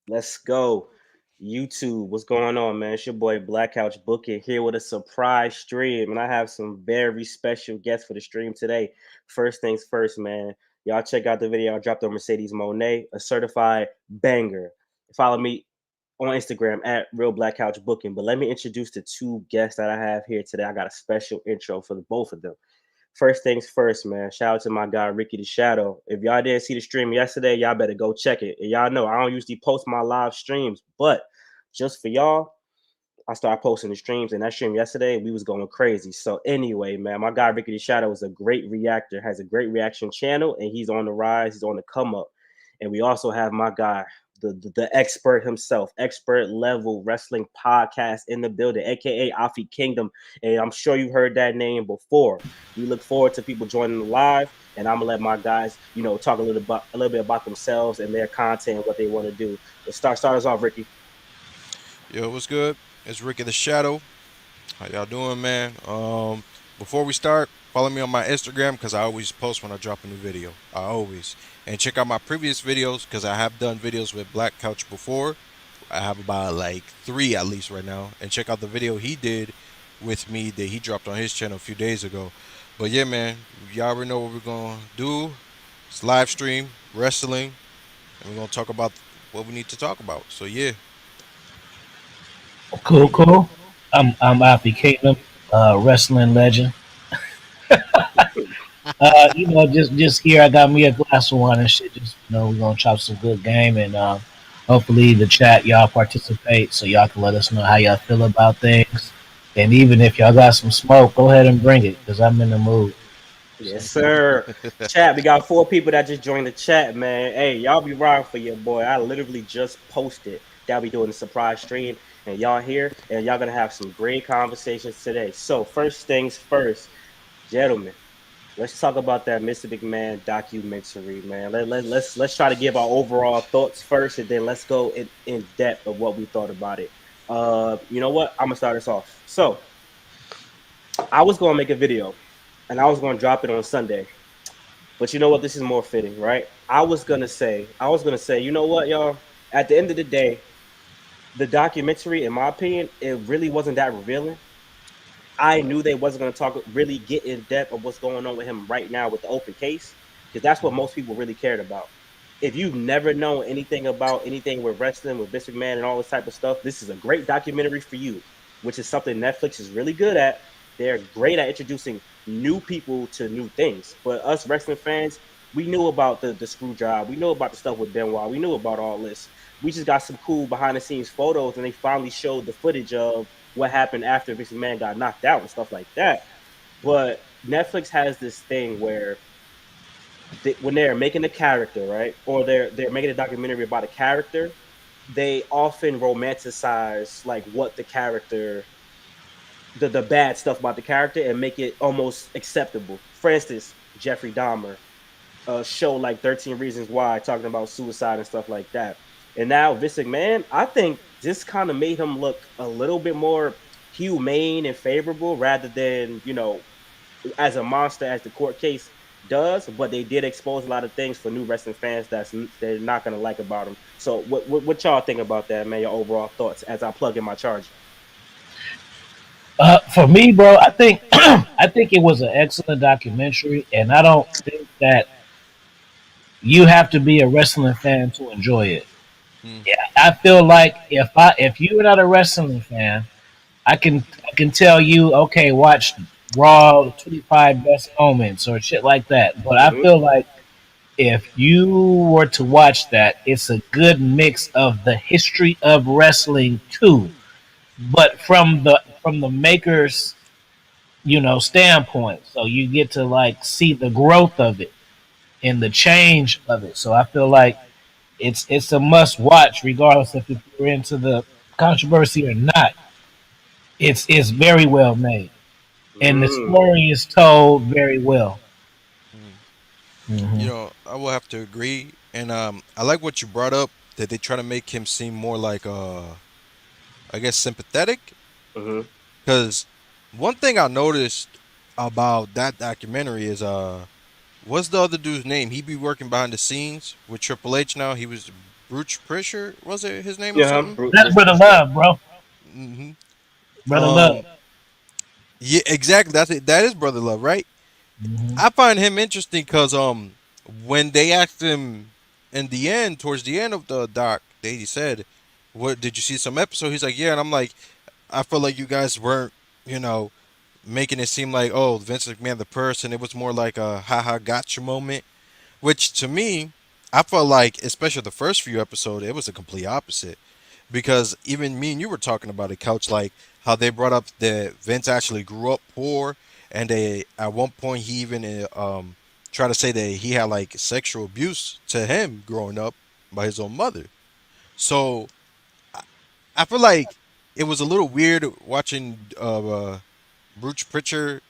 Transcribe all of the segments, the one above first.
Let's go. YouTube, what's going on, man? It's your boy Black Couch Booking here with a surprise stream, and I have some very special guests for the stream today. First things first, man. Y'all check out the video I dropped on Mercedes Monet, a certified banger. Follow me on Instagram at Real Black Couch Booking. But let me introduce the two guests that I have here today. I got a special intro for the both of them. First things first, man. Shout out to my guy Ricky the Shadow. If y'all didn't see the stream yesterday, y'all better go check it. And y'all know I don't usually post my live streams, but just for y'all, I started posting the streams. And that stream yesterday, we was going crazy. So anyway, man, my guy Ricky the Shadow is a great reactor, has a great reaction channel, and he's on the rise. He's on the come up. And we also have my guy, the expert himself, expert level wrestling podcast in the building, aka Afi Kingdom. And I'm sure you've heard that name before. We look forward to people joining the live, and I'm gonna let my guys, talk a little bit about themselves and their content, what they want to do. Let's start us off, Ricky. Yo, what's good? It's Ricky the Shadow. How y'all doing, man? Before we start, follow me on my Instagram because I always post when I drop a new video. I always. And check out my previous videos because I have done videos with Black Couch before. I have about like three at least right now. And check out the video he did with me that he dropped on his channel a few days ago. But yeah, man, y'all already know what we're gonna do. It's live stream, wrestling, and we're gonna talk about what we need to talk about. So yeah. Cool, cool. I'm Alfie Kingdom, wrestling legend. Just here. I got me a glass of wine and shit. Just we're gonna chop some good game and hopefully the chat y'all participate so y'all can let us know how y'all feel about things. And even if y'all got some smoke, go ahead and bring it because I'm in the mood. Yes, sir. Chat, we got four people that just joined the chat, man. Hey, y'all be riding for your boy. I literally just posted that we doing a surprise stream, and y'all here, and y'all gonna have some great conversations today. So, first things first, gentlemen, let's talk about that Mr. McMahon documentary, man. Let's try to give our overall thoughts first, and then let's go in depth of what we thought about it. You know what? I'm gonna start us off. So, I was gonna make a video, and I was gonna drop it on Sunday. But you know what? This is more fitting, right? I was gonna say, you know what, y'all? At the end of the day, the documentary, in my opinion, it really wasn't that revealing. I knew they wasn't gonna talk really get in depth of what's going on with him right now with the open case, because that's what most people really cared about. If you've never known anything about anything with wrestling, with Vince McMahon and all this type of stuff, this is a great documentary for you, which is something Netflix is really good at. They're great at introducing new people to new things. But us wrestling fans, we knew about the screw job. We knew about the stuff with Benoit. We knew about all this. We just got some cool behind the scenes photos, and they finally showed the footage of what happened after Vince McMahon got knocked out and stuff like that. But Netflix has this thing where when they're making a character, right, or they're making a documentary about a character, they often romanticize like what the character, the bad stuff about the character, and make it almost acceptable. For instance, Jeffrey Dahmer, a show like 13 Reasons Why, talking about suicide and stuff like that. And now Vince McMahon, I think this kind of made him look a little bit more humane and favorable rather than, as a monster as the court case does. But they did expose a lot of things for new wrestling fans they're not gonna like about him. So what y'all think about that, man? Your overall thoughts as I plug in my charge. For me, bro, I think I think it was an excellent documentary, and I don't think that you have to be a wrestling fan to enjoy it. Hmm. Yeah, I feel like if you're not a wrestling fan, I can tell you, okay, watch Raw 25 best moments or shit like that. But I Mm-hmm. feel like if you were to watch that, it's a good mix of the history of wrestling too, but from the makers, standpoint. So you get to like see the growth of it and the change of it. So I feel like it's a must watch, regardless if you're into the controversy or not. It's very well made, and the Mm. story is told very well. Hmm. Hmm. I will have to agree, and I like what you brought up that they try to make him seem more like I guess sympathetic. Mm-hmm. Because one thing I noticed about that documentary is What's the other dude's name? He be working behind the scenes with Triple H now. He was Bruce Prisher, was it his name or Yeah, something? That's Bruce brother Prichard. love, bro. hmm Brother love. Um, yeah, exactly. That's it. That is Brother Love, right? Hmm. I find him interesting because when they asked him in the end, towards the end of the doc, they said, "What did you see some episode?" He's like, "Yeah," and I'm like, "I feel like you guys weren't, you know, making it seem like oh Vince McMahon the person. It was more like a haha gotcha moment." Which to me, I felt like, especially the first few episodes, it was a complete opposite. Because even me and you were talking about it, Couch, like how they brought up that Vince actually grew up poor, and they at one point he even tried to say that he had like sexual abuse to him growing up by his own mother. So I, I feel like it was a little weird watching Bruce Pritchard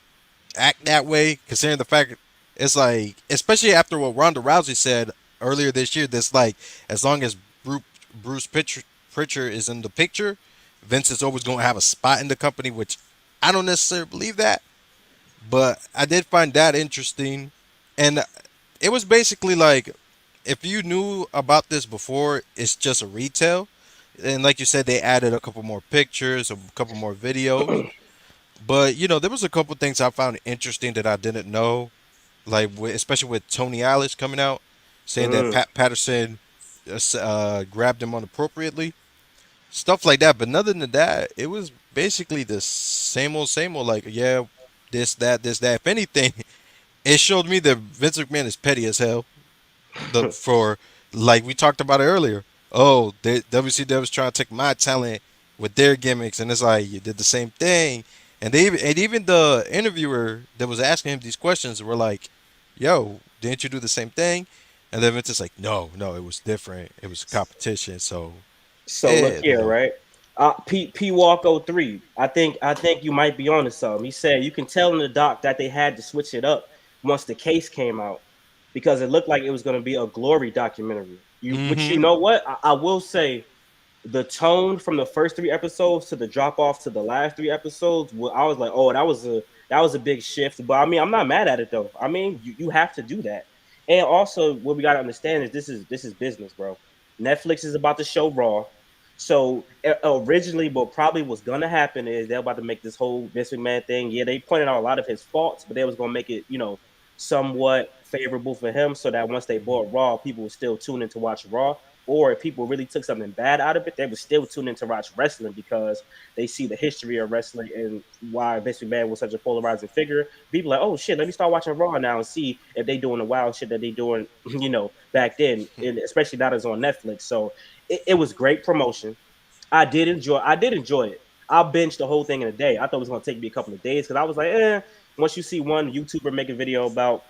act that way, considering the fact it's like, especially after what Ronda Rousey said earlier this year, that's like as long as Bruce Pritchard is in the picture, Vince is always going to have a spot in the company, which I don't necessarily believe that, but I did find that interesting, and it was basically like if you knew about this before, it's just a retail. And like you said, they added a couple more pictures, a couple more videos. But there was a couple things I found interesting that I didn't know, like especially with Tony Alice coming out, saying that Mm. Pat Patterson grabbed him inappropriately, stuff like that. But other than that, it was basically the same old, same old. Like, yeah, this, that. If anything, it showed me that Vince McMahon is petty as hell. For like we talked about it earlier. Oh, WCW was trying to take my talent with their gimmicks, and it's like you did the same thing. And even the interviewer that was asking him these questions were like, "Yo, didn't you do the same thing?" And then Vince is like, "No, no, it was different. It was competition." So, So look here, right? P Walk 03. I think you might be onto something. He said you can tell in the doc that they had to switch it up once the case came out because it looked like it was going to be a glory documentary. But you mm-hmm, know what? I will say the tone from the first three episodes to the drop off to the last three episodes, I was like, oh, that was a big shift. But I mean, I'm not mad at it though. I mean, you have to do that. And also, what we got to understand is this is business, bro. Netflix is about to show Raw. So originally, what probably was gonna happen is they're about to make this whole Vince McMahon thing. Yeah, they pointed out a lot of his faults, but they was gonna make it, somewhat favorable for him, so that once they bought Raw, people would still tune in to watch Raw. Or if people really took something bad out of it, they would still tune in to watch wrestling because they see the history of wrestling and why Vince McMahon was such a polarizing figure. People are like, oh shit, let me start watching Raw now and see if they doing the wild shit that they doing, back then, and especially now that it's on Netflix. So it was great promotion. I did enjoy it. I binged the whole thing in a day. I thought it was gonna take me a couple of days because I was like, once you see one YouTuber make a video about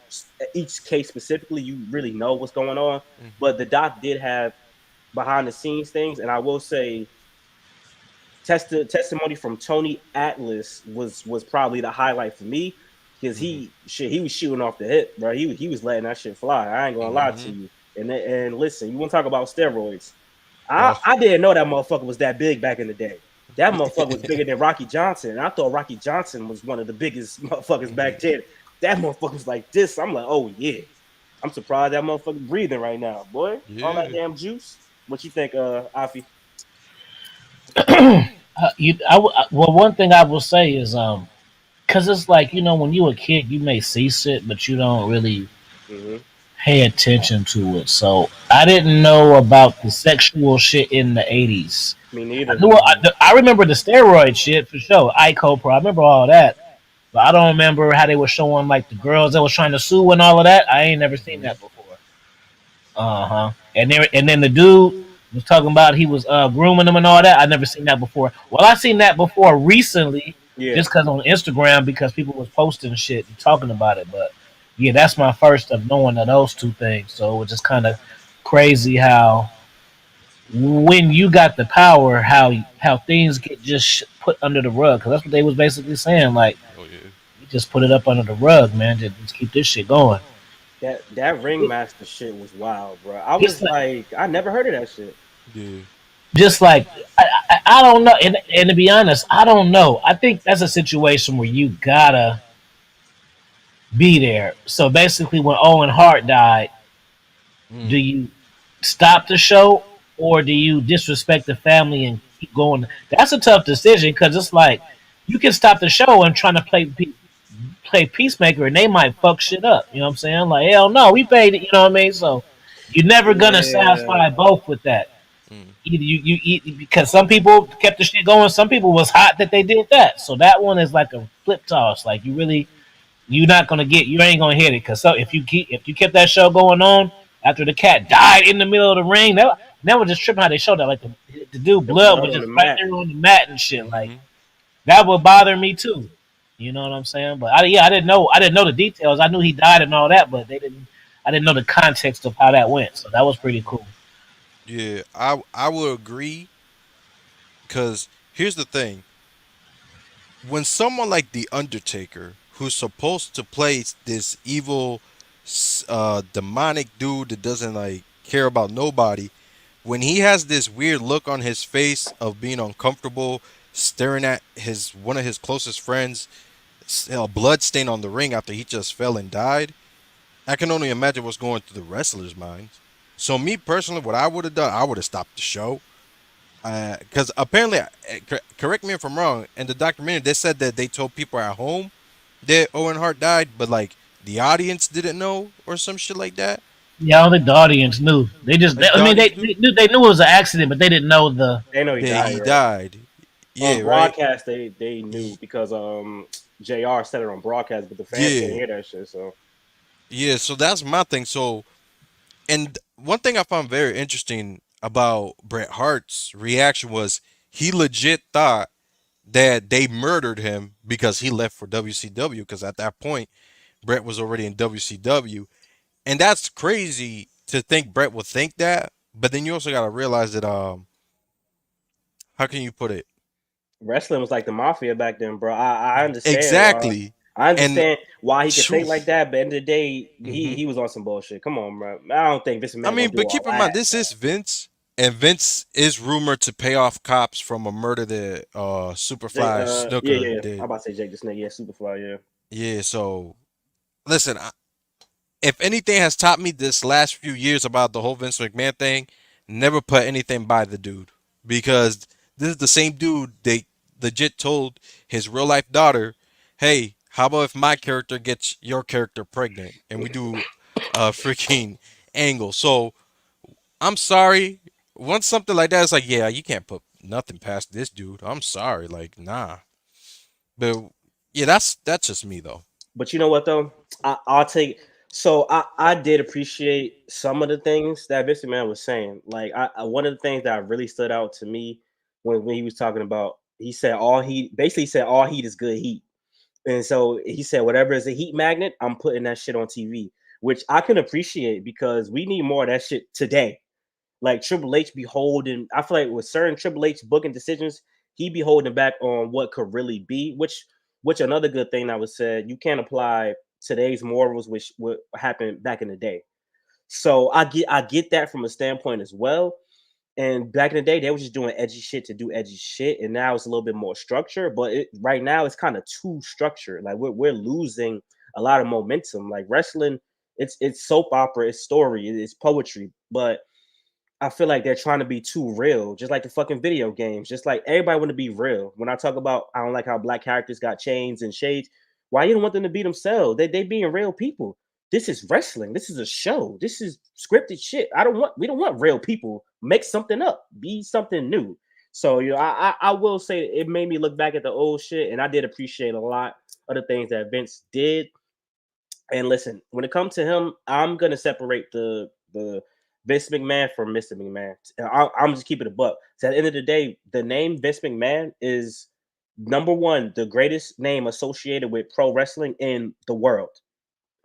each case specifically, you really know what's going on. But the doc did have behind the scenes things, and I will say testimony from Tony Atlas was probably the highlight for me because mm-hmm, he was shooting off the hip, bro. He was letting that shit fly. I ain't gonna lie to mm-hmm. you. And listen, you want to talk about steroids? I Oh, I didn't know that motherfucker was that big back in the day. That motherfucker was bigger than Rocky Johnson. And I thought Rocky Johnson was one of the biggest motherfuckers back then. That motherfucker was like this. I'm like, oh yeah. I'm surprised that motherfucker breathing right now, boy. All that yeah. damn juice. What you think, Afi? Well, one thing I will say is, because it's like when you a kid, you may see shit, but you don't really Mm-hmm. pay attention to it. So I didn't know about the sexual shit in the '80s. Me I neither. knew I remember the steroid shit for sure. Ico Pro, I remember all that, but I don't remember how they were showing like the girls that was trying to sue and all of that. I ain't never seen Mm-hmm. that before. Uh-huh. And then the dude was talking about he was grooming them and all that. I never seen that before. Well, I seen that before recently, Yeah. just because on Instagram because people was posting shit and talking about it. But yeah, that's my first of knowing of those two things. So it was just kind of crazy how when you got the power, how things get just put under the rug. Because that's what they was basically saying. Like Oh yeah. you just put it up under the rug, man. Just keep this shit going. That ringmaster shit was wild, bro. I Just was like, I never heard of that shit. Yeah. just like I don't know, and to be honest, I don't know. I think that's a situation where you gotta be there. So basically, when Owen Hart died, do Mm. you stop the show or do you disrespect the family and keep going? That's a tough decision because it's like you can stop the show and trying to play peacemaker and they might fuck shit up. You know what I'm saying? Like hell no, we paid it. You know what I mean? So you're never gonna Yeah, satisfy both with that. Mm. Either you eat because some people kept the shit going. Some people was hot that they did that. So that one is like a flip toss. Like you're not gonna get, you ain't gonna hit it because so if you kept that show going on after the cat died in the middle of the ring, that was just tripping how they showed that. Like the dude the blood blood was on the just right mat. there on the mat and shit. Like Mm-hmm. that would bother me too. You know what I'm saying? But yeah, I didn't know the details. I knew he died and all that, but they didn't. I didn't know the context of how that went. So that was pretty cool. Yeah, I would agree because here's the thing: when someone like the Undertaker, who's supposed to play this evil, demonic dude that doesn't like care about nobody, when he has this weird look on his face of being uncomfortable, staring at his one of his closest friends, a blood stain on the ring after he just fell and died. I can only imagine what's going through the wrestlers' minds. So me personally, what I would have done, I would have stopped the show. Because apparently, correct me if I'm wrong, in the documentary they said that they told people at home that Owen Hart died, but like the audience didn't know or some shit like that. Yeah, I don't think the audience knew. The I mean, audience knew they knew it was an accident, but they didn't know the. They know he that died. he Yeah. died. On Yeah, right. broadcast, they knew because Jr. said it on broadcast, but the fans couldn't Yeah, hear that shit. So yeah. So that's my thing. So, and one thing I found very interesting about Bret Hart's reaction was he legit thought that they murdered him because he left for WCW. Because at that point, Bret was already in WCW. And that's crazy to think Brett would think that. But then you also gotta realize that how can you put it? wrestling was like the mafia back then, bro. I understand. Exactly. I And understand why he could think like truth. that, but at the end of the day, Hmm. he was on some bullshit. Come on, bro. I don't think this I man gonna mean, do but all keep in mind that. this is Vince, and Vince is rumored to pay off cops from a murder that Jake, Superfly yeah, Snooker yeah. I'm did. about to say Jake the Snake. Yeah, Superfly. Yeah. Yeah, so listen, if anything has taught me this last few years about the whole Vince McMahon thing, never put anything by the dude because this is the same dude they legit told his real life daughter, "Hey, how about if my character gets your character pregnant and we do a freaking angle?" So I'm sorry. Once something like that is like, yeah, you can't put nothing past this dude. I'm sorry, like, nah. But yeah, that's just me though. But you know what though? I'll take. So I did appreciate some of the things that Vince McMahon was saying. Like one of the things that really stood out to me when he was talking about, he said all heat. Basically, he said all heat is good heat. And so he said, whatever is a heat magnet, I'm putting that shit on TV, which I can appreciate because we need more of that shit today. Like Triple H be holding, I feel like with certain Triple H booking decisions, he be holding back on what could really be, which another good thing that was said, you can't apply today's morals, which what happened back in the day. So I get that from a standpoint as well. And back in the day, they were just doing edgy shit to do edgy shit, and now it's a little bit more structured. But right now, it's kind of too structured. Like we're losing a lot of momentum. Like wrestling, it's soap opera, it's story, it's poetry. But I feel like they're trying to be too real, just like the fucking video games. Just like everybody want to be real. When I talk about, I don't like how black characters got chains and shades. Why you don't want them to be themselves? They being real people. This is wrestling. This is a show. This is scripted shit. We don't want real people. Make something up. Be something new. So I will say it made me look back at the old shit, and I did appreciate a lot of the things that Vince did. And listen, when it comes to him, I'm gonna separate the Vince McMahon from Mr. McMahon. I'm just keeping it a buck. So at the end of the day, the name Vince McMahon is number one, the greatest name associated with pro wrestling in the world.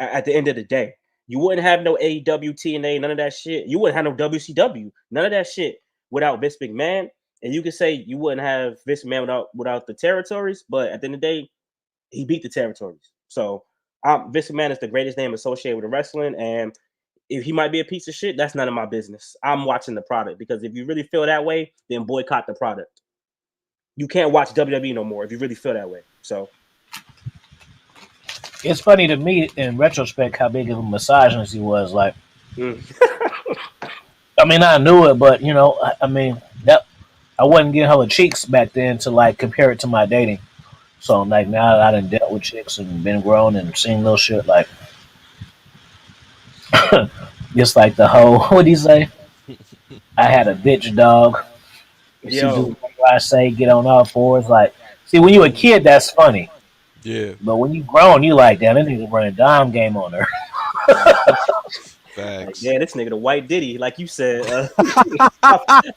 At the end of the day, you wouldn't have no AEW, TNA, none of that shit. You wouldn't have no WCW, none of that shit without Vince McMahon. And you could say you wouldn't have Vince McMahon without the territories, but at the end of the day, he beat the territories. So Vince McMahon is the greatest name associated with the wrestling, and if he might be a piece of shit, that's none of my business. I'm watching the product because if you really feel that way, then boycott the product. You can't watch WWE no more if you really feel that way. So It's funny to me in retrospect how big of a misogynist he was. Like, Mm. I mean, I knew it, but I mean that I wasn't getting hella cheeks back then to like compare it to my dating. So like now that I done dealt with chicks and been grown and seen little shit, like just like the whole what do you say? I had a bitch dog. She do Yo, what I say, get on all fours. Like, see, when you a kid, that's funny. Yeah, But when you grown, you like, damn, that nigga running dime game on her. like, facts. yeah, this nigga the white Diddy, like you said.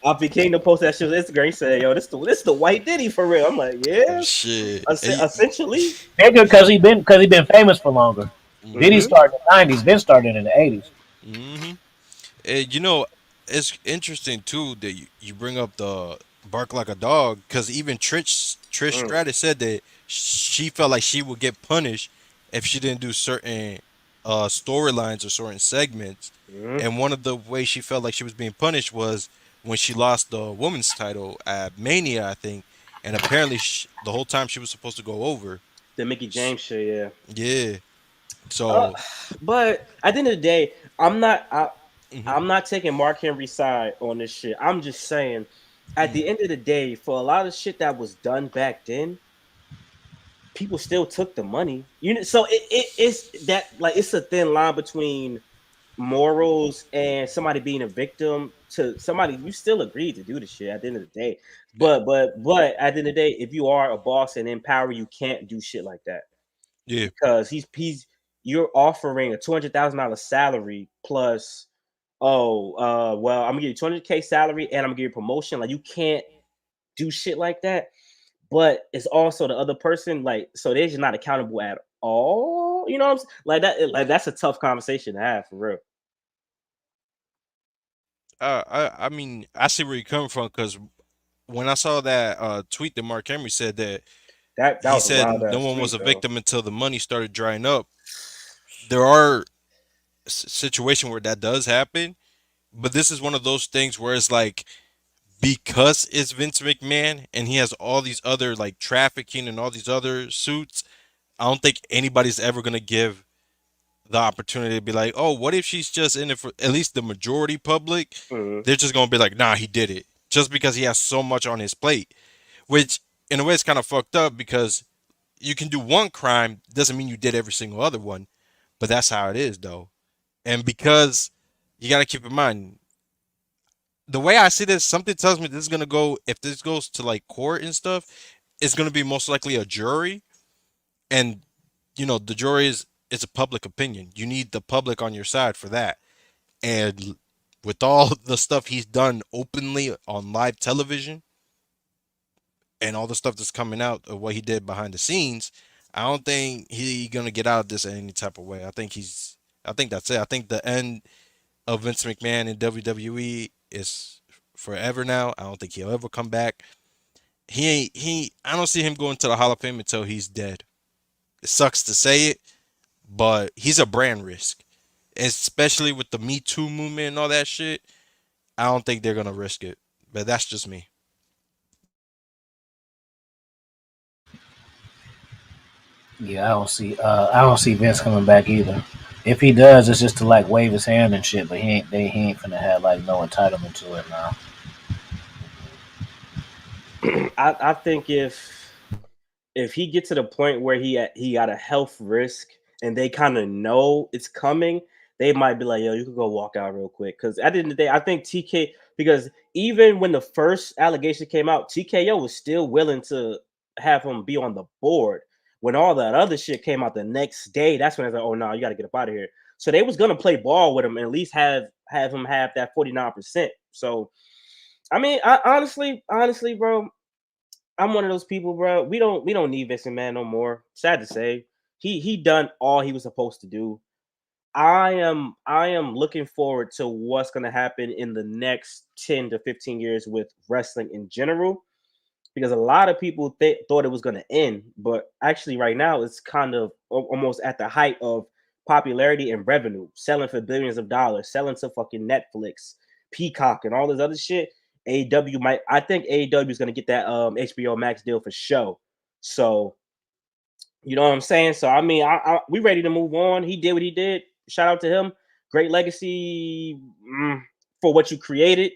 Alfie Kingdom posted that shit on Instagram. He said, "Yo, this the white Diddy for real." I'm like, yeah, Shit. essentially. Nigga, because he been famous for longer. Did he Mm-hmm. Hmm. start in the '90s? Been started in the '80s. Mm-hmm. And you know, it's interesting too that you bring up the bark like a dog because even Trish Mm, Stratus said that she felt like she would get punished if she didn't do certain storylines or certain segments. mm. And one of the ways she felt like she was being punished was when she lost the women's title at Mania, I think. And apparently, the whole time she was supposed to go over. The Mickey S- James shit, yeah. Yeah. Uh, So. but at the end of the day, I'm not. Mhm, I'm not taking Mark Henry's side on this shit. I'm just saying, at mhm. the end of the day, for a lot of shit that was done back then, people still took the money. You know, so it's that like it's a thin line between morals and somebody being a victim to somebody you still agreed to do the shit at the end of the day. But at the end of the day, if you are a boss and in power, you can't do shit like that Yeah. because he's you're offering a $200,000 salary plus well, I'm gonna give you 200K salary and I'm gonna give you a promotion. Like you can't do shit like that. But it's also the other person, like, so they're just not accountable at all. You know what I'm saying? Like that, like that's a tough conversation to have for real. I mean, I see where you're coming from because when I saw that tweet that Mark Henry said that That he was a said wild no ass one was tweet a though. victim until the money started drying up. There are situation where that does happen, but this is one of those things where it's like because it's Vince McMahon and he has all these other like trafficking and all these other suits. I don't think anybody's ever gonna give the opportunity to be like, oh, what if she's just in it for at least the majority public? Mhm. They're just gonna be like, nah, he did it just because he has so much on his plate. Which in a way is kind of fucked up because you can do one crime doesn't mean you did every single other one, but that's how it is though. And because you got to keep in mind the way I see this, something tells me this is gonna go. If this goes to like court and stuff, it's gonna be most likely a jury, and the jury is a public opinion. You need the public on your side for that. And with all the stuff he's done openly on live television and all the stuff that's coming out of what he did behind the scenes, I don't think he's gonna get out of this in any type of way. I think that's it. I think the end of Vince McMahon in WWE is forever now. I don't think he'll ever come back. I don't see him going to the Hall of Fame until he's dead. It sucks to say it, but he's a brand risk. Especially with the Me Too movement and all that shit. I don't think they're gonna risk it. But that's just me. Yeah, I don't see Vince coming back either. If he does, it's just to like wave his hand and shit. But he ain't finna have like no entitlement to it now. I think if he gets to the point where he got a health risk and they kind of know it's coming, they might be like, "Yo, you can go walk out real quick." Because at the end of the day, I think TK because even when the first allegation came out, TKO was still willing to have him be on the board. When all that other shit came out the next day, that's when I was like, "Oh no, you got to get up out of here." So they was gonna play ball with him and at least have him have that 49%. So I mean, honestly, bro, I'm one of those people, bro. We don't need Vince McMahon no more. Sad to say, he done all he was supposed to do. I am looking forward to what's gonna happen in the next 10 to 15 years with wrestling in general because a lot of people thought it was going to end, but actually, right now, it's kind of almost at the height of popularity and revenue, selling for billions of dollars, selling to fucking Netflix, Peacock, and all this other shit. AEW I think AEW is going to get that HBO Max deal for show. So You know what I'm saying? So I mean, we ready to move on. He did what he did. Shout out to him. Great legacy for what you created.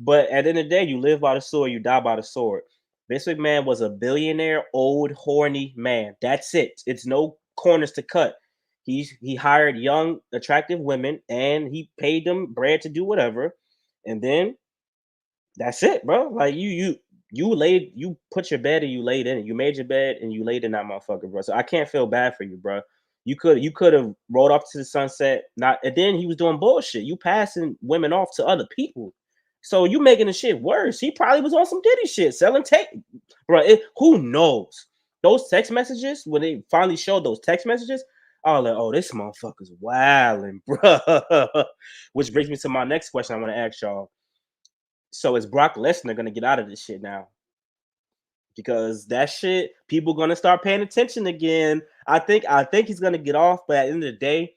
But at the end of the day, you live by the sword, you die by the sword. Vince McMahon was a billionaire, old, horny man. That's it. It's no corners to cut. He hired young, attractive women, and he paid them bread to do whatever. And then that's it, bro. Like you put your bed and you laid in it. You made your bed and you laid in that motherfucker, bro. So I can't feel bad for you, bro. You could have rolled off to the sunset. Not and then he was doing bullshit. You passing women off to other people. So you making the shit worse. He probably was on some Diddy shit, selling tape, bro. Who knows? Those text messages when they finally showed those text messages, I was like, oh, this motherfucker's wilding, bro. Which brings me to my next question I want to ask y'all. So is Brock Lesnar gonna get out of this shit now? Because that shit, people gonna start paying attention again. I think he's gonna get off, but at the end of the day,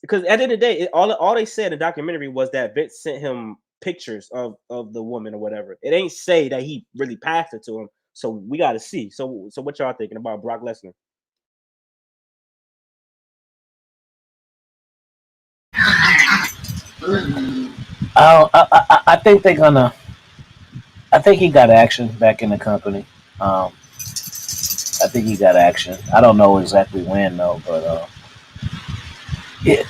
because at the end of the day, all they said in the documentary was that Vince sent him pictures of the woman or whatever. It ain't say that he really passed it to him. So we got to see. So what y'all thinking about Brock Lesnar? I think they're gonna. I think he got action back in the company. Um, I think he got action. I don't know exactly when though, but it,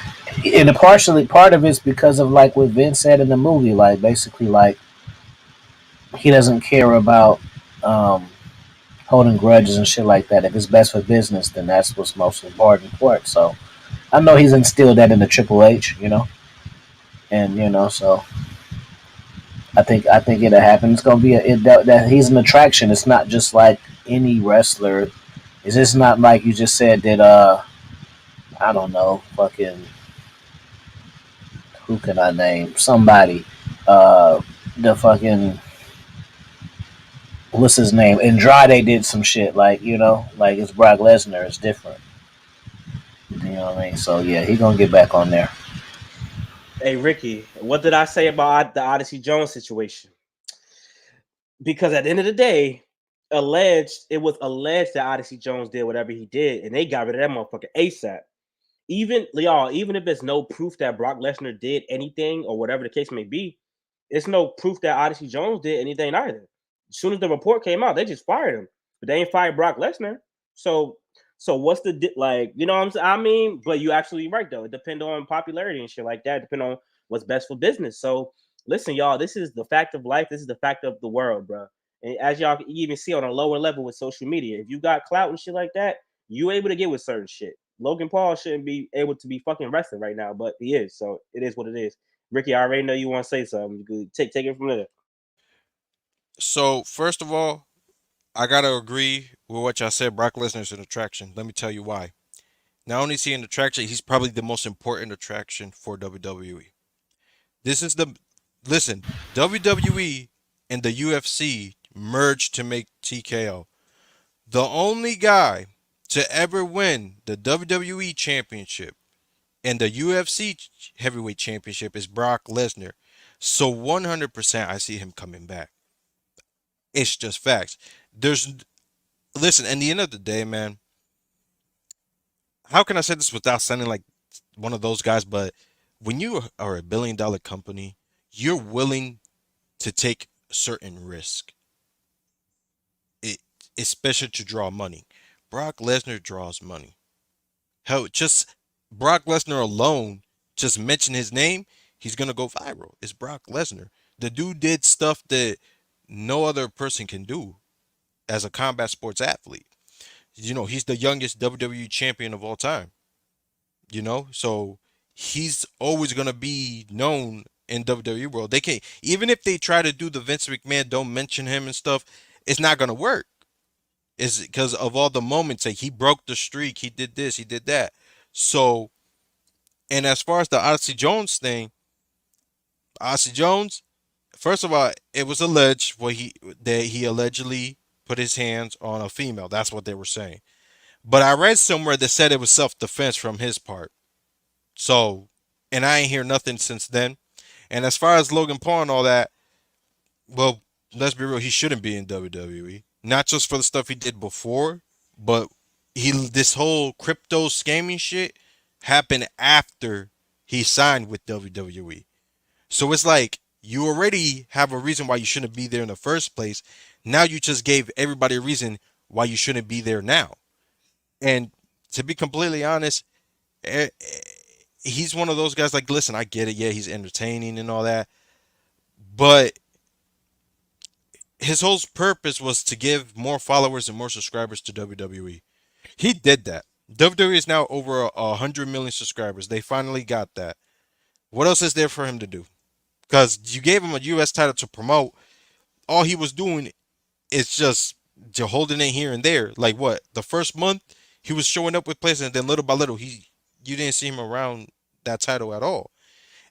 and partially part of it's because of like what Vince said in the movie, like basically like he doesn't care about um, holding grudges and shit like that. If it's best for business, then that's what's most important for it. So I know he's instilled that in the Triple H, and so I think it'll happen. It's gonna be that he's an attraction. It's not just like any wrestler. It's just not like you just said that. I don't know, fucking who can I name? Somebody. The fucking what's his name? Andrade did some shit like like it's Brock Lesnar. It's different. You know what I mean? So yeah, he gonna get back on there. Hey Ricky, what did I say about the Odyssey Jones situation? Because at the end of the day, it was alleged that Odyssey Jones did whatever he did, and they got rid of that motherfucker ASAP. Even if there's no proof that Brock Lesnar did anything or whatever the case may be, it's no proof that Odyssey Jones did anything either. As soon as the report came out, they just fired him, but they ain't fired Brock Lesnar. So, so what's the like? You know what I'm saying? I mean, but you absolutely right though. It depends on popularity and shit like that. Depend on what's best for business. So, listen, y'all. This is the fact of life. This is the fact of the world, bro. And as y'all can even see on a lower level with social media, if you got clout and shit like that, you able to get with certain shit. Logan Paul shouldn't be able to be fucking wrestling right now, but he is. So it is what it is. Ricky, I already know you want to say something. You could take it from there. So first of all, I gotta agree with what y'all said. Brock Lesnar's an attraction. Let me tell you why. Not only is he an attraction, he's probably the most important attraction for WWE. This is the listen. WWE and the UFC merged to make TKO. The only guy to ever win the WWE Championship and the UFC Heavyweight Championship is Brock Lesnar. So 100% I see him coming back. It's just facts. There's listen, at the end of the day, man, how can I say this without sounding like one of those guys? But when you are a $1 billion company, you're willing to take certain risk, it, especially to draw money. Brock Lesnar draws money. Hell, just Brock Lesnar alone, just mention his name, he's gonna go viral. It's Brock Lesnar. The dude did stuff that no other person can do as a combat sports athlete. He's the youngest WWE champion of all time. So he's always gonna be known in WWE world. They can't even if they try to do the Vince McMahon don't mention him and stuff, it's not gonna work. It's because of all the moments like he broke the streak, he did this, he did that. So and as far as the Odyssey Jones thing, Odyssey Jones, first of all, it was alleged that he allegedly put his hands on a female. That's what they were saying. But I read somewhere that said it was self defense from his part. So, and I ain't hear nothing since then. And as far as Logan Paul and all that, well, let's be real, he shouldn't be in WWE. Not just for the stuff he did before, but this whole crypto scamming shit happened after he signed with WWE. So it's like you already have a reason why you shouldn't be there in the first place. Now you just gave everybody a reason why you shouldn't be there now. And to be completely honest, he's one of those guys like, listen, I get it. Yeah, he's entertaining and all that. But his whole purpose was to give more followers and more subscribers to WWE. He did that. WWE is now over 100 million subscribers. They finally got that. What else is there for him to do? Because you gave him a U.S. title to promote. All he was doing is just holding it here and there. Like what? The first month he was showing up with places, and then little by little you didn't see him around that title at all.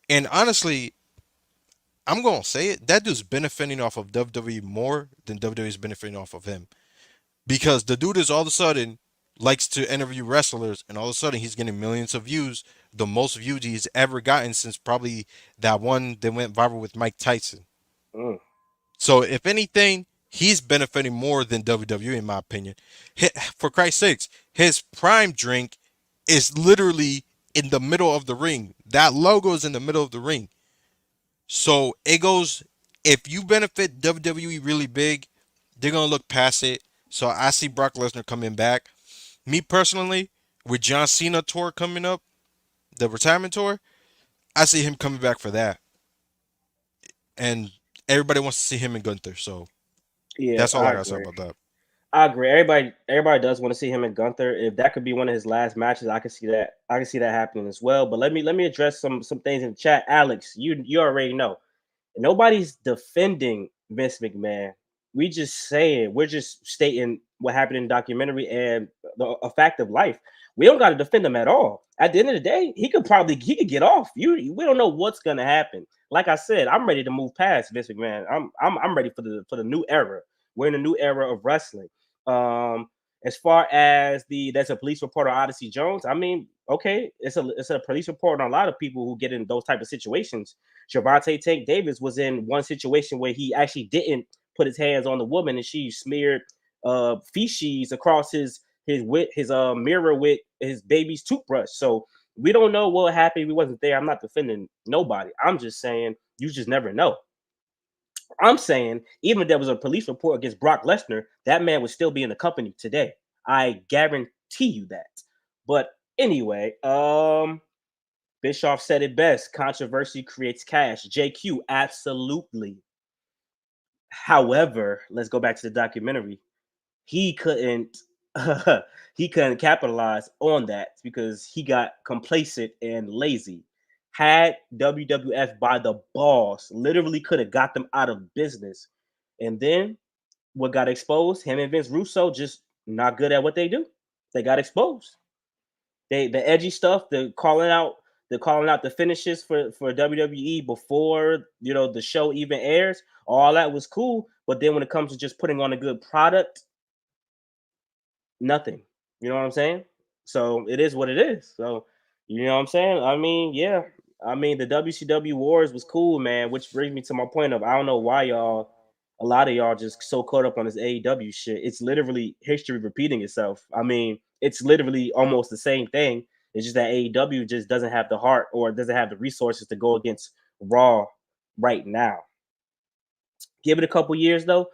And honestly, I'm gonna say it. That dude's benefiting off of WWE more than WWE is benefiting off of him. Because the dude is all of a sudden likes to interview wrestlers, and all of a sudden he's getting millions of views, the most views he's ever gotten since probably that one that went viral with Mike Tyson. Mm. So if anything, he's benefiting more than WWE in my opinion. For Christ's sakes, his prime drink is literally in the middle of the ring. That logo is in the middle of the ring. So it goes, if you benefit WWE really big, they're gonna look past it. So I see Brock Lesnar coming back. Me personally, with John Cena tour coming up, the retirement tour, I see him coming back for that. And everybody wants to see him and Gunther. So Yeah, that's all I I gotta say agree. about that. I agree. Everybody does want to see him and Gunther. If that could be one of his last matches, I can see that. I can see that happening as well. But let me address some things in the chat. Alex, you already know. Nobody's defending Vince McMahon. We just saying we're just stating what happened in the documentary and a fact of life. We don't got to defend him at all. At the end of the day, he could get off. We don't know what's gonna happen. Like I said, I'm ready to move past Vince McMahon. I'm ready for the new era. We're in a new era of wrestling. Um, as far as there's a police report on Odyssey Jones. I mean, okay, it's a police report on a lot of people who get in those type of situations. Javante Tank Davis was in one situation where he actually didn't put his hands on the woman and she smeared feces across his mirror with his baby's toothbrush. So we don't know what happened. We wasn't there. I'm not defending nobody. I'm just saying you just never know. I'm saying even if there was a police report against Brock Lesnar, that man would still be in the company today. I guarantee you that. But anyway, Bischoff said it best. Controversy creates cash. JQ, absolutely. However, let's go back to the documentary. He couldn't he couldn't capitalize on that because he got complacent and lazy. Had WWF by the balls, literally could have got them out of business. And then what got exposed? Him and Vince Russo just not good at what they do. They got exposed. The edgy stuff, the calling out the finishes for WWE before the show even airs, all that was cool. But then when it comes to just putting on a good product, nothing. You know what I'm saying? So it is what it is. So you know what I'm saying? I mean, yeah. I mean, the WCW wars was cool, man. Which brings me to my point of I don't know why a lot of y'all just so caught up on this AEW shit. It's literally history repeating itself. I mean, it's literally almost the same thing. It's just that AEW just doesn't have the heart or doesn't have the resources to go against Raw right now. Give it a couple years though.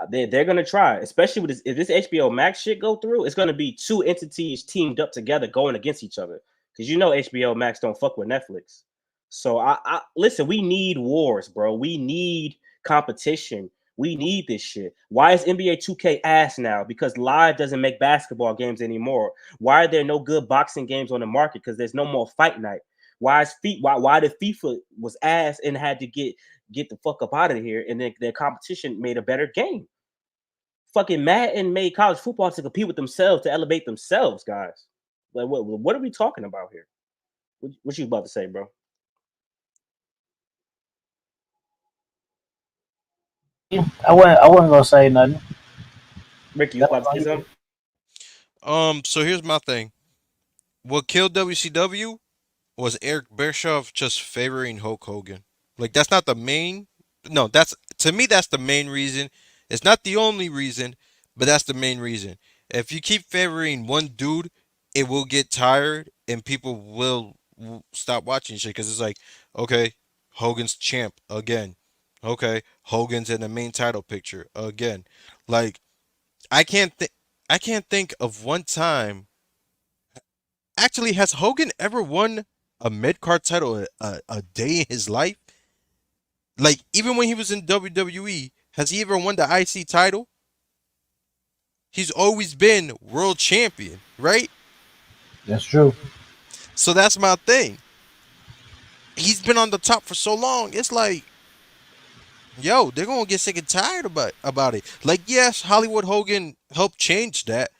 They're gonna try, especially with this. If this HBO Max shit go through, it's gonna be two entities teamed up together going against each other. Because HBO Max don't fuck with Netflix. So I listen. We need wars, bro. We need competition. We need this shit. Why is NBA 2K ass now? Because Live doesn't make basketball games anymore. Why are there no good boxing games on the market? Because there's no more fight night. Why the FIFA was ass and had to get the fuck up out of here, and then their competition made a better game. Fucking Madden made college football to compete with themselves to elevate themselves, guys. Like what are we talking about here? What you about to say, bro? Yeah, I wasn't gonna say nothing. Ricky, you That was about was to all say you. something? So here's my thing. What killed WCW was Eric Bischoff just favoring Hulk Hogan. Like that's not the main. No, that's to me that's the main reason. It's not the only reason, but that's the main reason. If you keep favoring one dude, it will get tired and people will stop watching shit because it's like, okay, Hogan's champ again. Okay, Hogan's in the main title picture again. Like I can't think I can't think of one time. Actually, has Hogan ever won a mid card title a day in his life? Like even when he was in WWE, has he ever won the IC title? He's always been world champion, right? That's true. So that's my thing. He's been on the top for so long. It's like, yo, they're gonna get sick and tired about it. Like, yes, Hollywood Hogan helped change that,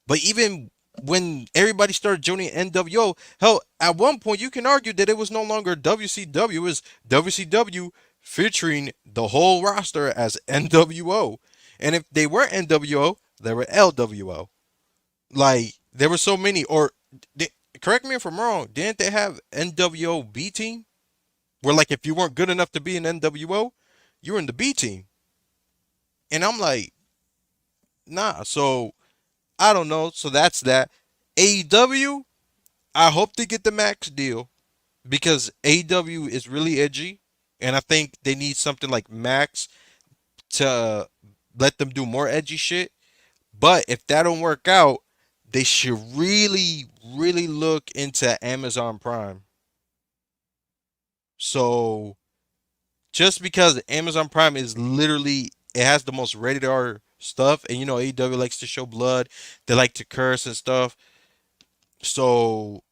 but even when everybody started joining NWO, hell, at one point you can argue that it was no longer WCW, it was WCW featuring the whole roster as NWO. And if they were NWO, they were LWO. Like, there were so many, or correct me if I'm wrong, didn't they have NWO B team? Where like if you weren't good enough to be an NWO, you were in the B team. And I'm like, nah. So I don't know. So that's that. AEW, I hope they get the max deal because AEW is really edgy, and I think they need something like Max to let them do more edgy shit. But if that don't work out, they should really, really look into Amazon Prime. So just because Amazon Prime is literally it has the most rated R stuff, and you know AEW likes to show blood, they like to curse and stuff. So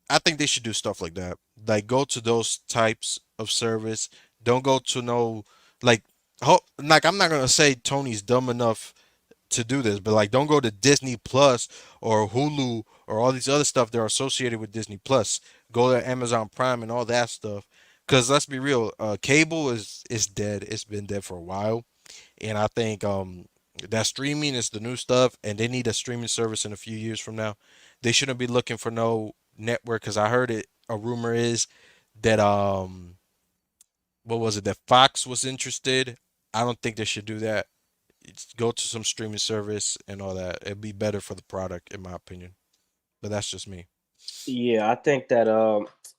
I think they should do stuff like that. Like go to those types of service. Don't go to no like like I'm not gonna say Tony's dumb enough to do this, but like don't go to Disney Plus or Hulu or all these other stuff that are associated with Disney Plus. Go to Amazon Prime and all that stuff. Cause let's be real, cable is dead. It's been dead for a while, and I think that streaming is the new stuff, and they need a streaming service in a few years from now. They shouldn't be looking for no network because I heard it. A rumor is that what was it? That Fox was interested. I don't think they should do that. Go to some streaming service and all that. It'd be better for the product, in my opinion. But that's just me. Yeah, I think that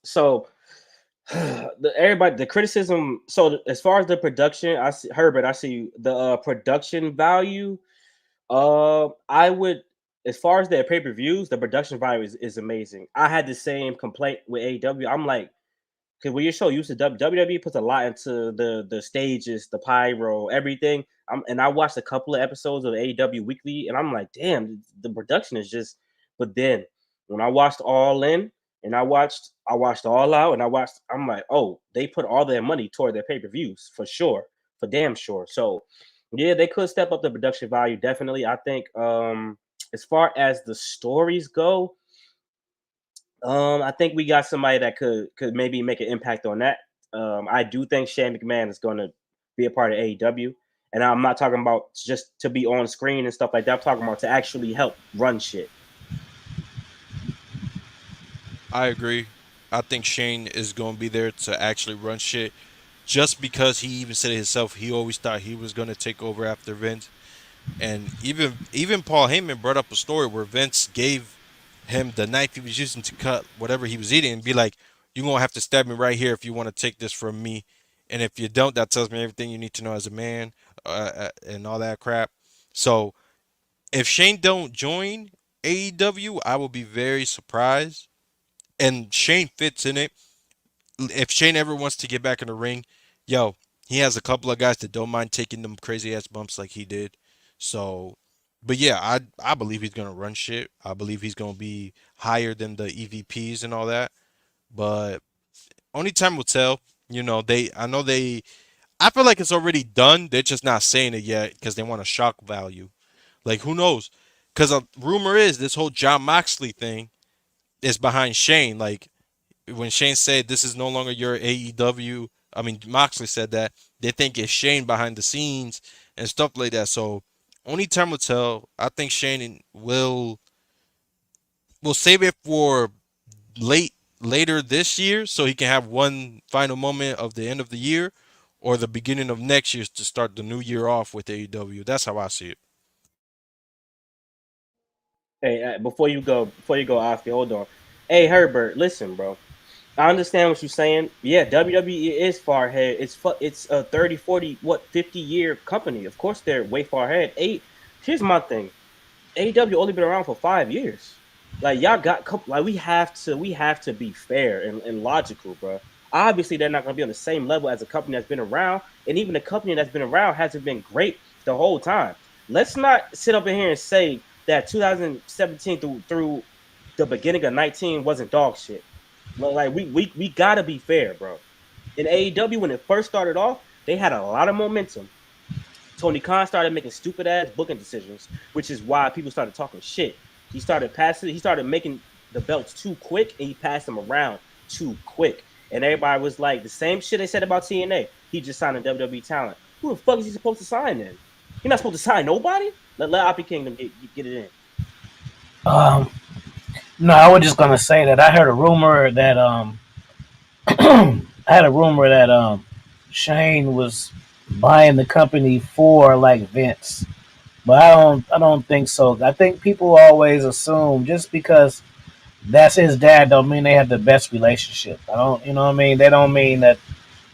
so everybody the criticism. So as far as the production, I see Herbert. I see the production value. I would, as far as their pay per views, the production value is amazing. I had the same complaint with AEW. I'm like, because when you're so used to WWE puts a lot into the stages, the pyro, everything. And I watched a couple of episodes of AEW Weekly, and I'm like, damn, the production is just. But then when I watched All In, and I watched All Out, and I'm like, oh, they put all their money toward their pay per views for sure, for damn sure. So yeah, they could step up the production value definitely. I think as far as the stories go, I think we got somebody that could maybe make an impact on that. I do think Shane McMahon is going to be a part of AEW, and I'm not talking about just to be on screen and stuff like that. I'm talking about to actually help run shit. I agree. I think Shane is going to be there to actually run shit. Just because he even said it himself, he always thought he was going to take over after Vince. And even Paul Heyman brought up a story where Vince gave him the knife he was using to cut whatever he was eating and be like, "You're gonna have to stab me right here if you want to take this from me, and if you don't, that tells me everything you need to know as a man, and all that crap." So if Shane don't join AEW, I will be very surprised. And Shane fits in it. If Shane ever wants to get back in the ring, yo, he has a couple of guys that don't mind taking them crazy ass bumps like he did. So, but yeah, I believe he's gonna run shit. I believe he's gonna be higher than the EVPs and all that. But only time will tell. You know, I know I feel like it's already done. They're just not saying it yet because they want a shock value. Like who knows? Because a rumor is this whole John Moxley thing is behind Shane. Like when Shane said this is no longer your AEW, I mean Moxley said that they think it's Shane behind the scenes and stuff like that. So only time will tell. I think Shane will save it for later this year so he can have one final moment of the end of the year or the beginning of next year to start the new year off with AEW. That's how I see it. Hey, before you go, Oscar, hold on. Hey, Herbert, listen, bro. I understand what you're saying. Yeah, WWE is far ahead. It's a 30, 40, 50-year company. Of course, they're way far ahead. Here's my thing. AEW only been around for 5 years. Like y'all got like we have to be fair and logical, bro. Obviously, they're not gonna be on the same level as a company that's been around, and even the company that's been around hasn't been great the whole time. Let's not sit up in here and say that 2017 through the beginning of 19 wasn't dog shit. Like we gotta be fair, bro. In AEW, when it first started off, they had a lot of momentum. Tony Khan started making stupid ass booking decisions, which is why people started talking shit. He started making the belts too quick, and he passed them around too quick. And everybody was like, the same shit they said about TNA. He just signed a WWE talent. Who the fuck is he supposed to sign then? He's not supposed to sign nobody. Let Oppie Kingdom get it in. Um, no, I was just gonna say that I heard a rumor that I had a rumor that Shane was buying the company for like Vince, but I don't think so. I think people always assume just because that's his dad don't mean they have the best relationship. I don't, you know what I mean? They don't mean that.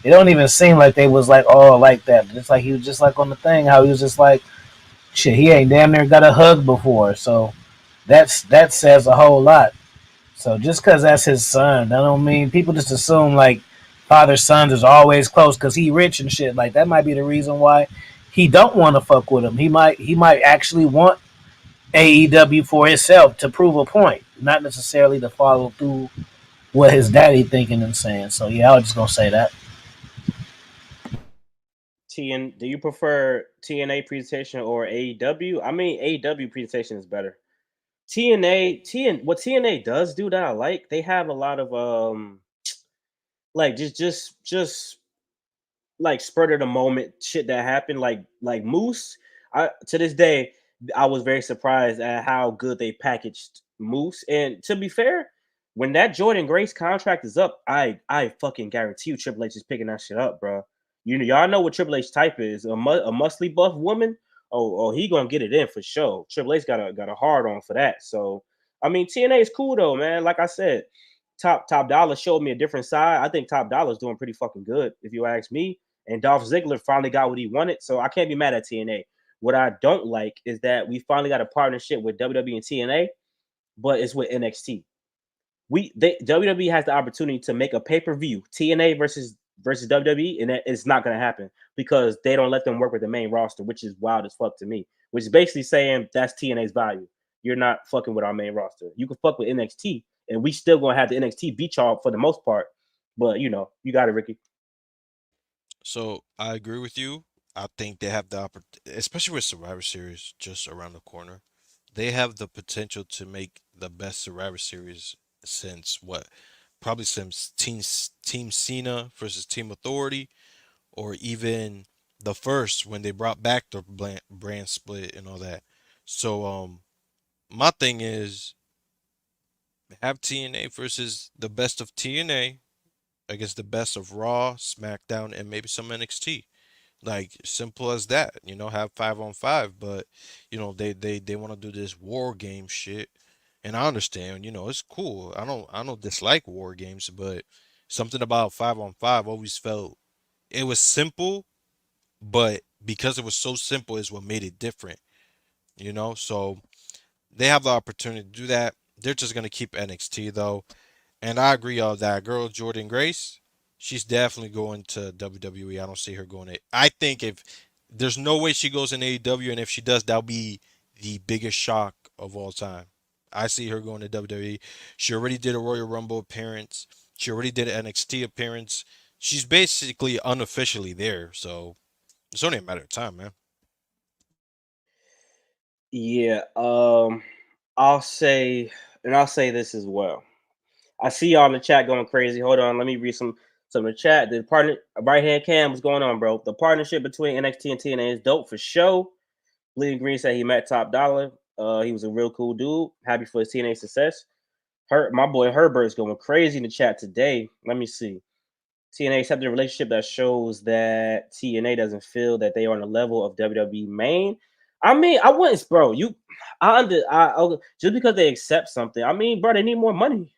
It don't even seem like they was like all like that. It's like he was just like on the thing how he was just like shit. He ain't damn near got a hug before, so that says a whole lot. So just because that's his son, that don't mean people just assume like father sons is always close because he rich and shit. Like that might be the reason why he don't want to fuck with him. He might actually want AEW for himself to prove a point, not necessarily to follow through what his daddy thinking and saying. So yeah, I was just gonna say that. Do you prefer TNA presentation or AEW? I mean, AEW presentation is better. What TNA does do that I like, they have a lot of like just like spur of the moment shit that happened, like Moose. I to this day I was very surprised at how good they packaged Moose. And to be fair, when that Jordan Grace contract is up, I fucking guarantee you Triple H is picking that shit up, bro. Y'all know what Triple H type is, a muscly buff woman. Oh, he gonna get it in for sure. Triple H got a hard on for that. So I mean, TNA is cool though, man. Like I said, Top Dollar showed me a different side. I think Top Dollar is doing pretty fucking good, if you ask me. And Dolph Ziggler finally got what he wanted, so I can't be mad at TNA. What I don't like is that we finally got a partnership with WWE and TNA, but it's with NXT. WWE has the opportunity to make a pay per view TNA versus WWE, and it's not going to happen because they don't let them work with the main roster, which is wild as fuck to me. Which is basically saying that's TNA's value. You're not fucking with our main roster. You can fuck with NXT, and we still gonna have the NXT beat y'all for the most part. But you got it, Ricky. So I agree with you. I think they have the opportunity, especially with Survivor Series just around the corner. They have the potential to make the best Survivor Series since what? Probably since Team Cena versus Team Authority, or even the first when they brought back the brand split and all that. So my thing is have TNA versus the best of TNA against the best of Raw, SmackDown, and maybe some NXT. Like simple as that. Have 5 on 5, but they want to do this war game shit. And I understand, it's cool. I don't dislike war games, but something about 5 on 5 always felt it was simple, but because it was so simple is what made it different. So they have the opportunity to do that. They're just gonna keep NXT though. And I agree on that. Girl, Jordan Grace, she's definitely going to WWE. I don't see her going to. I think if there's no way she goes in AEW, and if she does, that'll be the biggest shock of all time. I see her going to WWE. She already did a Royal Rumble appearance. She already did an NXT appearance. She's basically unofficially there, so it's only a matter of time, man. Yeah, I'll say, and I'll say this as well. I see y'all in the chat going crazy. Hold on, let me read some of the chat. The partner right hand cam, what's going on, bro? The partnership between NXT and TNA is dope for show. Bleeding Green said he met Top Dollar. He was a real cool dude. Happy for his TNA success. My boy Herbert's going crazy in the chat today. Let me see. TNA accepted a relationship that shows that TNA doesn't feel that they are on the level of WWE main. I mean, I wouldn't, bro. Just because they accept something. I mean, bro, they need more money.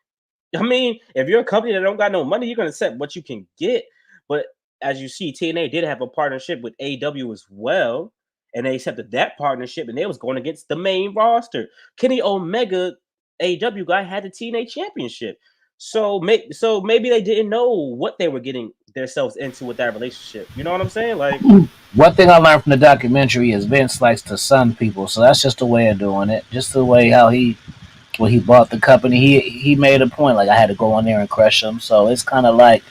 I mean, if you're a company that don't got no money, you're gonna accept what you can get. But as you see, TNA did have a partnership with AW as well, and they accepted that partnership, and they was going against the main roster. Kenny Omega, AW guy, had the TNA championship. So maybe they didn't know what they were getting themselves into with that relationship. You know what I'm saying? Like, One thing I learned from the documentary is Vince likes to sun people, so that's just a way of doing it. Just the way how he when he bought the company, he made a point like I had to go in there and crush him. So it's kind of like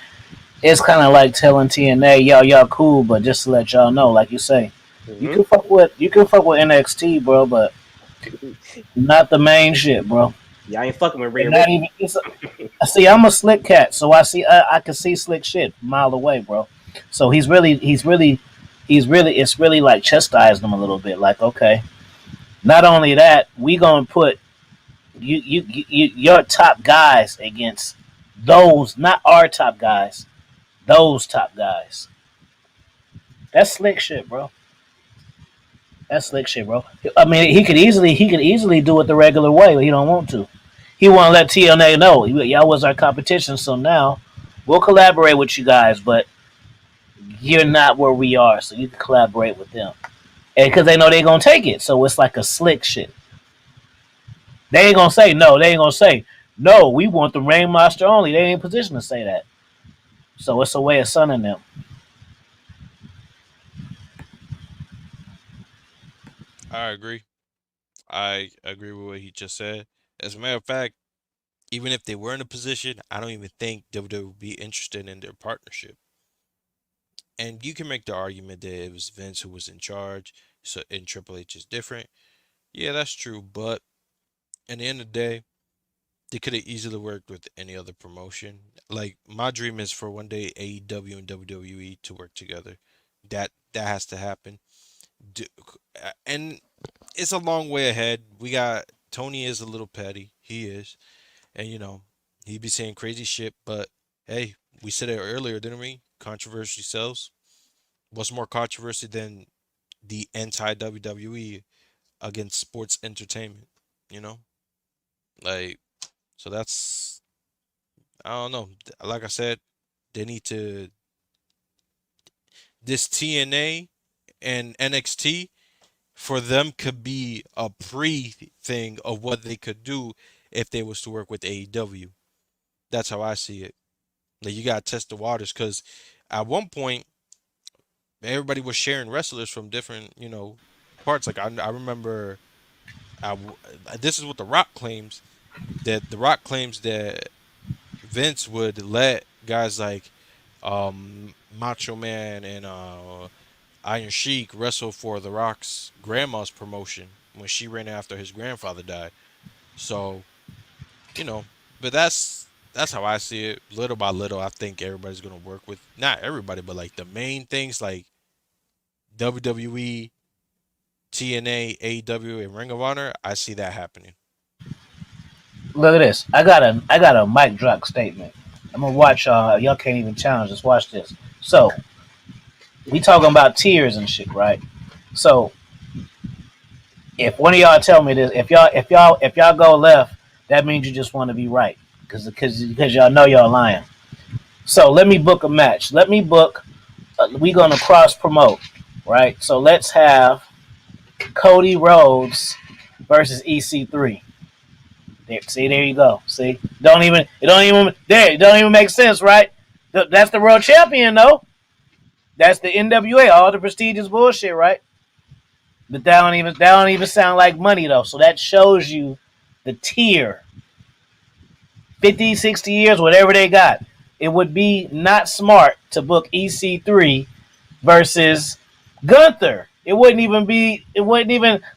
telling TNA, y'all cool, but just to let y'all know, like you say, mhm. you can fuck with NXT, bro, but not the main shit, bro. Y'all ain't fucking with Rhea And not Ripley. even. I see. I'm a slick cat, so I can see slick shit a mile away, bro. So it's really like chastising him a little bit. Like, okay, not only that, we gonna put your top guys against those, not our top guys, those top guys. That's slick shit, bro. That's slick shit, bro. I mean, he could easily do it the regular way, but he don't want to. He want to let TNA know y'all was our competition, so now we'll collaborate with you guys, but you're not where we are, so you can collaborate with them. And because they know they're gonna take it, so it's like a slick shit. They ain't gonna say no. They ain't gonna say no. We want the Rain Master only. They ain't in position to say that. So it's a way of sunning them. I agree. I agree with what he just said. As a matter of fact, even if they were in a position, I don't even think WWE would be interested in their partnership. And you can make the argument that it was Vince who was in charge, so and Triple H is different. Yeah, that's true. But at the end of the day, they could have easily worked with any other promotion. Like my dream is for one day AEW and WWE to work together. That has to happen. Do, and it's a long way ahead. We got Tony is a little petty. He is, and he be saying crazy shit. But hey, we said it earlier, didn't we? Controversy sells. What's more controversy than the anti WWE against sports entertainment? You know, like so that's I don't know. Like I said, they need to this TNA and NXT for them could be a pre thing of what they could do if they was to work with AEW. That's how I see it. Like you gotta test the waters because at one point everybody was sharing wrestlers from different parts. Like I remember this is what The Rock claims that The Rock claims that Vince would let guys like Macho Man and Iron Sheik wrestle for The Rock's grandma's promotion when she ran after his grandfather died. So, you know, but that's how I see it. Little by little, I think everybody's gonna work with not everybody, but like the main things like WWE, TNA, AEW, and Ring of Honor. I see that happening. Look at this. I got a mic drop statement. I'm gonna watch y'all. Y'all can't even challenge. Just watch this. So we talking about tiers and shit, right? So if one of y'all tell me this, if y'all go left, that means you just want to be right, because y'all know y'all lying. So let me book a match. Let me book. We gonna cross promote, right? So let's have Cody Rhodes versus EC3. There, see, there you go. See, it don't even make sense, right? That's the world champion, though. That's the NWA, all the prestigious bullshit, right? But that don't even sound like money though. So that shows you the tier. 50, 60 years, whatever they got. It would be not smart to book EC3 versus Gunther. It wouldn't even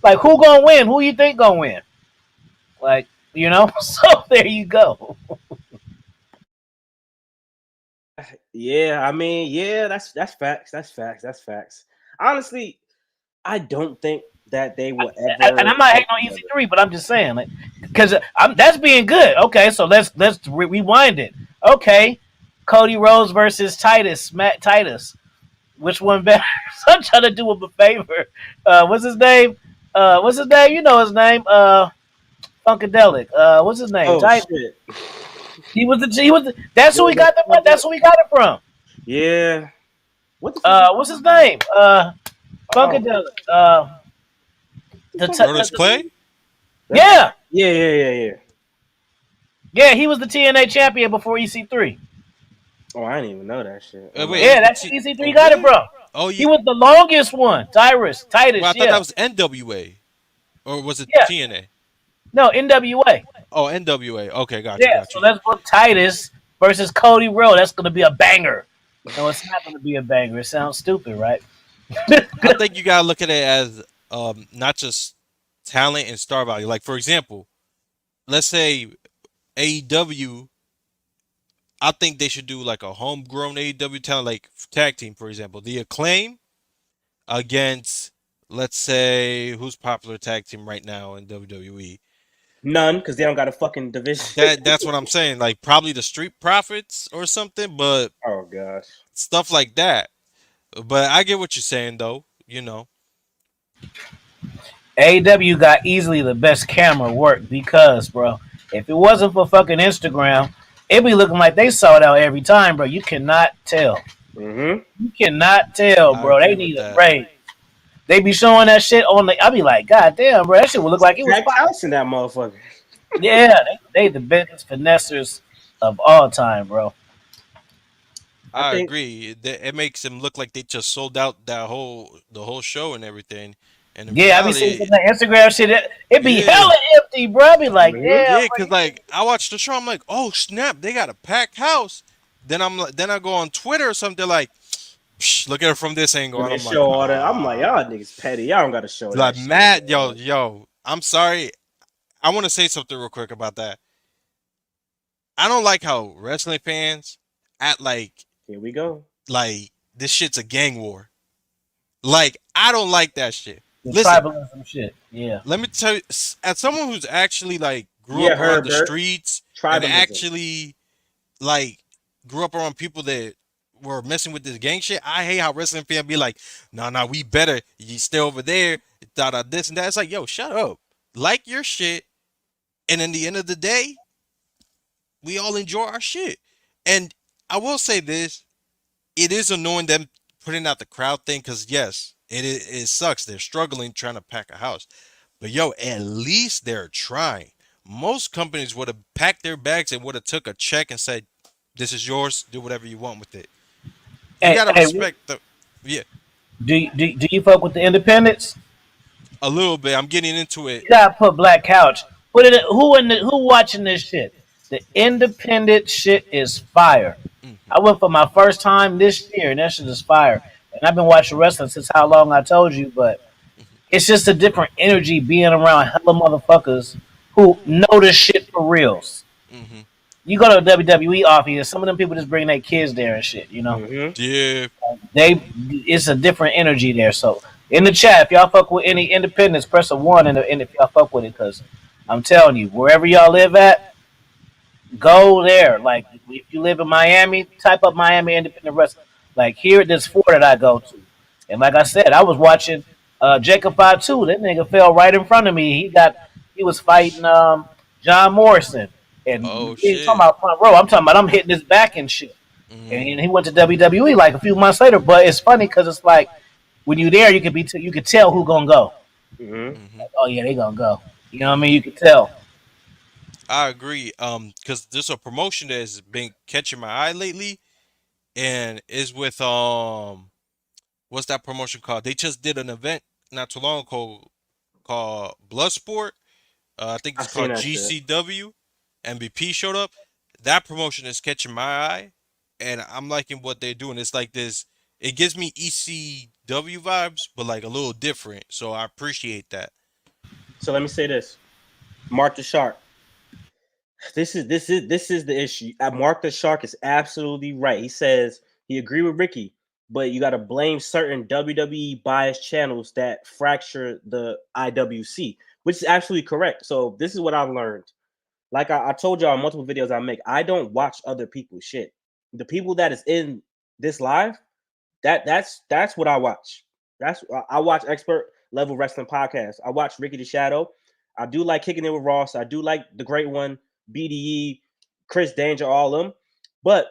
like who gonna win? Who you think gonna win? Like, so there you go. Yeah, I mean, yeah, that's facts. That's facts. That's facts. Honestly, I don't think that they will And ever I'm not work hating on together. EC3, but I'm just saying, like, because that's being good. Okay, so let's rewind it. Okay, Cody Rhodes versus Titus, Matt Titus. which one better? So I'm trying to do him a favor. What's his name? What's his name? You know his name. Funkadelic. What's his name? Oh Titus. shit. He was the. He was. The, that's who he got the. That's who he got it from. Yeah. What the fuck is What's his name? oh Funkadelic. the fuck Brodus Clay? Yeah, yeah. yeah. He was the TNA champion before EC3. Oh, I didn't even know that shit. Oh, Wait, no. he was Yeah, the that's where EC3 oh got it really? from. Oh He yeah. was the longest one. Titus. Well, I thought Yeah, that was NWA, or was it yeah. TNA? No, NWA. Oh, NWA. Okay, got you, Yeah, got so you. let's put Titus versus Cody Rhodes. That's going to be a banger. No, it's not going to be a banger. It sounds stupid, right? I think you gotta look at it as not just talent and star value. Like for example, let's say AEW. I think they should do like a homegrown AEW talent, like tag team, for example, the Acclaim against, let's say, who's popular tag team right now in WWE. None, because they don't got a fucking division. That's what I'm saying. Like probably the Street Profits or something, but Oh gosh. stuff like that. But I get what you're saying, though. You know. AEW got easily the best camera work because, bro, if it wasn't for fucking Instagram, it'd be looking like they sold out every time, bro. You cannot tell. Mm-hmm. You cannot tell, I bro. They agree with need a that. raise. They be showing that shit on the. I be like, God damn, bro, that shit would look like it was. Jack house in that motherfucker. Yeah, they the biggest finessers of all time, bro. I I think agree. It makes them look like they just sold out the whole show and everything. And in Yeah, I be seeing some reality, of that Instagram shit. It be yeah, hella empty, bro. I be like, Mhm. damn, yeah. bro, Cause like I watched the show, I'm like, oh snap, they got a packed house. Then I go on Twitter or something like, psh, look at it from this angle, when and they I'm like, show all that, I'm like, y'all niggas petty. Y'all don't gotta show like that shit. Matt, yo, Man. yo. I'm sorry. I want to say something real quick about that. I don't like how wrestling fans act Here we go. like this shit's a gang war. Like I don't like that shit. the Listen, tribalism shit. Yeah, let me tell you, as someone who's actually like grew Yeah, up around the Herbert. streets and Tribalism. actually like grew up around people that were messing with this gang shit. I hate how wrestling fans be like, nah, we better. You stay over there, this and that. It's like, yo, shut up. Like your shit, and in the end of the day, we all enjoy our shit. And I will say this: it is annoying them putting out the crowd thing because yes, it sucks. They're struggling trying to pack a house, but yo, at least they're trying. Most companies would have packed their bags and would have took a check and said, "This is yours. Do whatever you want with it." You hey, gotta hey, respect the, yeah, do you fuck with the independents? a little bit. I'm getting into it. You gotta put Black Couch. Put it. Who watching this shit? The independent shit is fire. Mhm. I went for my first time this year, and that shit is fire. And I've been watching wrestling since how long I told you, but it's just a different energy being around hella motherfuckers who know this shit for reals. Mhm. You go to a WWE office, some of them people just bring their kids there and shit. Mm-hmm. Yeah. They it's a different energy there. So in the chat, if y'all fuck with any independents, press a one, and if y'all fuck with it, because I'm telling you, wherever y'all live at, go there. Like if you live in Miami, type up Miami Independent Wrestling. Like here, there's four that I go to, and like I said, I was watching Jacob 5-2. That nigga fell right in front of me. He was fighting John Morrison, and Oh we ain't talking shit. about front row. I'm talking about I'm hitting his back and shit. Mhm. And he went to WWE like a few months later. But it's funny because it's like when you there, you could tell who gonna go. Mm-hmm. Mhm. Like, oh yeah, they gonna go. You know what I mean? You could tell. I agree. Because there's a promotion that has been catching my eye lately, and is with what's that promotion called? They just did an event not too long ago called Bloodsport. I think I it's seen called that shit. GCW. MVP showed up. That promotion is catching my eye, and I'm liking what they're doing. It's like this. It gives me ECW vibes, but like a little different. So I appreciate that. So let me say this. Mark the Shark. This is the issue. Mark the Shark is absolutely right. He says he agreed with Ricky, but you got to blame certain WWE biased channels that fracture the IWC, which is absolutely correct. So this is what I've learned. Like I told y'all in multiple videos I make, I don't watch other people's shit. The people that is in this live, That's what I watch. I watch expert level wrestling podcasts. I watch Ricky the Shadow. I do like kicking it with Ross. I do like the Great One, BDE, Chris Danger, all of them. But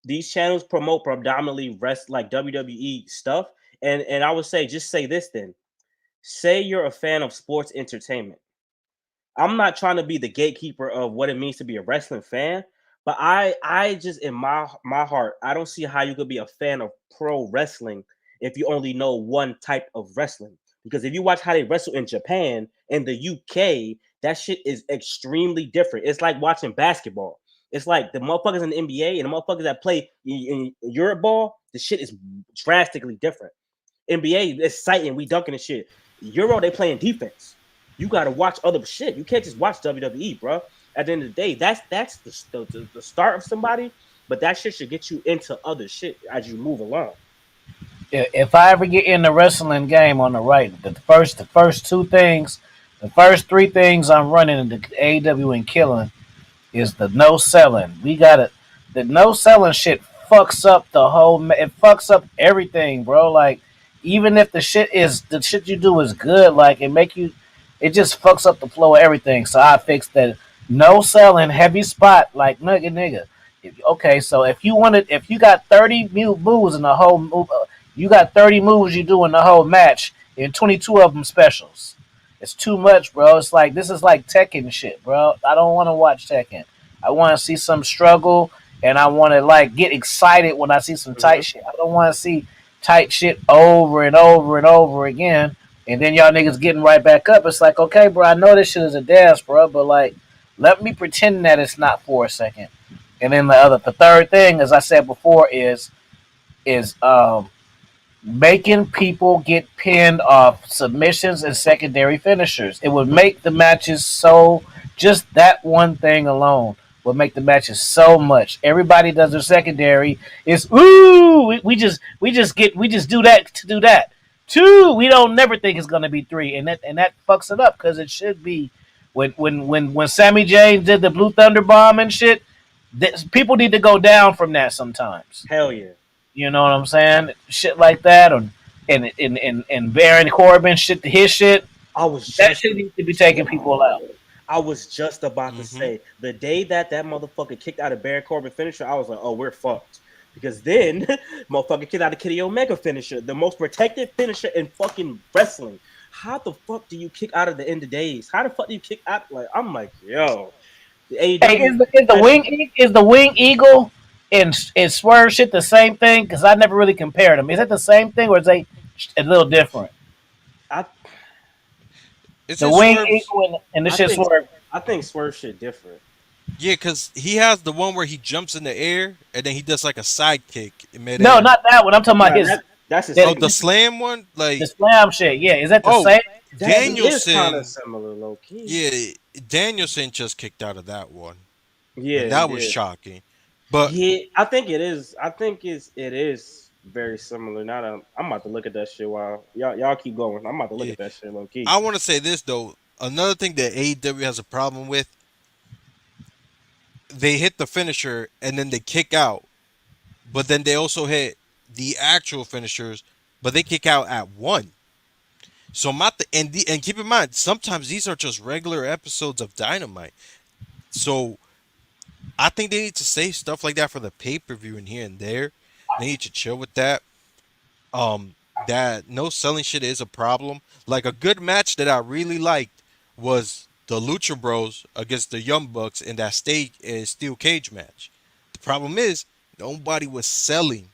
these channels promote predominantly rest like WWE stuff. And I would say just say this then. Say you're a fan of sports entertainment. I'm not trying to be the gatekeeper of what it means to be a wrestling fan, but I just in my heart, I don't see how you could be a fan of pro wrestling if you only know one type of wrestling. Because if you watch how they wrestle in Japan and the UK, that shit is extremely different. It's like watching basketball. It's like the motherfuckers in the NBA and the motherfuckers that play in Europe ball, the shit is drastically different. NBA, it's exciting. We dunking and shit. Euro, they playing defense. You got to watch other shit. You can't just watch WWE, bro. At the end of the day, that's the start of somebody, but that shit should get you into other shit as you move along. If I ever get in the wrestling game on the right, the first two things, the first three things I'm running in the AEW and killing is the no selling. We got it. The no selling shit fucks up the whole. It fucks up everything, bro. Like even if the shit you do is good, like it just fucks up the flow of everything. So I fixed that. No selling heavy spot like nigga. Okay, so if you got 30 moves in the whole move, you got 30 moves you do in the whole match, and 22 of them specials. It's too much, bro. It's like this is like Tekken shit, bro. I don't want to watch Tekken. I want to see some struggle, and I want to like get excited when I see some Mm-hmm. tight shit. I don't want to see tight shit over and over and over again, and then y'all niggas getting right back up. It's like, okay, bro, I know this shit is a dance, bro, but like, let me pretend that it's not for a second. And then the third thing, as I said before, is making people get pinned off submissions and secondary finishers. It would make the matches so just that one thing alone would make the matches so much. Everybody does their secondary. It's ooh, we just do that to do that. Two, we don't never think it's gonna be three, and that fucks it up because it should be when Sammy James did the Blue Thunder Bomb and shit. People need to go down from that sometimes. Hell yeah. You know what I'm saying? Shit like that, and Baron Corbin shit, his shit. I was That just shit needs to be taking people out. I was just about to Mm-hmm. say the day that motherfucker kicked out of Baron Corbin finisher, I was like, oh, we're fucked. Because then motherfucker kicked out of Kenny Omega finisher, the most protected finisher in fucking wrestling. How the fuck do you kick out of the end of days? How the fuck do you kick out? Like I'm like, yo, the Hey, AEW is the wing eagle and swerve shit the same thing? Because I never really compared them. Is it the same thing or is they a little different? I It's The in wing Swerve's. eagle and the I shit think swerve. I think Swerve shit different. Yeah, because he has the one where he jumps in the air and then he does like a side kick in No, midair. not that one. I'm talking about Nah, his that's his Oh, the signature. slam one? the Like, slam shit. Yeah, is that the oh, same? That is kind of Danielson. similar, low key. Yeah, Danielson just kicked out of that one. And Yeah, he that was did. shocking. But Yeah, I think it is. I think it is very similar. Now that I'm about to look at that shit while y'all keep going. I'm about to look yeah, at that shit low key. I want to say this, though. Another thing that AEW has a problem with, they hit the finisher and then they kick out. But then they also hit the actual finishers, but they kick out at one. So and keep in mind, sometimes these are just regular episodes of Dynamite. So I think they need to say stuff like that for the pay per view and here and there. They need to chill with that. That no selling shit is a problem. Like a good match that I really liked was the Lucha Bros against the Young Bucks in that steel cage match. The problem is nobody was selling,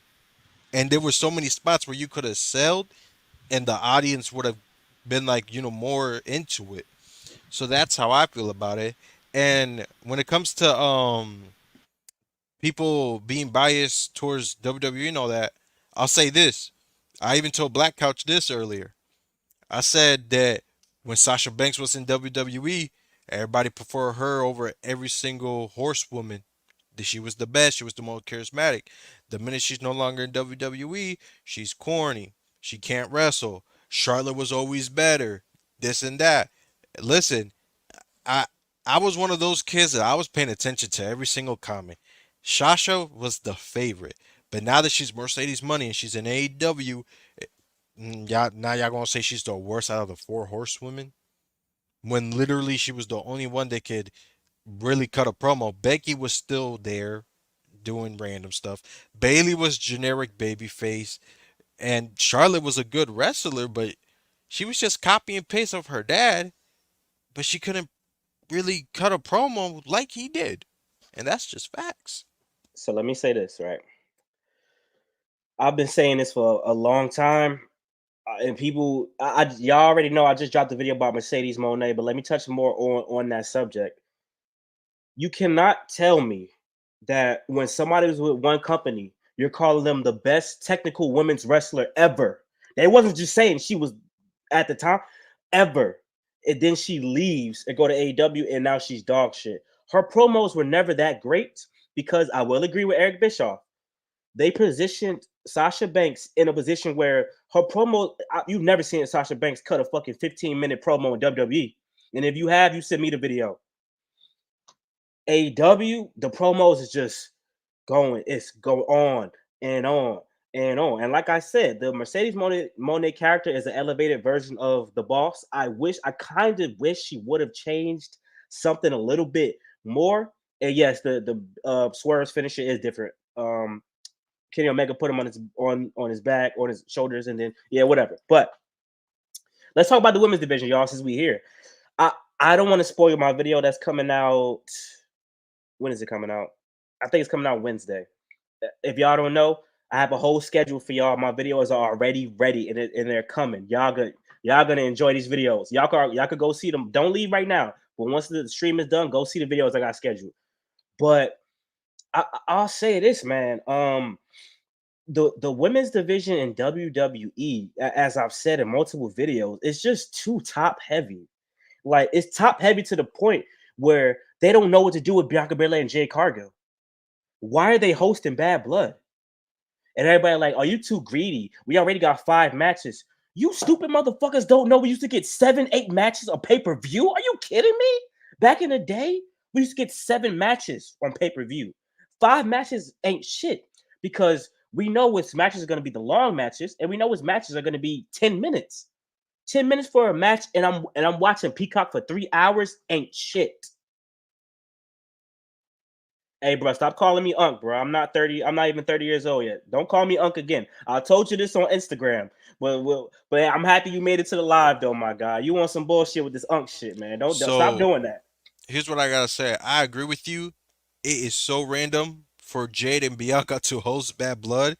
and there were so many spots where you could have sold, and the audience would have been like more into it. So that's how I feel about it. And when it comes to people being biased towards WWE and all that, I'll say this. I even told Black Couch this earlier. I said that when Sasha Banks was in WWE, everybody preferred her over every single horsewoman. That she was the best, she was the most charismatic. The minute she's no longer in WWE, she's corny. She can't wrestle. Charlotte was always better. This and that. Listen, I I was one of those kids that I was paying attention to every single comment. Sasha was the favorite. But now that she's Mercedes Money and she's in AEW, y'all gonna say she's the worst out of the four horsewomen when literally she was the only one that could really cut a promo. Becky was still there doing random stuff. Bailey was generic babyface, and Charlotte was a good wrestler, but she was just copy and paste of her dad. But she couldn't really cut a promo like he did, and that's just facts. So let me say this, right? I've been saying this for a long time, and people, y'all already know. I just dropped the video about Mercedes Moné, but let me touch more on that subject. You cannot tell me that when somebody was with one company, you're calling them the best technical women's wrestler ever. They wasn't just saying she was at the time ever. And then she leaves and go to AEW, and now she's dog shit. Her promos were never that great because I will agree with Eric Bischoff. They positioned Sasha Banks in a position where her promo, you've never seen Sasha Banks cut a fucking 15-minute promo in WWE. And if you have, you send me the video. AEW, the promos is just going, it's go on and on and on. And like I said, the Mercedes Moné character is an elevated version of the boss. I kind of wish she would have changed something a little bit more. And yes, the Swerve's finisher is different. Kenny Omega put him on his back, on his shoulders, and then yeah, whatever. But let's talk about the women's division, y'all, since we here. I don't want to spoil my video that's coming out. When is it coming out? I think it's coming out Wednesday. If y'all don't know, I have a whole schedule for y'all. My videos are already ready and they're coming. Y'all gonna enjoy these videos. Y'all could go see them. Don't leave right now. But once the stream is done, go see the videos I got scheduled. But I'll say this, man. The women's division in WWE, as I've said in multiple videos, it's just too top heavy. Like it's top heavy to the point where they don't know what to do with Bianca Belair and Jade Cargill. Why are they hosting Bad Blood? And everybody like, are you too greedy? We already got 5 matches. You stupid motherfuckers don't know we used to get 7, 8 matches on pay-per-view. Are you kidding me? Back in the day, we used to get 7 matches on pay-per-view. 5 matches ain't shit because we know which matches are going to be the long matches, and we know which matches are going to be 10 minutes. 10 minutes for a match, and I'm watching Peacock for 3 hours ain't shit. Hey, bro, stop calling me Unc, bro. I'm not 30. I'm not even 30 years old yet. Don't call me Unc again. I told you this on Instagram. But I'm happy you made it to the live, though, my guy. You want some bullshit with this Unc shit, man. Don't stop So doing that. here's what I gotta say. I agree with you. It is so random for Jade and Bianca to host Bad Blood.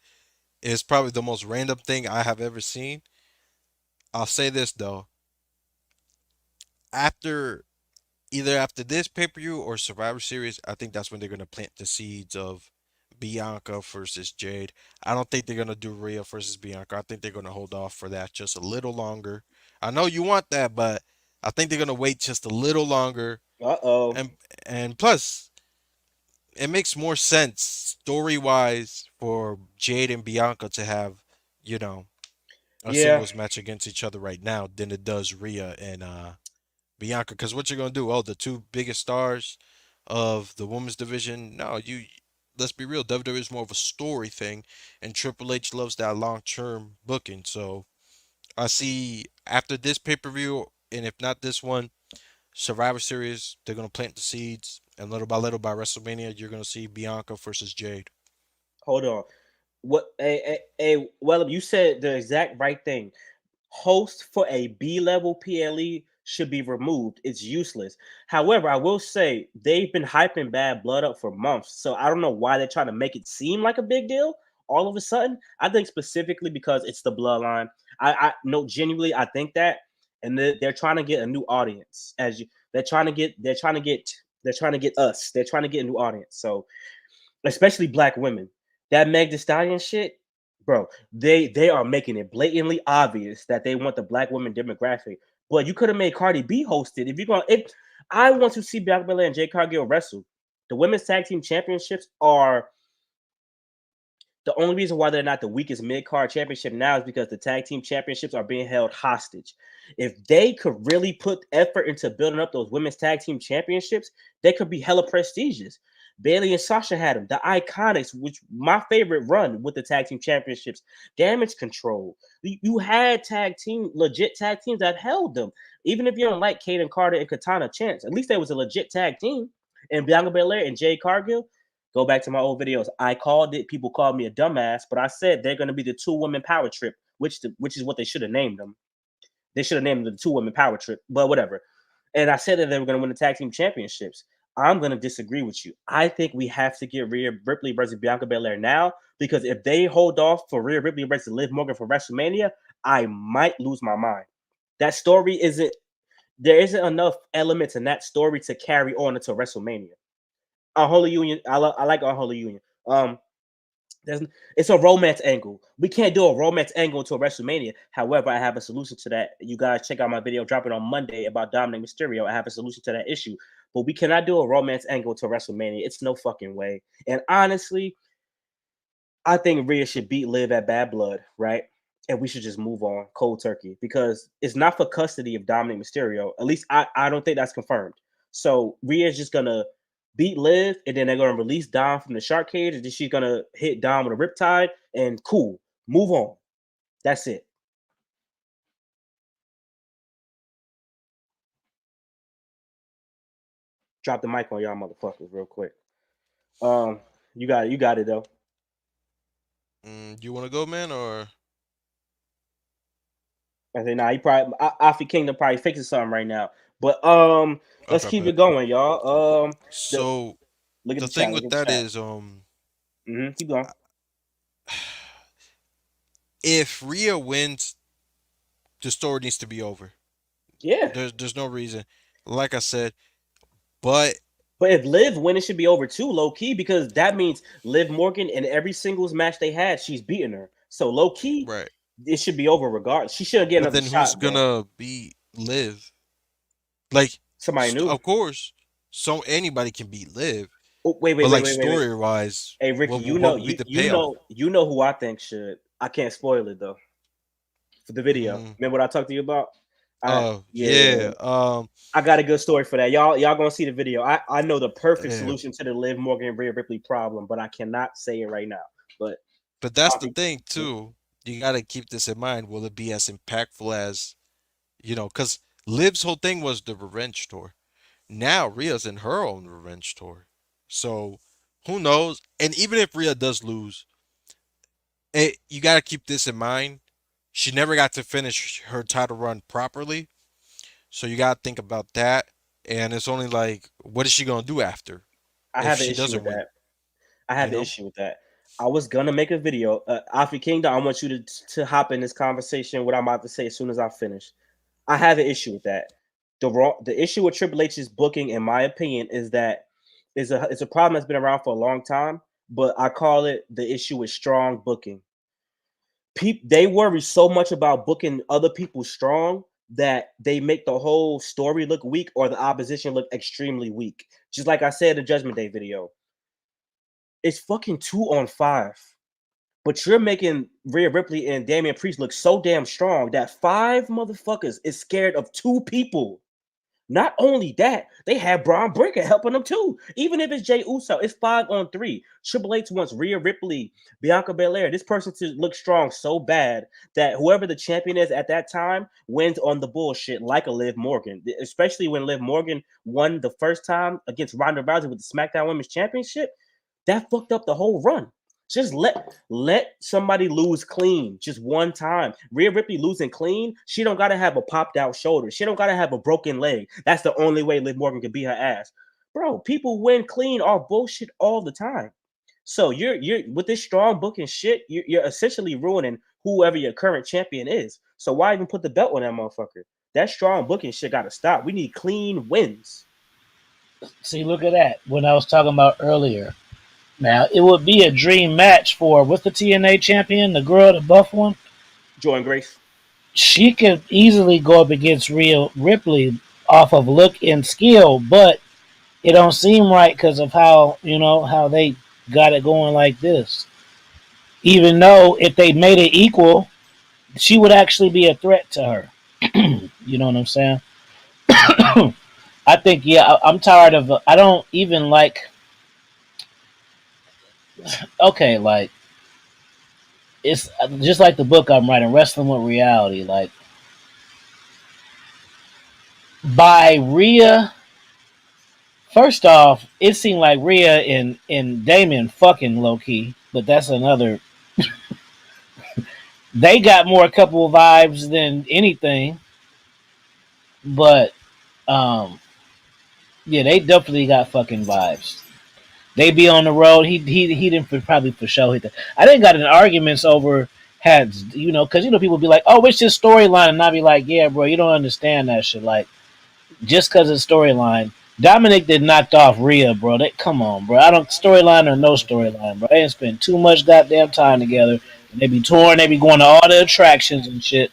It's probably the most random thing I have ever seen. I'll say this though. After after this pay per view or Survivor Series, I think that's when they're gonna plant the seeds of Bianca versus Jade. I don't think they're gonna do Rhea versus Bianca. I think they're gonna hold off for that just a little longer. I know you want that, but I think they're gonna wait just a little longer. Uh-oh. And plus, it makes more sense story wise for Jade and Bianca to have, you know, a Yeah. singles match against each other right now than it does Rhea and Bianca. Because what you're gonna do? Oh, the two biggest stars of the women's division. No, you. Let's be real. WWE is more of a story thing, and Triple H loves that long-term booking. So I see after this pay-per-view, and if not this one, Survivor Series, they're gonna plant the seeds, and little by WrestleMania, you're gonna see Bianca versus Jade. Hold on. What? Well, you said the exact right thing. Host for a B-level PLE should be removed. It's useless. However, I will say they've been hyping Bad Blood up for months, so I don't know why they're trying to make it seem like a big deal all of a sudden. I think specifically because it's the bloodline. I no, genuinely, I think that, and they're trying to get a new audience. They're trying to get us. They're trying to get a new audience. So especially black women. That Meg Thee Stallion shit, bro. They are making it blatantly obvious that they want the black women demographic. But you could have made Cardi B hosted. If you're going, if I want to see Bianca Belair and Jade Cargill wrestle, the women's tag team championships are the only reason why they're not the weakest mid card championship now is because the tag team championships are being held hostage. If they could really put effort into building up those women's tag team championships, they could be hella prestigious. Bailey and Sasha had them. The Iconics, which my favorite run with the tag team championships. Damage Control. You had legit tag teams that held them. Even if you don't like Kaden Carter and Katana Chance, at least there was a legit tag team. And Bianca Belair and Jade Cargill. Go back to my old videos. I called it. People called me a dumbass, but I said they're going to be the 2-women power trip, which is what they should have named them. They should have named them the 2-women power trip, but whatever. And I said that they were going to win the tag team championships. I'm going to disagree with you. I think we have to get Rhea Ripley versus Bianca Belair now, because if they hold off for Rhea Ripley versus Liv Morgan for WrestleMania, I might lose my mind. That story there isn't enough elements in that story to carry on until WrestleMania. Unholy Union, I like Unholy Union. It's a romance angle. We can't do a romance angle until WrestleMania. However, I have a solution to that. You guys check out my video dropping on Monday about Dominic Mysterio. I have a solution to that issue. But we cannot do a romance angle until WrestleMania. It's no fucking way. And honestly, I think Rhea should beat Liv at Bad Blood, right? And we should just move on cold turkey, because it's not for custody of Dominic Mysterio. At least I don't think that's confirmed. So Rhea's just gonna beat Liv, and then they're gonna release Dom from the shark cage, and then she's gonna hit Dom with a riptide, and cool, move on. That's it. Drop the mic on y'all motherfuckers real quick. You got it though. You want to go, man, or I say, nah, he probably Alfie Kingdom probably fixing something right now. But let's okay, keep bet. it going, y'all. So Look at the the chat. thing Look with at the that chat. is, Keep going. if Rhea wins, the story needs to be over. Yeah. There's no reason. Like I said, but But if Liv win, it should be over too, low key, because that means Liv Morgan in every singles match they had, she's beating her. So low key, right. it should be over regardless. She shouldn't get But another then who's shot, bro. gonna beat Liv? Like, Somebody new. of course, so anybody can beat Liv, Oh, wait, wait, but wait, like wait, wait, wait. story wise, Hey Ricky, what would be the payoff? you know who I think should. I can't spoil it though for the video. Mm, Remember what I talked to you about? oh Yeah. yeah, I got a good story for that. Y'all gonna see the video. I know the perfect yeah. solution to the Liv Morgan and Rhea Ripley problem, but I cannot say it right now. But But that's I'll the be, thing too. You got to keep this in mind. Will it be as impactful as Because Liv's whole thing was the revenge tour. Now Rhea's in her own revenge tour. So who knows? And even if Rhea does lose, you got to keep this in mind. She never got to finish her title run properly. So you got to think about that. And it's only like, what is she going to do after I if have an she issue doesn't with win? that. I have You an know? issue with that. I was gonna make a video. Alfie Kingdom, I want you to hop in this conversation. What I'm about to say as soon as I finish. I have an issue with that. The issue with Triple H's booking, in my opinion, is that it's a problem that's been around for a long time. But I call it the issue with strong booking. They worry so much about booking other people strong that they make the whole story look weak or the opposition look extremely weak. Just like I said in the Judgment Day video, it's fucking 2-on-5. But you're making Rhea Ripley and Damian Priest look so damn strong that 5 motherfuckers is scared of 2 people. Not only that, they have Braun Breaker helping them too. Even if it's Jay Uso, it's 5-on-3. Triple H wants Rhea Ripley, Bianca Belair, this person to look strong so bad that whoever the champion is at that time wins on the bullshit like a Liv Morgan. Especially when Liv Morgan won the first time against Ronda Rousey with the SmackDown Women's Championship. That fucked up the whole run. Just let somebody lose clean just one time. Rhea Ripley losing clean, she don't gotta have a popped out shoulder. She don't gotta have a broken leg. That's the only way Liv Morgan can beat her ass. Bro, people win clean off bullshit all the time. So you're with this strong booking shit, you're essentially ruining whoever your current champion is. So why even put the belt on that motherfucker? That strong booking shit gotta stop. We need clean wins. See, look at that. When I was talking about earlier, now it would be a dream match for what's the TNA champion, the girl, the buff one. Jordan Grace. She could easily go up against Rhea Ripley off of look and skill, but it don't seem right because of how they got it going like this. Even though if they made it equal, she would actually be a threat to her. You know what I'm saying? I think, yeah, I'm tired of. I don't even like okay, like it's just like the book I'm writing, Wrestling with Reality. Like by Rhea, first off, it seemed like Rhea and Damien fucking low key, but that's another. They got more couple vibes than anything, but um, yeah, they definitely got fucking vibes. They be on the road. He didn't probably for sure hit that. I didn't got in arguments over had because people be like, oh, it's just storyline, and I be like, yeah, bro, you don't understand that shit. Like just because it's storyline. Dominic did knocked off Rhea, bro. They come on, bro. I don't storyline or no storyline, bro. They didn't spend too much goddamn time together. And they be touring, they be going to all the attractions and shit.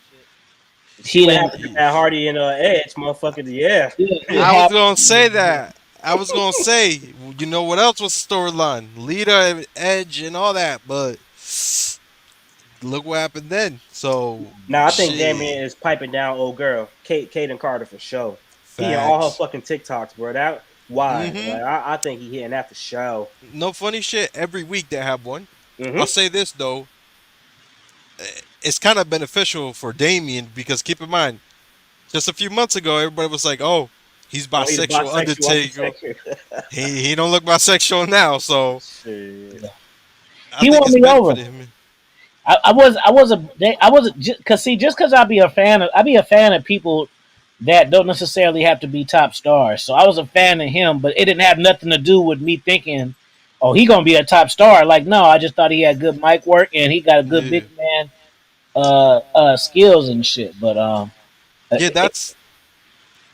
See He what didn't. happened to Matt Hardy and Edge, motherfucker. Yeah. It I was happened. gonna say that. I was gonna say, you know what else was the storyline? Lita, Edge, and all that. But look what happened then. So Now I think shit. Damien is piping down old girl, Kaden Carter for sure. He in all her Facts. fucking TikToks, bro. That why? Mm-hmm. Like I think he hitting that for show. No funny shit. Every week they have one. I'll Mm-hmm. say this though, it's kind of beneficial for Damien because keep in mind, just a few months ago, everybody was like, "Oh, he's Oh, he the bisexual, bisexual Undertaker." Undertaker. He don't look bisexual now, so Shit. I He think won it's me over. benefited him. I wasn't because see just because I be a fan of people that don't necessarily have to be top stars. So I was a fan of him, but it didn't have nothing to do with me thinking, oh, he gonna be a top star. Like no, I just thought he had good mic work and he got a good Yeah, big man skills and shit. But yeah. That's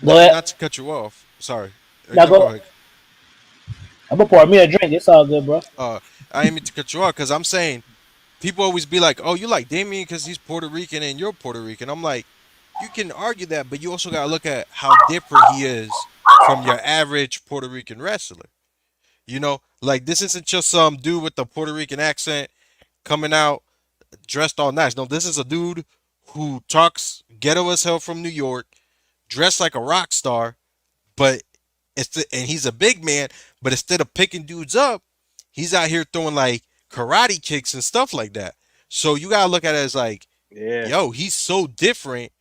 go ahead. not to cut you off. Sorry. Now Go go. ahead. I'm gonna pour me a drink. It's all good, bro. I didn't mean to cut you off because I'm saying people always be like, "Oh, you like Damien because he's Puerto Rican and you're Puerto Rican." I'm like, you can argue that, but you also gotta look at how different he is from your average Puerto Rican wrestler. Like this isn't just some dude with a Puerto Rican accent coming out dressed all nice. No, this is a dude who talks ghetto as hell from New York, dressed like a rock star, but and he's a big man, but instead of picking dudes up, he's out here throwing like karate kicks and stuff like that. So you gotta look at it as like, Yeah, yo, he's so different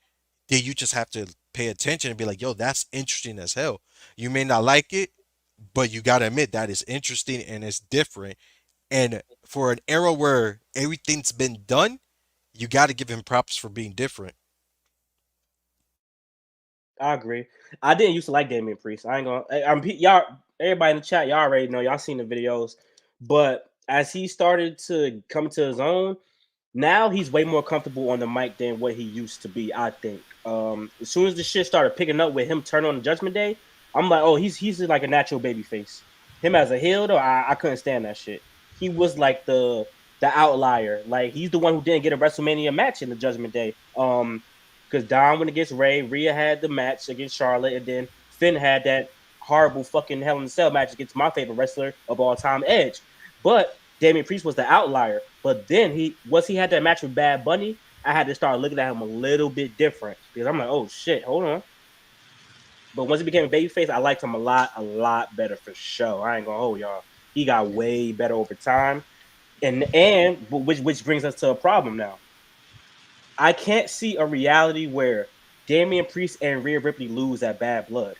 that you just have to pay attention and be like, yo, that's interesting as hell. You may not like it, but you gotta admit that is interesting and it's different. And for an era where everything's been done, you gotta give him props for being different. I agree. I didn't used to like Damian Priest. I ain't gonna. Y'all. Everybody in the chat, y'all already know. Y'all seen the videos, but as he started to come to his own, now he's way more comfortable on the mic than what he used to be. I think. As soon as the shit started picking up with him turning on the Judgment Day, I'm like, oh, he's like a natural baby face. Him as a heel, though, I couldn't stand that shit. He was like the outlier. Like he's the one who didn't get a WrestleMania match in the Judgment Day. Because Dom went against Ray, Rhea had the match against Charlotte, and then Finn had that horrible fucking Hell in a Cell match against my favorite wrestler of all time, Edge. But Damian Priest was the outlier. But then he had that match with Bad Bunny, I had to start looking at him a little bit different because I'm like, oh shit, hold on. But once he became a babyface, I liked him a lot better for sure. I ain't gonna hold y'all. He got way better over time, and which brings us to a problem now. I can't see a reality where Damian Priest and Rhea Ripley lose at Bad Blood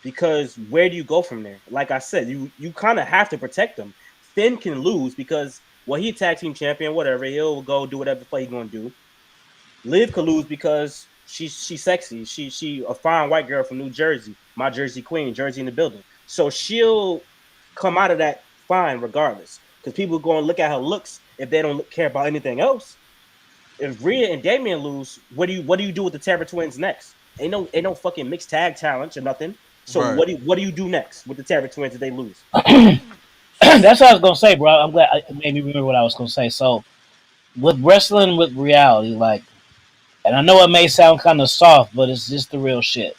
because where do you go from there? Like I said, you kind of have to protect them. Finn can lose because he tag team champion, whatever. He'll go do whatever the fuck he's gonna do. Liv could lose because she's sexy. She a fine white girl from New Jersey, my Jersey queen, Jersey in the building. So she'll come out of that fine regardless because people are going to look at her looks if they don't care about anything else. If Rhea and Damian lose, what do you do with the Terror Twins next? Ain't no fucking mixed tag challenge or nothing. So Right. what do you do next with the Terror Twins if they lose? That's what I was gonna say, bro. I'm glad it made me remember what I was gonna say. So with wrestling with reality, like, and I know it may sound kind of soft, but it's just the real shit.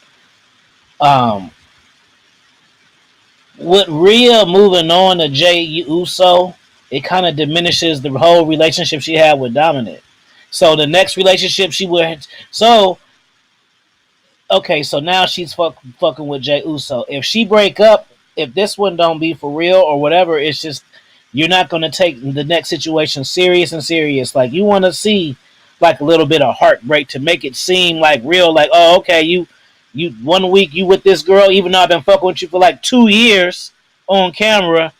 Um, with Rhea moving on to Jey Uso, it kind of diminishes the whole relationship she had with Dominic. So the next relationship she would, so okay, so now she's fucking with Jey Uso. If she break up, if this one don't be for real or whatever, it's just you're not going to take the next situation serious and serious. Like you want to see like a little bit of heartbreak to make it seem like real. Like, oh, okay, you 1 week you with this girl, even though I've been fucking with you for like 2 years on camera.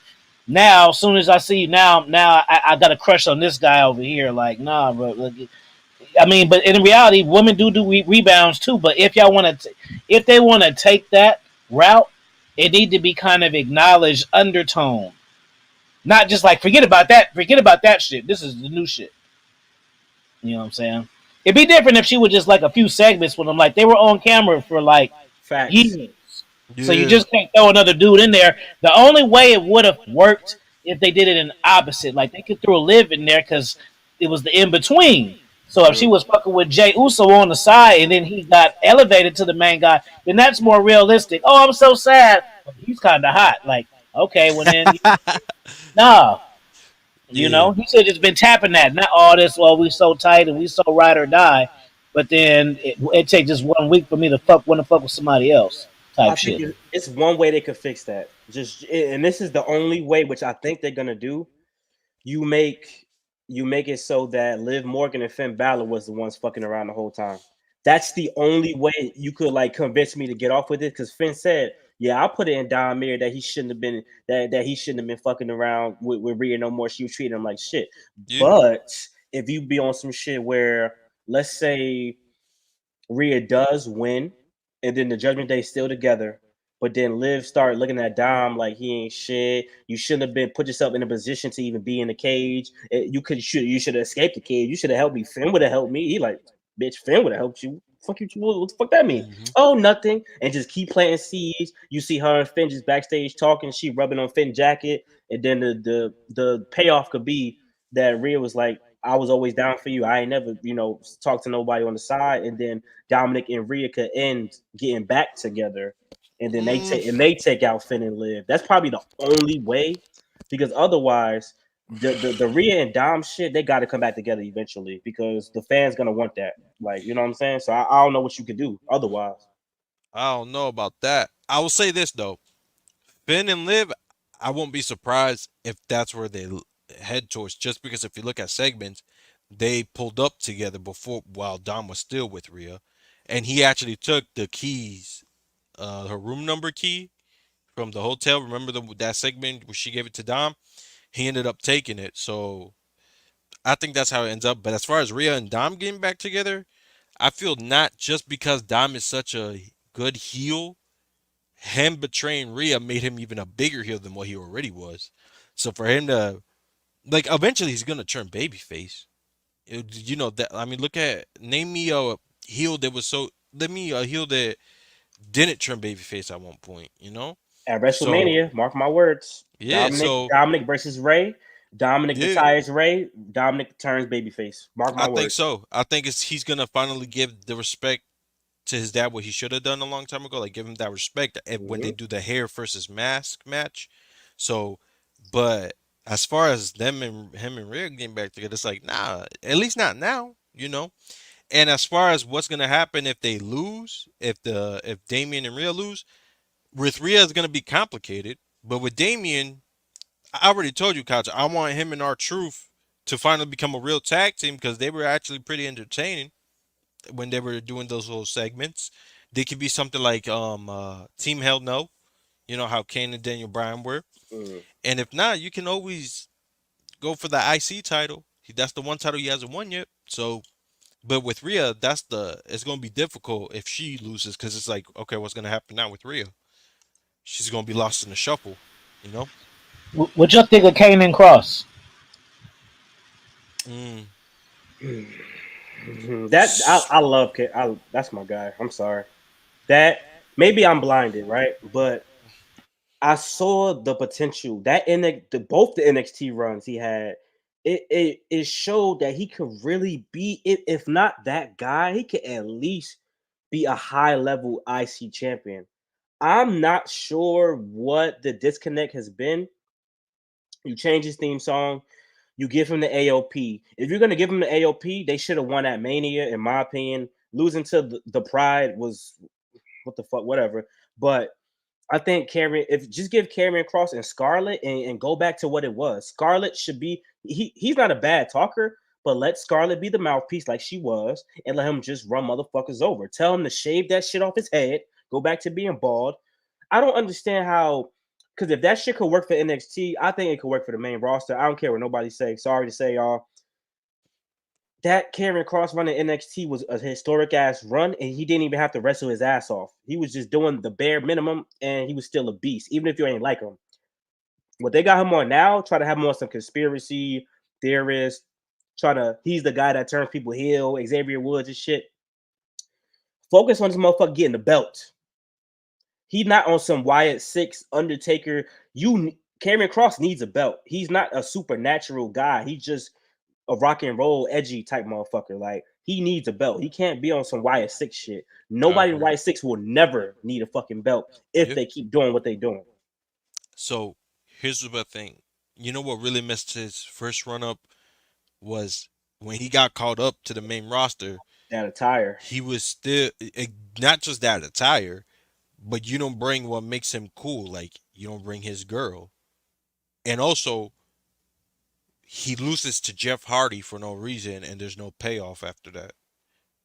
Now, as soon as I see you, now I got a crush on this guy over here. Like, nah, bro. Look, I mean, but in reality, women do rebounds too. But if y'all want to, if they want to take that route, it need to be kind of acknowledged undertone, not just like forget about that shit. This is the new shit. You know what I'm saying? It'd be different if she was just like a few segments with them, like they were on camera for like Facts. years. So you Yeah. just can't throw another dude in there. The only way it would have worked if they did it in opposite, like they could throw Liv in there because it was the in between. So if she Mm. was fucking with Jay Uso on the side and then he got elevated to the main guy, then that's more realistic. Oh, I'm so sad. He's kind of hot. Like, okay, well then, nah. You Yeah. know, he should have just been tapping that, not all this. Well, we so tight and we so ride or die. But then it takes just 1 week for me to want to fuck with somebody else I type think shit. it's one way they could fix that. And this is the only way, which I think they're gonna do. You make you make it so that Liv Morgan and Finn Balor was the ones fucking around the whole time. That's the only way you could like convince me to get off with it. Because Finn said, "Yeah, I put it in Don Mir that he shouldn't have been that he shouldn't have been fucking around with Rhea no more. She was treating him like shit." Yeah. But if you be on some shit where, let's say Rhea does win, and then the Judgment Day still together. But then Liv start looking at Dom like he ain't shit. You shouldn't have been put yourself in a position to even be in the cage. You should have escaped the cage. You should have helped me. Finn would have helped me. He like, bitch, Finn would have helped you. Fuck you, what the fuck that mean? Hmm. Oh, nothing. And just keep planting seeds. You see her and Finn just backstage talking. She rubbing on Finn's jacket, and then the payoff could be that Rhea was like, I was always down for you. I ain't never, talked to nobody on the side. And then Dominic and Rhea could end getting back together, and then Mm, they take out Finn and Liv. That's probably the only way, because otherwise, the Rhea and Dom shit, they got to come back together eventually because the fans gonna want that. Like, you know what I'm saying? So I don't know what you could do otherwise. I don't know about that. I will say this though. Finn and Liv, I won't be surprised if that's where they head towards. Just because if you look at segments, they pulled up together before while Dom was still with Rhea, and he actually took the keys, her room number key from the hotel. Remember that segment where she gave it to Dom? He ended up taking it. So I think that's how it ends up. But as far as Rhea and Dom getting back together, I feel not just because Dom is such a good heel, him betraying Rhea made him even a bigger heel than what he already was. So for him to like eventually he's gonna turn babyface. You know that I mean look at name me a heel that was so let me a heel that didn't turn babyface at one point, you know? At So WrestleMania, mark my words, yeah, so Dominic versus Ray. Dominic yeah, retires Ray. Dominic turns babyface. Mark I my think words. so. I think he's gonna finally give the respect to his dad what he should have done a long time ago. Like give him that respect when they Mhm. do the hair versus mask match. So, but as far as them and him and Rhea getting back together, it's like nah, at least not now, you know. And as far as what's gonna happen if they lose, if Damien and Rhea lose, with Rhea is gonna be complicated. But with Damien, I already told you, Couch, I want him and our Truth to finally become a real tag team because they were actually pretty entertaining when they were doing those little segments. They could be something like Team Hell No, you know how Kane and Daniel Bryan were. Mm. And if not, you can always go for the IC title. That's the one title he hasn't won yet. So, but with Rhea, it's gonna be difficult if she loses because it's like, okay, what's gonna happen now with Rhea? She's gonna be lost in the shuffle, you know. What y'all think of Kane and Cross? Mm. That I love. That's my guy. I'm sorry. That maybe I'm blinded, right? But I saw the potential that both the NXT runs he had. It showed that he could really be, if not that guy, he could at least be a high level IC champion. I'm not sure what the disconnect has been. You change his theme song, you give him the AOP. If you're gonna give him the AOP, they should have won at Mania, in my opinion. Losing to the Pride was what the fuck, whatever. But I think Cameron, if just give Cameron Cross and Scarlett and go back to what it was. Scarlett should be he's not a bad talker, but let Scarlett be the mouthpiece like she was, and let him just run motherfuckers over. Tell him to shave that shit off his head, go back to being bald. I don't understand how, because if that shit could work for NXT, I think it could work for the main roster. I don't care what nobody say. Sorry to say, y'all. That Cameron Cross run in NXT was a historic ass run, and he didn't even have to wrestle his ass off. He was just doing the bare minimum, and he was still a beast, even if you ain't like him. What they got him on now, try to have him on some conspiracy theorist, he's the guy that turns people heel, Xavier Woods and shit. Focus on this motherfucker getting the belt. He's not on some Wyatt Six Undertaker. Cameron Cross needs a belt. He's not a supernatural guy. He's just a rock and roll edgy type motherfucker. Like, he needs a belt. He can't be on some Wyatt Six shit. Nobody in Wyatt Six will never need a fucking belt if they keep doing what they doing. So here's the thing. You know what really messed his first run up was when he got called up to the main roster. That attire. He was still not just that attire, but you don't bring what makes him cool. Like, you don't bring his girl. And also, he loses to Jeff Hardy for no reason, and there's no payoff after that.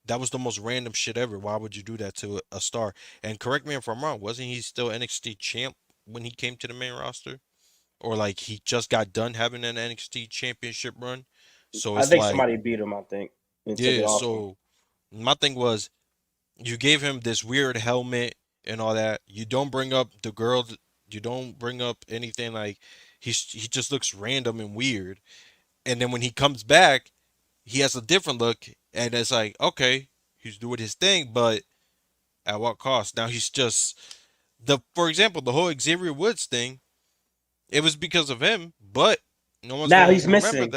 That was the most random shit ever. Why would you do that to a star? And correct me if I'm wrong, wasn't he still NXT champ when he came to the main roster? Or like he just got done having an NXT championship run? So I it's think like, somebody beat him, I think. yeah, so my thing was, you gave him this weird helmet and all that. You don't bring up the girl. You don't bring up anything. Like, he just looks random and weird. And then when he comes back, he has a different look, and it's like, okay, he's doing his thing, but at what cost? Now he's just for example, the whole Xavier Woods thing. It was because of him, but no one's now gonna he's remember missing.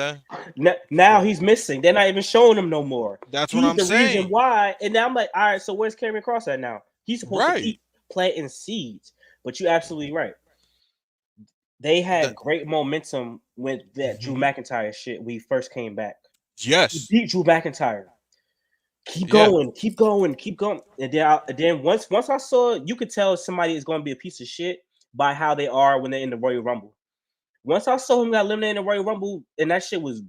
that. Now he's missing. They're not even showing him no more. That's what He's I'm the reason saying. why. And now I'm like, all right, so where's Cameron Cross at now? He's supposed to Right. keep planting seeds. But you're absolutely right. They had great momentum with that Drew McIntyre shit when he first came back. He Yes. beat Drew McIntyre. Keep going, keep going, keep going. And then once I saw, you could tell somebody is going to be a piece of shit by how they are when they're in the Royal Rumble. Once I saw him got eliminated in the Royal Rumble, and that shit was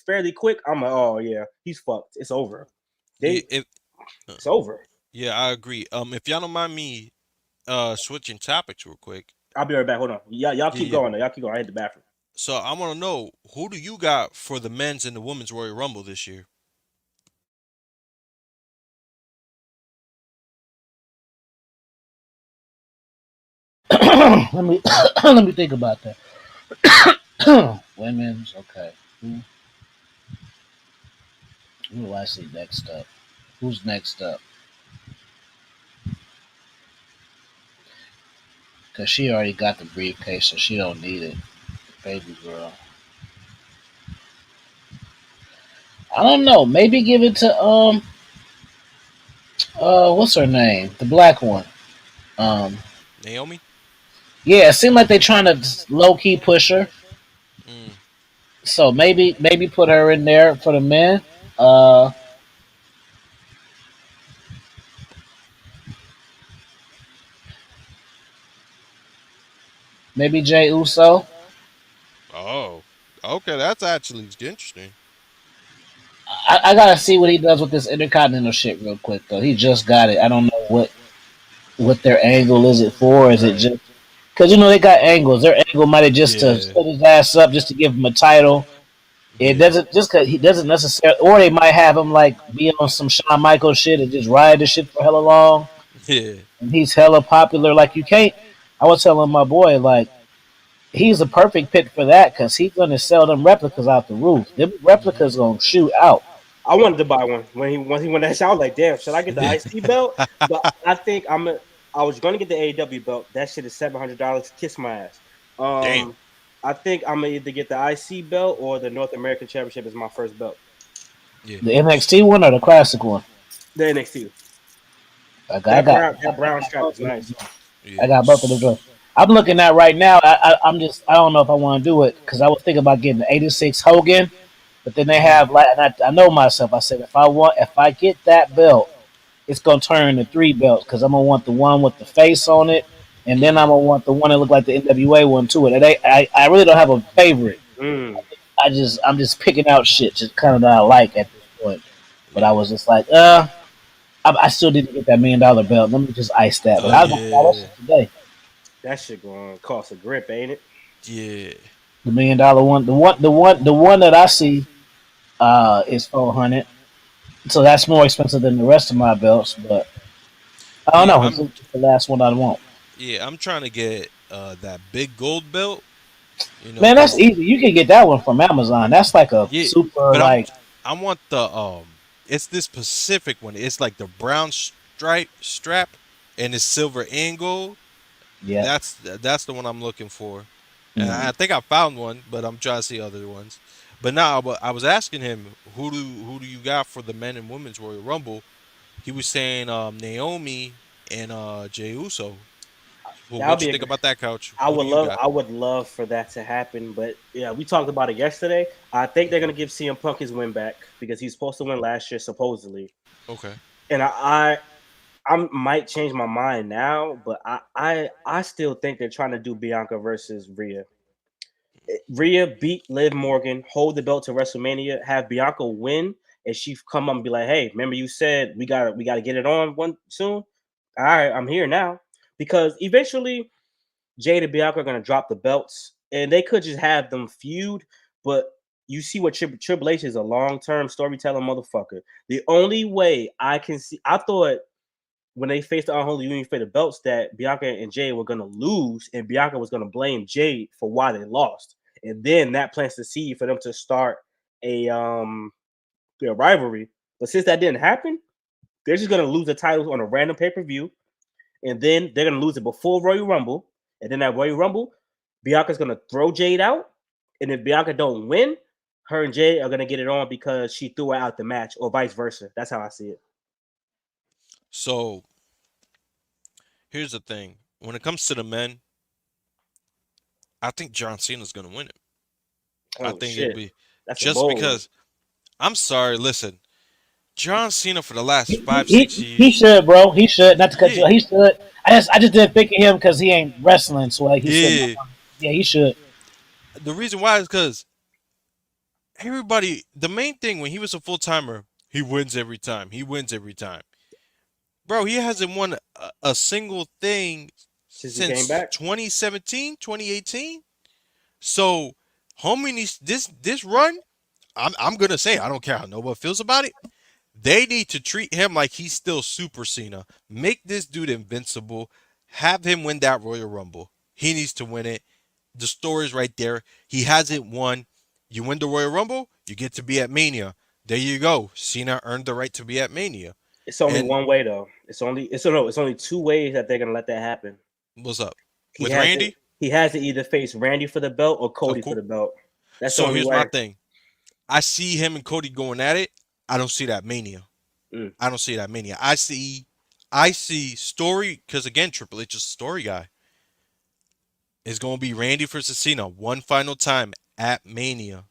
fairly quick, I'm like, oh yeah, he's fucked. It's over. It's over. Yeah, I agree. If y'all don't mind me switching topics real quick. I'll be right back. Hold on. Y'all keep going though. Y'all keep going. I hit the bathroom. So I want to know, who do you got for the men's and the women's Royal Rumble this year? let me let me think about that. Women's, okay. Who do I see next up? Who's next up? Cause she already got the briefcase, so she don't need it. Baby girl. I don't know. Maybe give it to what's her name? The black one. Naomi? Yeah, it seemed like they're trying to low key push her. Mm. So maybe put her in there for the men. Maybe Jay Uso. Oh, okay, that's actually interesting. I gotta see what he does with this intercontinental shit real quick though. He just got it. I don't know what their angle is it for. Is it just because they got angles? Their angle might have just to set his ass up just to give him a title. It doesn't just because he doesn't necessarily, or they might have him like be on some Shawn Michaels shit and just ride the shit for hella long. Yeah, and he's hella popular. Like you can't. I was telling my boy like he's a perfect pick for that because he's gonna sell them replicas out the roof. Them replicas gonna shoot out. I wanted to buy one once he won that shot. I was like, damn, should I get the IC belt? But I think I was gonna get the AEW belt. That shit is $700. Kiss my ass. Damn. I think I'm gonna either get the IC belt or the North American Championship as my first belt. Yeah. The NXT one or the classic one? The NXT. That brown strap is nice. Yeah. I got both of those. I'm looking at right now. I don't know if I want to do it because I was thinking about getting the '86 Hogan, but then they have like, and I know myself. I said if I get that belt, it's gonna turn into 3 belts because I'm gonna want the one with the face on it, and then I'm gonna want the one that look like the NWA one too. And I really don't have a favorite. Mm. I'm just picking out shit, just kind of that I like at this point. But I Yeah. was just like, I still didn't get that $1 million belt. Let me just ice that. But Oh I was gonna buy that yeah. shit today. That shit gonna cost a grip, ain't it? Yeah. The $1 million one, the one that I see is 400. So that's more expensive than the rest of my belts. But I don't Yeah. know. It's the last one I want. I'm trying to get that big gold belt. Man, that's Cause easy. You can get that one from Amazon. That's like a yeah, super but like I want the it's this specific one. It's like the brown stripe strap and it's silver and gold. yeah. That's the one I'm looking for. And Mm. I think I found one, but I'm trying to see other ones. But now I was asking him who do you got for the men and women's Royal Rumble? He was saying Naomi and Jey Uso. Well, That would what you be a think gr- about that, coach? I Who do would you love got? I would love for that to happen, but yeah, we talked about it yesterday. I think they're Hmm. gonna give CM Punk his win back because he's supposed to win last year supposedly. Okay. And I might change my mind now, but I still think they're trying to do Bianca versus Rhea. Rhea beat Liv Morgan, hold the belt to WrestleMania, have Bianca win, and she come up and be like, "Hey, remember you said we gotta get it on one soon? All right, I'm here now." Because eventually Jade and Bianca are gonna drop the belts, and they could just have them feud. But you see what Triple H is, a long term storytelling motherfucker. The only way I can see, I thought when they faced the Unholy Union for the belts that Bianca and Jade were gonna lose, and Bianca was gonna blame Jade for why they lost, and then that plants the seed for them to start a their rivalry. But since that didn't happen, they're just gonna lose the titles on a random pay per view, and then they're gonna lose it before Royal Rumble, and then at Royal Rumble, Bianca's gonna throw Jade out, and if Bianca don't win, her and Jade are gonna get it on because she threw her out the match, or vice versa. That's how I see it. So here's the thing. When it comes to the men, I think John Cena's gonna win it. I Oh think it'll shit, be that's a just bold one. because I'm sorry, listen, John Cena for the last He, five, six he years. should, bro. He should. Not to cut you. Yeah, He should. I just didn't think of him because he ain't wrestling, so like he should. yeah. Yeah, he should. The reason why is because everybody the main thing when he was a full timer, he wins every time. He wins every time. Bro, he hasn't won a single thing Since he came since back. 2017, 2018. So, homie needs this run. I'm gonna say I don't care how nobody feels about it. They need to treat him like he's still Super Cena. Make this dude invincible. Have him win that Royal Rumble. He needs to win it. The story's right there. He hasn't won. You win the Royal Rumble, you get to be at Mania. There you go. Cena earned the right to be at Mania. It's only And one way though. It's only two ways that they're gonna let that happen. what's up He with has to Randy? he has to either face Randy for the belt or Of Cody for course. the belt. That's the So only here's my way. thing. I see him and Cody going at it. I don't see that Mania. Mm. I don't see that Mania. I see story because again, Triple H is a story guy. It's gonna be Randy versus Cena one final time at Mania.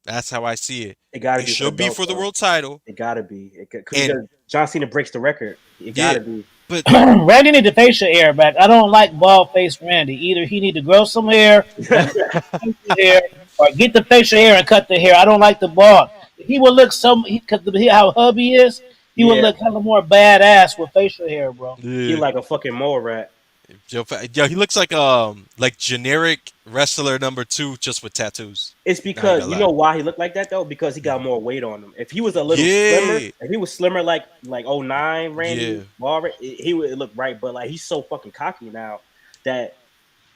That's how I see it. It got to It be for the should be belt for the though. world title. It got to be And because John Cena breaks the record. It got yeah, to be. but Randy need the facial hair back. I don't like bald face Randy. Either he need to grow some hair or get the facial hair, or get the facial hair and cut the hair. I don't like the bald. He would look some because how hubby is. He would Yeah, look kind of more badass with facial hair, bro. he yeah, like a fucking mole rat. Yo, he looks like generic wrestler number two just with tattoos. It's I ain't because gonna you lie. know why he looked like that though? Because he got more weight on him. If he was a little slimmer, Yeah, if he was slimmer like '09 yeah. Randy Barber, he would look right. But like he's so fucking cocky now that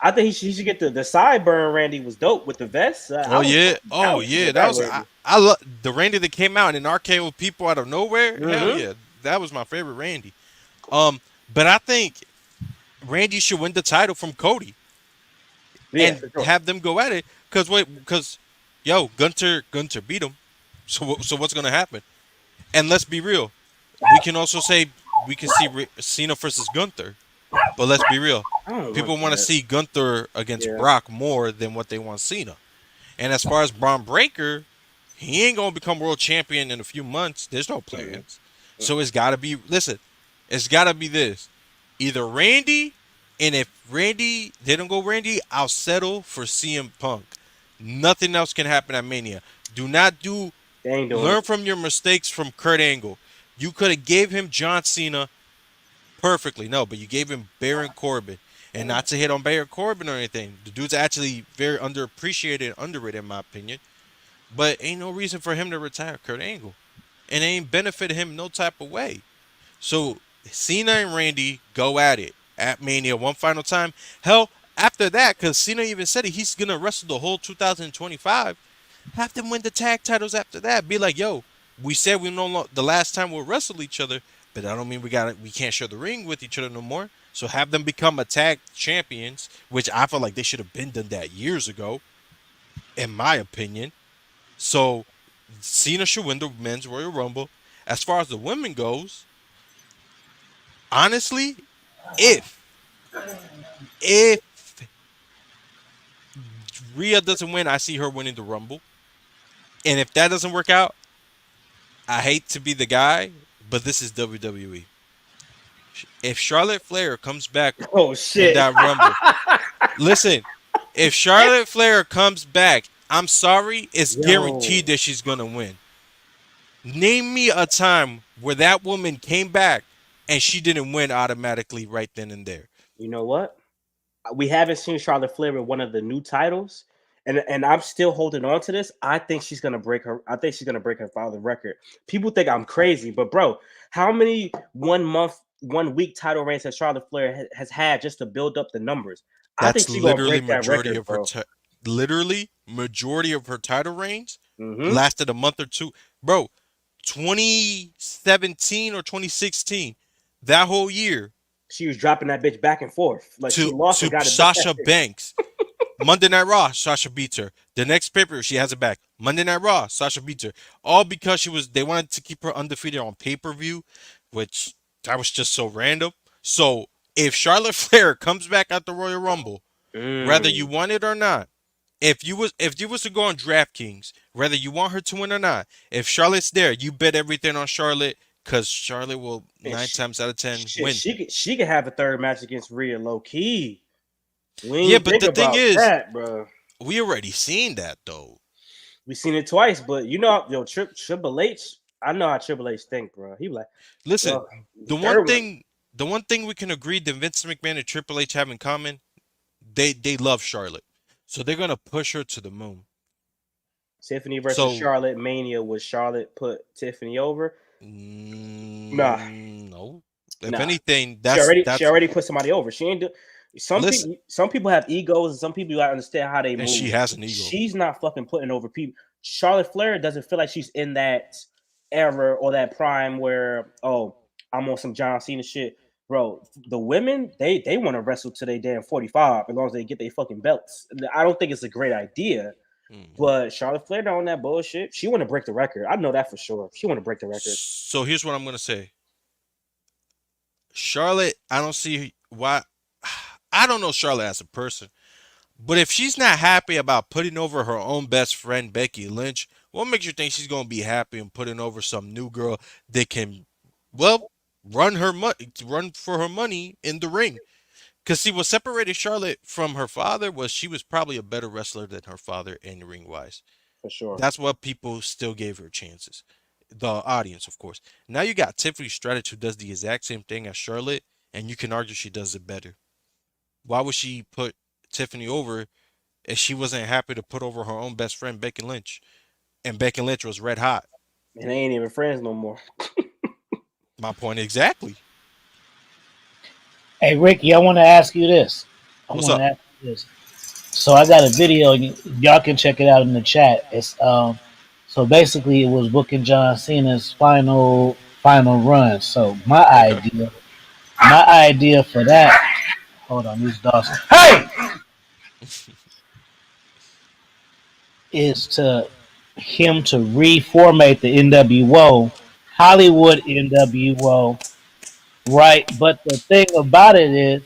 I think he should get the sideburn. Randy was dope with the vest. I Oh was yeah, I oh was yeah. with That that was I, Randy. I love the Randy that came out in an arcade with people out of nowhere. Hell Mm-hmm. yeah, that was my favorite Randy. But I think Randy should win the title from Cody Yeah, and for sure. have them go at it. Because yo, Gunter beat him. So what's gonna happen? And let's be real, we can also say we can see Cena versus Gunther. But let's be real, I don't want people want to that. see Gunther against Yeah. Brock more than what they want Cena. And as far as Braun Breaker, he ain't gonna become world champion in a few months. There's no Mm-mm. plans. So it's gotta be listen, it's gotta be this. Either Randy And if Randy didn't go Randy, I'll settle for CM Punk. Nothing else can happen at Mania. Do not do They ain't doing learn it. from your mistakes from Kurt Angle. You could have gave him John Cena perfectly. No, but you gave him Baron Corbin. And not to hit on Baron Corbin or anything. The dude's actually very underappreciated and underrated in my opinion. But ain't no reason for him to retire Kurt Angle. And it ain't benefited him no type of way. So Cena and Randy go at it at Mania one final time. Hell, after that, because Cena even said it, he's gonna wrestle the whole 2025. Have them win the tag titles after that. Be like, yo, we said we the last time we'll wrestle each other, but that don't mean we can't share the ring with each other no more. So have them become a tag champions, which I feel like they should have been done that years ago, in my opinion. So Cena should win the men's Royal Rumble. As far as the women goes, honestly, if if Rhea doesn't win, I see her winning the Rumble. And if that doesn't work out, I hate to be the guy, but this is WWE. If Charlotte Flair comes back Oh in shit. that Rumble, listen, if Charlotte Flair comes back, I'm sorry, it's Yo, guaranteed that she's gonna win. Name me a time where that woman came back and she didn't win automatically right then and there. you know what? We haven't seen Charlotte Flair with one of the new titles, and I'm still holding on to this. I think she's gonna break her. I think she's gonna break her father record. People think I'm crazy, but bro, how many 1 month, 1 week title reigns has Charlotte Flair has had just to build up the numbers? I think That's she's gonna literally break that majority record, of her bro. literally majority of her title reigns Hmm. lasted a month or two. Bro, 2017 or 2016, that whole year She was dropping that bitch back and forth. Like she lost to and got it back. Sasha Banks. Monday Night Raw, Sasha beats her. The next paper, she has it back. Monday Night Raw, Sasha beats her. All because they wanted to keep her undefeated on pay-per-view, which that was just so random. So if Charlotte Flair comes back at the Royal Rumble, whether you Mm. want it or not, if you was to go on DraftKings, whether you want her to win or not, if Charlotte's there, you bet everything on Charlotte because Charlotte will And 9 times out of 10 shit, win. she could have a third match against Rhea low key. We Yeah, ain't but think the thing about is, that, bro. we already seen that though. We seen it twice, but you know, yo, Triple H. I know how Triple H think, bro. He like, Listen, well, the the one third one, thing the one thing we can agree that Vince McMahon and Triple H have in common, they love Charlotte. So they're gonna push her to the moon. Tiffany versus So Charlotte Mania. Was Charlotte put Tiffany over? Nah, no. If nah. anything, She that's already she that's already put somebody over. She ain't do. listen, Some people have egos, and some people you gotta understand how they and she move. has an ego. She's not fucking putting over people. Charlotte Flair doesn't feel like she's in that era or that prime where, oh, I'm on some John Cena shit, bro. The women they want to wrestle to their damn 45 as long as they get their fucking belts. I don't think it's a great idea, Mhm. but Charlotte Flair not on that bullshit. She want to break the record. I know that for sure. She want to break the record So here's what I'm gonna say. Charlotte, I don't see why. I don't know Charlotte as a person, but if she's not happy about putting over her own best friend Becky Lynch, what makes you think she's gonna be happy and putting over some new girl that can, well, run for her money in the ring? Because see, what separated Charlotte from her father was she was probably a better wrestler than her father in ring wise. for sure. That's what people still gave her chances. The audience, of course. Now you got Tiffany Stratton who does the exact same thing as Charlotte, and you can argue she does it better. Why would she put Tiffany over if she wasn't happy to put over her own best friend Becky Lynch? And Becky Lynch was red hot. And they ain't even friends no more. My point exactly. Hey, Ricky, I want to ask you this. I What's want to up? ask you this. So I got a video. Y'all can check it out in the chat. It's so basically it was booking John Cena's final run. So Okay. my idea for that. Hold on, these dogs. Hey, is to him to reformate the NWO, Hollywood NWO, right? But the thing about it is,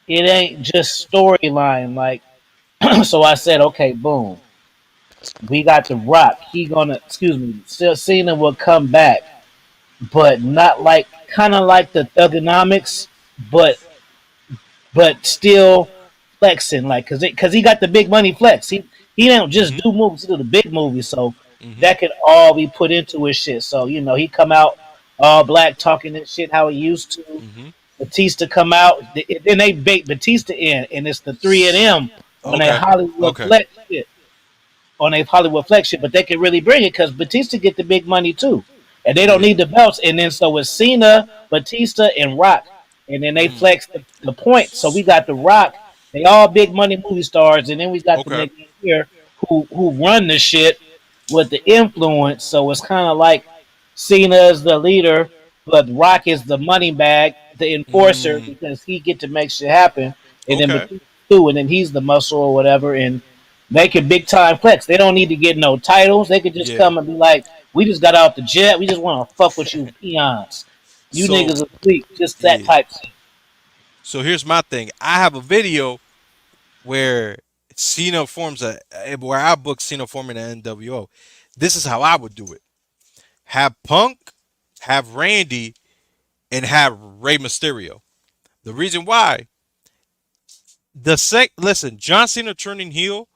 it ain't just storyline. Like, so I said, okay, boom, we got the Rock. He gonna, excuse me, Cena will come back, but not like, kind of like the Thugonomics, but but still flexing, like because he got the big money flex. He don't just Mm-hmm. do movies; he do the big movies. So Mm-hmm. that could all be put into his shit. So he come out all black talking that shit how he used to. Mm-hmm. Batista come out, then they bait Batista in, and it's the three of them on a Okay. Hollywood Okay. flex shit on a Hollywood flex shit, but they can really bring it because Batista get the big money too, and they don't Yeah. need the belts. And then so it's Cena, Batista, and Rock, and then they Mm. flex the point. So we got the Rock, they all big money movie stars, and then we got the Okay. nigga here who run the shit with the influence. So it's kind of like Cena is the leader, but Rock is the money bag, the enforcer Mm. because he get to make shit happen, and then Okay. Batista too, and then he's the muscle or whatever, and they can big time flex. They don't need to get no titles. They could just Yeah. come and be like, "We just got off the jet. We just want to fuck with you, peons. You So niggas are weak." Just that yeah. type shit. So here's my thing. I have a video where Cena forms where I booked Cena forming an NWO. This is how I would do it. Have Punk, have Randy, and have Rey Mysterio. The reason why listen, John Cena turning heel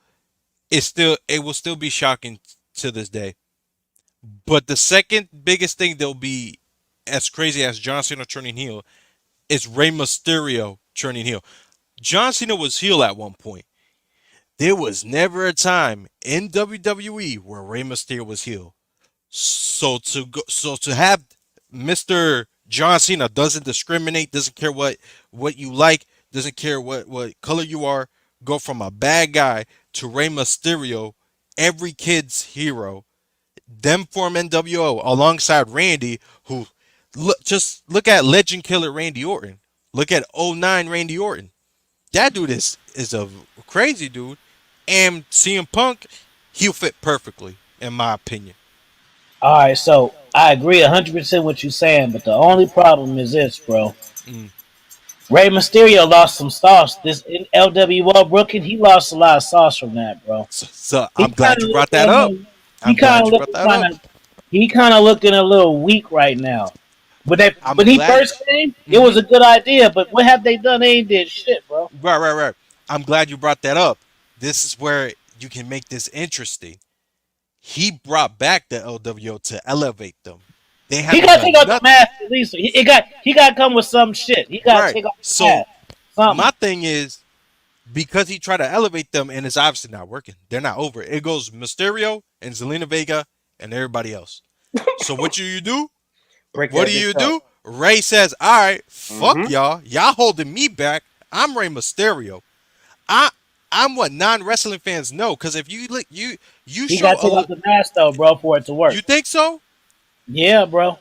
is still it will still be shocking to this day. But the second biggest thing that'll be as crazy as John Cena turning heel is Rey Mysterio turning heel. John Cena was heel at one point. There was never a time in WWE where Rey Mysterio was heel. So to have Mr. John Cena doesn't discriminate, doesn't care what you like, doesn't care what color you are, go from a bad guy to Rey Mysterio, every kid's hero. Them form NWO alongside Randy, who just look at Legend Killer Randy Orton. Look at '09 Randy Orton. That dude is a crazy dude, and CM Punk, he'll fit perfectly in my opinion. All right, so I agree 100% what you're saying, but the only problem is this, bro. Mm. Rey Mysterio lost some sauce. This in LWO Brooklyn, he lost a lot of sauce from that, bro. So He I'm kind glad of you brought looking a that up. little, he I'm kind glad of you brought looking that kind up. of he kind of looking a little weak right now. But I'm when he glad. first came, it Hmm. was a good idea. But what have they done? They ain't did shit, bro. Right. I'm glad you brought that up. This is where you can make this interesting. He brought back the LWO to elevate them. They He haven't got to take done off the nothing. mask at least. He got to come with some shit. He got to Right. take off the So mask. Something. my thing is because he tried to elevate them and it's obviously not working. They're not over. It goes Mysterio and Zelina Vega and everybody else. So what do you do? Break What that do bitch you up. do? Ray says, "All right, fuck Mm-hmm. y'all. Y'all holding me back. I'm Rey Mysterio. I I'm what non-wrestling fans know because if you look you He got show to take off the mask though, bro, for it to work. you think so? Yeah, bro.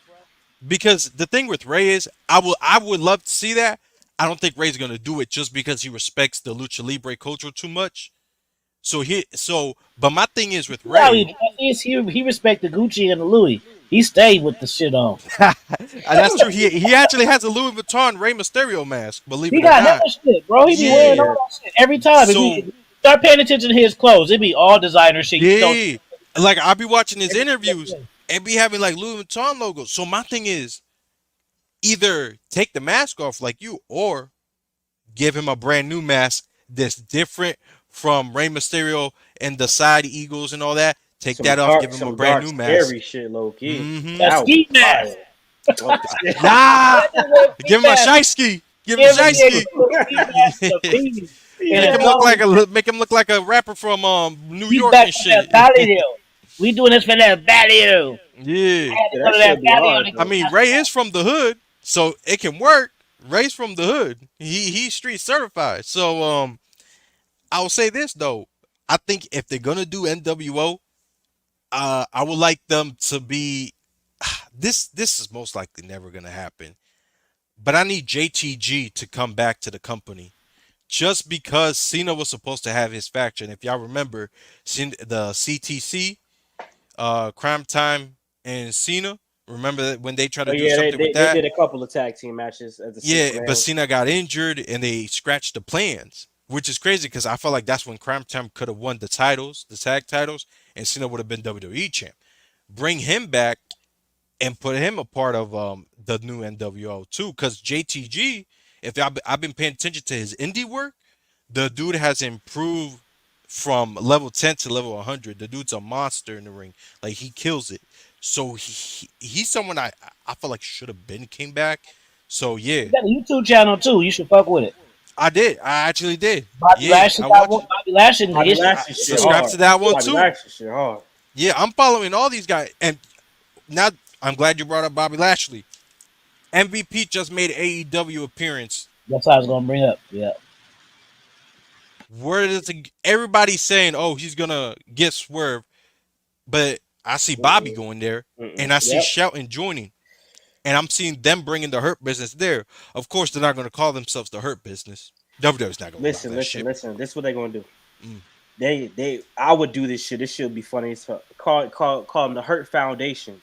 Because the thing with Ray is I would love to see that. I don't think Ray's gonna do it just because he respects the lucha libre culture too much. But my thing is with Yeah, Ray, he respect the Gucci and the Louis. He stayed with the shit on. that's true. He actually has a Louis Vuitton Ray Mysterio mask, believe He it or got not. hella shit, bro. He be wearing Yeah. Yeah. all that shit every time. If So you start paying attention to his clothes, it be all designer shit. You don't yeah, like I'll be watching his every interviews day. and be having like Louis Vuitton logos. So my thing is either take the mask off like you, or give him a brand new mask that's different from Rey Mysterio and the side eagles and all that. Take that off, give him a Some brand dark, new mask. scary shit, low key. Mm-hmm. A That would be ski mask. fire. Oh, shit. Yeah, That is a ski give him a mask. shiesty. Give him a Give me a shiesty. ski mask with a beanie and Make a him Yeah. look like nose. a rapper from New He's York back and from that shit. Valley. We doing this for that Valley. Yeah. I had to Yeah, go that to that should be Valley hard to I get though. mean, my Ray stuff. is from the hood, so it can work. Ray's from the hood. He's street certified. So I will say this though. I think if they're gonna do NWO, I would like them to be this is most likely never gonna happen. But I need JTG to come back to the company. Just because Cena was supposed to have his faction. If y'all remember the CTC, Crime Time and Cena. Remember that when they tried Oh to do yeah, something with they that? did a couple of tag team matches at the six Yeah, but man. Cena got injured and they scratched the plans, which is crazy because I felt like that's when Crime Time could have won the titles, the tag titles, and Cena would have been WWE champ. Bring him back and put him a part of the new NWO too, because JTG If I've been paying attention to his indie work, the dude has improved from level 10 to level 100. The dude's a monster in the ring. Like he kills it. So he's someone I feel like should have been came back. So He yeah, got a YouTube channel too. You should fuck with it. I did. I actually did. Bobby Yeah, Lashley I got one. watched. Bobby Lashley, Bobby I Lashley shit it's subscribed hard. to that one Bobby too. Lashley shit hard. Yeah, I'm following all these guys, and now I'm glad you brought up Bobby Lashley. MVP just made AEW appearance. that's what I was gonna bring up. Yeah, Where is everybody saying, "Oh, he's gonna get Swerve," but I see Bobby Mm-mm, going there, mm-mm. and I see Yep. Shelton joining, and I'm seeing them bringing the Hurt Business there. Of course, they're not going to call themselves the Hurt Business. WWE's not going to allow Listen, that listen, shit. listen. This is what they gonna do. Mm. I would do this shit. This shit would be funny as fuck. Call them the Hurt Foundation.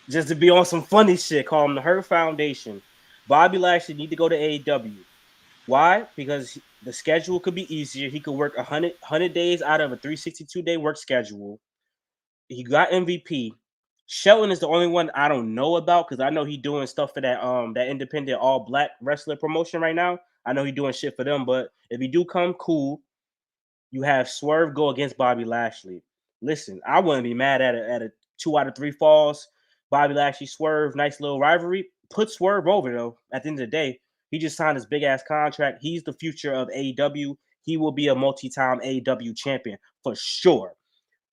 Just to be on some funny shit. Call them the Hurt Foundation. Bobby Lashley need to go to AEW. Why? Because the schedule could be easier. He could work 100 days out of a 362-day work schedule. He got MVP. Shelton is the only one I don't know about because I know he doing stuff for that independent all black wrestler promotion right now. I know he doing shit for them, but if he do come, cool. You have Swerve go against Bobby Lashley. Listen, I wouldn't be mad at a 2 out of 3 falls. Bobby Lashley Swerve, nice little rivalry. Put Swerve over though. At the end of the day, he just signed his big ass contract. He's the future of AEW. He will be a multi-time AEW champion for sure.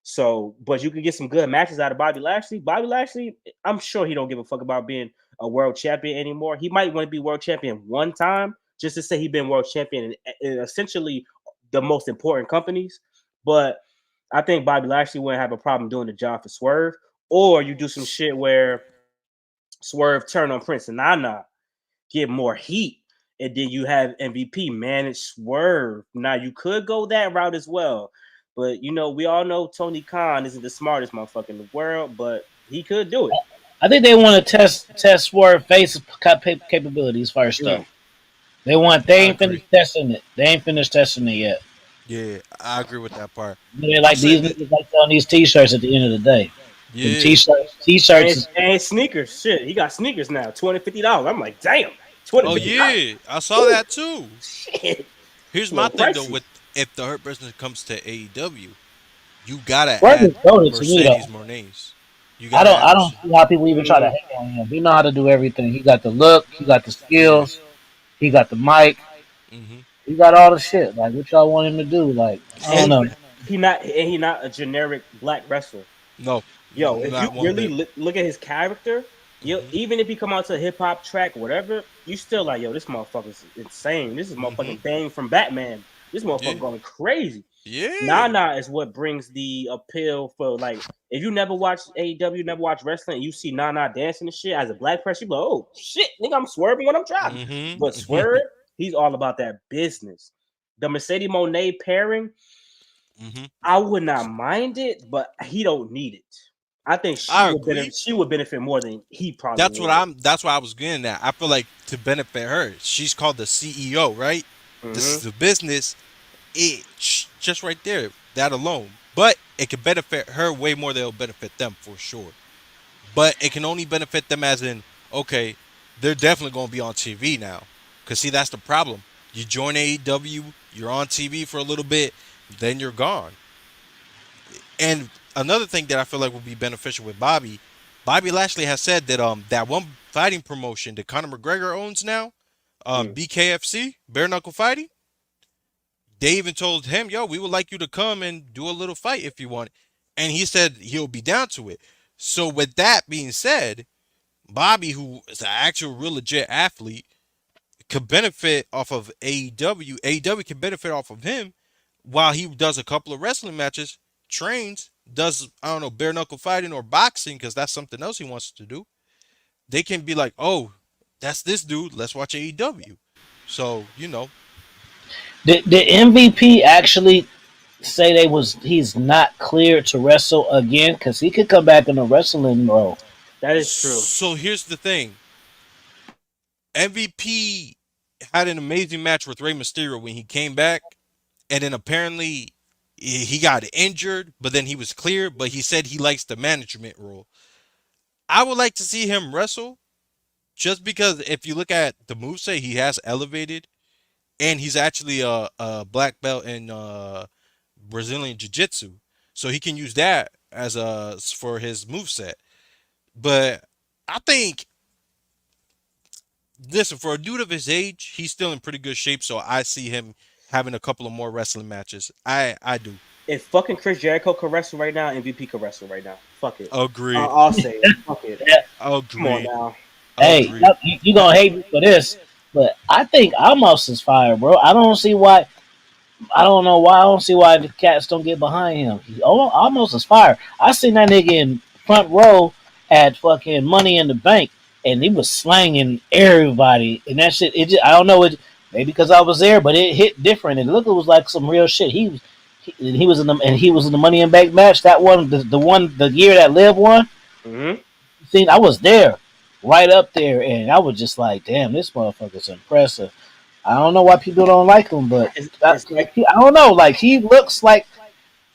So, but you can get some good matches out of Bobby Lashley. Bobby Lashley, I'm sure he don't give a fuck about being a world champion anymore. He might want to be world champion one time just to say he been world champion in essentially the most important companies. But I think Bobby Lashley wouldn't have a problem doing the job for Swerve. Or you do some shit where Swerve turn on Prince and Nana, get more heat, and then you have MVP manage Swerve. Now you could go that route as well, but we all know Tony Khan isn't the smartest motherfucker in the world, but he could do it. I think they want to test Swerve face capabilities first Mm. though. They I ain't agree. finished testing it. They ain't finished testing it yet. Yeah, I agree with that part. They I'm like these saying that. niggas like selling these T-shirts at the end of the day. Them Yeah. T-shirts And, is and sneakers, shit, he got sneakers now, $20-$50. I'm like, damn, twenty Oh fifty dollars. yeah, I saw that too. Shit, Here's a my little thing though. pricey. With if the Hurt Business comes to AEW, you gotta Swerve is add goated to me Mercedes though. Mornez. You gotta I add don't Mercedes. see how people even try to Mm, hate on him. He know how to do everything. He got the look. He got the Yeah. skills. He got the mic. Hmm. He got all the shit. Like what y'all want him to do? Like I and don't And know. he not a generic black wrestler. no, Yo, if you not one really bit. look at his character, Hmm. even if he come out to a hip hop track, whatever, you still like, yo, this motherfucker's insane. This is Hmm. motherfucking Bang from Batman. This motherfucker Yeah. going crazy. Yeah. Nana is what brings the appeal for like if you never watch AEW, never watch wrestling, and you see Nana dancing and shit as a black person, you be like, oh shit, nigga, I'm swerving when I'm driving. Hmm. But Swerve, he's all about that business. The Mercedes Monet pairing, Hmm. I would not mind it, but he don't need it. I think I agree. she would benefit more than he probably That's what would. I'm. That's why I was getting at. I feel like to benefit her, she's called the CEO, right? This Mm-hmm. is the business. Just right there, that alone. But it can benefit her way more than it'll benefit them for sure. But it can only benefit them as in, okay, they're definitely going to be on TV now. Because, see, that's the problem. You join AEW, you're on TV for a little bit, then you're gone. And another thing that I feel like would be beneficial with Bobby Lashley has said that that one fighting promotion that Conor McGregor owns now, Mm. BKFC, bare knuckle fighting, they even told him, yo, we would like you to come and do a little fight if you want. And he said he'll be down to it. So with that being said, Bobby, who is an actual real legit athlete, could benefit off of AEW. AEW can benefit off of him while he does a couple of wrestling matches, trains, does, I don't know, bare knuckle fighting or boxing, because that's something else he wants to do. They can be like, oh, that's this dude. Let's watch AEW. So, Did MVP actually say he's not cleared to wrestle again? Because he could come back in the wrestling role. That is true. so here's the thing. MVP had an amazing match with Rey Mysterio when he came back, and then apparently he got injured, but then he was cleared. But he said he likes the management role. I would like to see him wrestle, just because if you look at the moveset, he has elevated, and he's actually a black belt in Brazilian jiu-jitsu, so he can use that as a for his moveset. But I think, listen, for a dude of his age, he's still in pretty good shape. So I see him having a couple of more wrestling matches. I do. If fucking Chris Jericho could wrestle right now, MVP could wrestle right now. Fuck it. Agreed. I'll say it. Fuck it. Yeah. Come on Agreed. now. Hey, Agreed. you gonna hate me for this, but I think Almost is fire, bro. I don't see why. I don't know why. I don't see why the cats don't get behind him. He almost is fire. I seen that nigga in front row at fucking Money in the Bank, and he was slanging everybody. And that shit, I don't know, maybe because I was there, but it hit different. And look, it was like some real shit. He was in the Money in the Bank match. That one, the year that Liv won. Mm-hmm. See, I was there, right up there, and I was just like, damn, this motherfucker's impressive. I don't know why people don't like him, but It's like I don't know. Like he looks like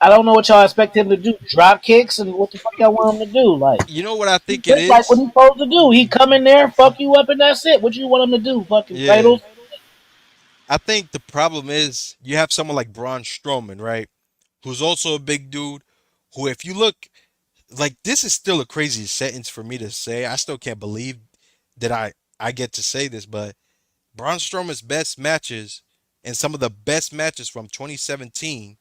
I don't know what y'all expect him to do. Drop kicks and what the fuck y'all want him to do? Like You know what I he think it looks like what is? he's supposed to do. He come in there, fuck you up, and that's it. What you want him to do? Fucking Yeah. titles? I think the problem is you have someone like Braun Strowman, right? Who's also a big dude. Who, if you look, like, this is still a crazy sentence for me to say. I still can't believe that I get to say this, but Braun Strowman's best matches and some of the best matches from 2017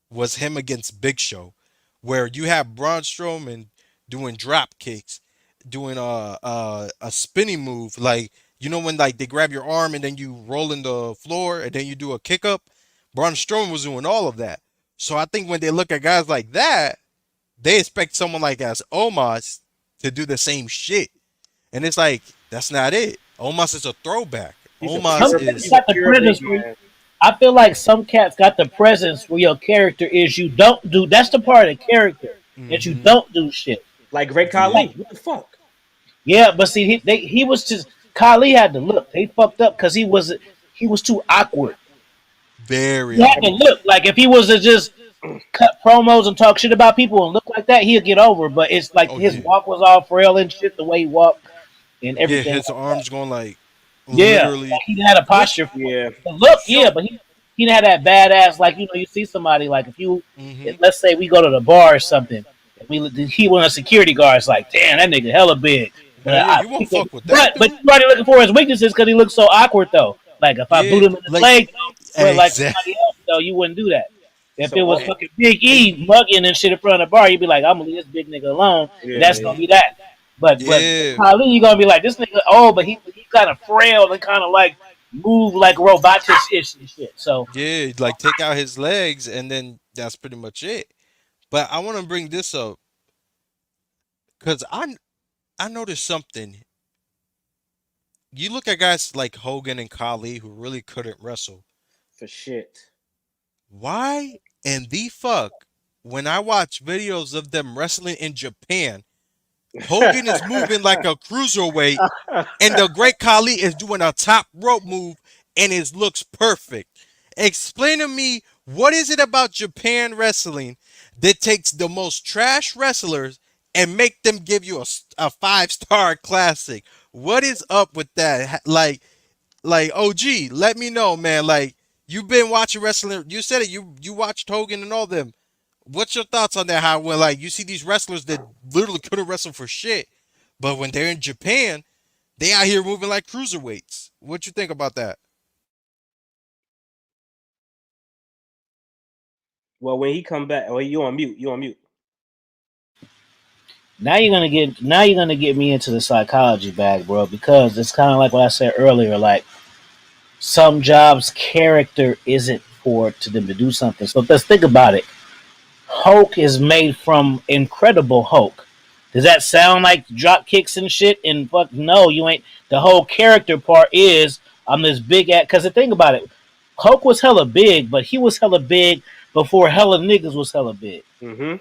was him against Big Show, where you have Braun Strowman doing drop kicks, doing a spinning move, like, you know when like they grab your arm and then you roll in the floor and then you do a kick up. Braun Strowman was doing all of that. So I think when they look at guys like that, they expect someone like as Omos to do the same shit, and it's like that's not it. Omos is a throwback. he's a Omos pure, Some cats is he's a got the pure big presence. man. I feel like some cats got the presence where your character is. You don't do. That's the part of the character that you hmm don't do shit. Like Great yeah, Khali. What the fuck? Yeah, but see, he was just Kylie had to look. They fucked up because he was too awkward. very He had to awkward. look like if he was to just cut promos and talk shit about people and look like that, he'll get over. But it's like Oh his yeah, walk was all frail and shit, the way he walked and yeah. everything His like that. arms going like Yeah, literally, like he had a which posture for it. Yeah. The look, yeah, show. but he didn't have that badass like you see somebody like if you hmm let's say we go to the bar or something. He one of the security guards like, damn, that nigga hella big. Hell But yeah, you won't fuck with that but dude. you already looking for his weaknesses because he looks so awkward though. Like if I boot Yeah, him in the like leg, but like exactly. somebody else though, you wouldn't do that. If So it was oh fucking Big E mugging and shit in front of the bar, you'd be like, I'm gonna leave this big nigga alone, and yeah, that's yeah. gonna be that. But Yeah, Kylie, you gonna be like, this nigga, oh, but he kind of frail and kind of like move like robotic ish and shit. So yeah. Like take out his legs and then that's pretty much it. But I want to bring this up because I noticed something. You look at guys like Hogan and Khali who really couldn't wrestle. For shit. Why in the fuck, when I watch videos of them wrestling in Japan, Hogan is moving like a cruiserweight and the Great Khali is doing a top rope move and it looks perfect. Explain to me what is it about Japan wrestling that takes the most trash wrestlers and make them give you a 5-star classic? What is up with that? Like OG, let me know, man. Like you've been watching wrestling. You said it. You watched Hogan and all them. What's your thoughts on that? How when like you see these wrestlers that literally couldn't wrestle for shit, but when they're in Japan, they out here moving like cruiserweights. What you think about that? Well, when he come back, oh, you on mute. You on mute. now you're gonna get me into the psychology bag, bro, because it's kind of like what I said earlier. Like some jobs, character isn't to them to do something. So let's think about it. Hulk is made from Incredible Hulk. Does that sound like drop kicks and shit? And fuck no, you ain't. The whole character part is I'm this big at. Because the thing about it, Hulk was hella big, but he was hella big before hella niggas was hella big. Mm-hmm.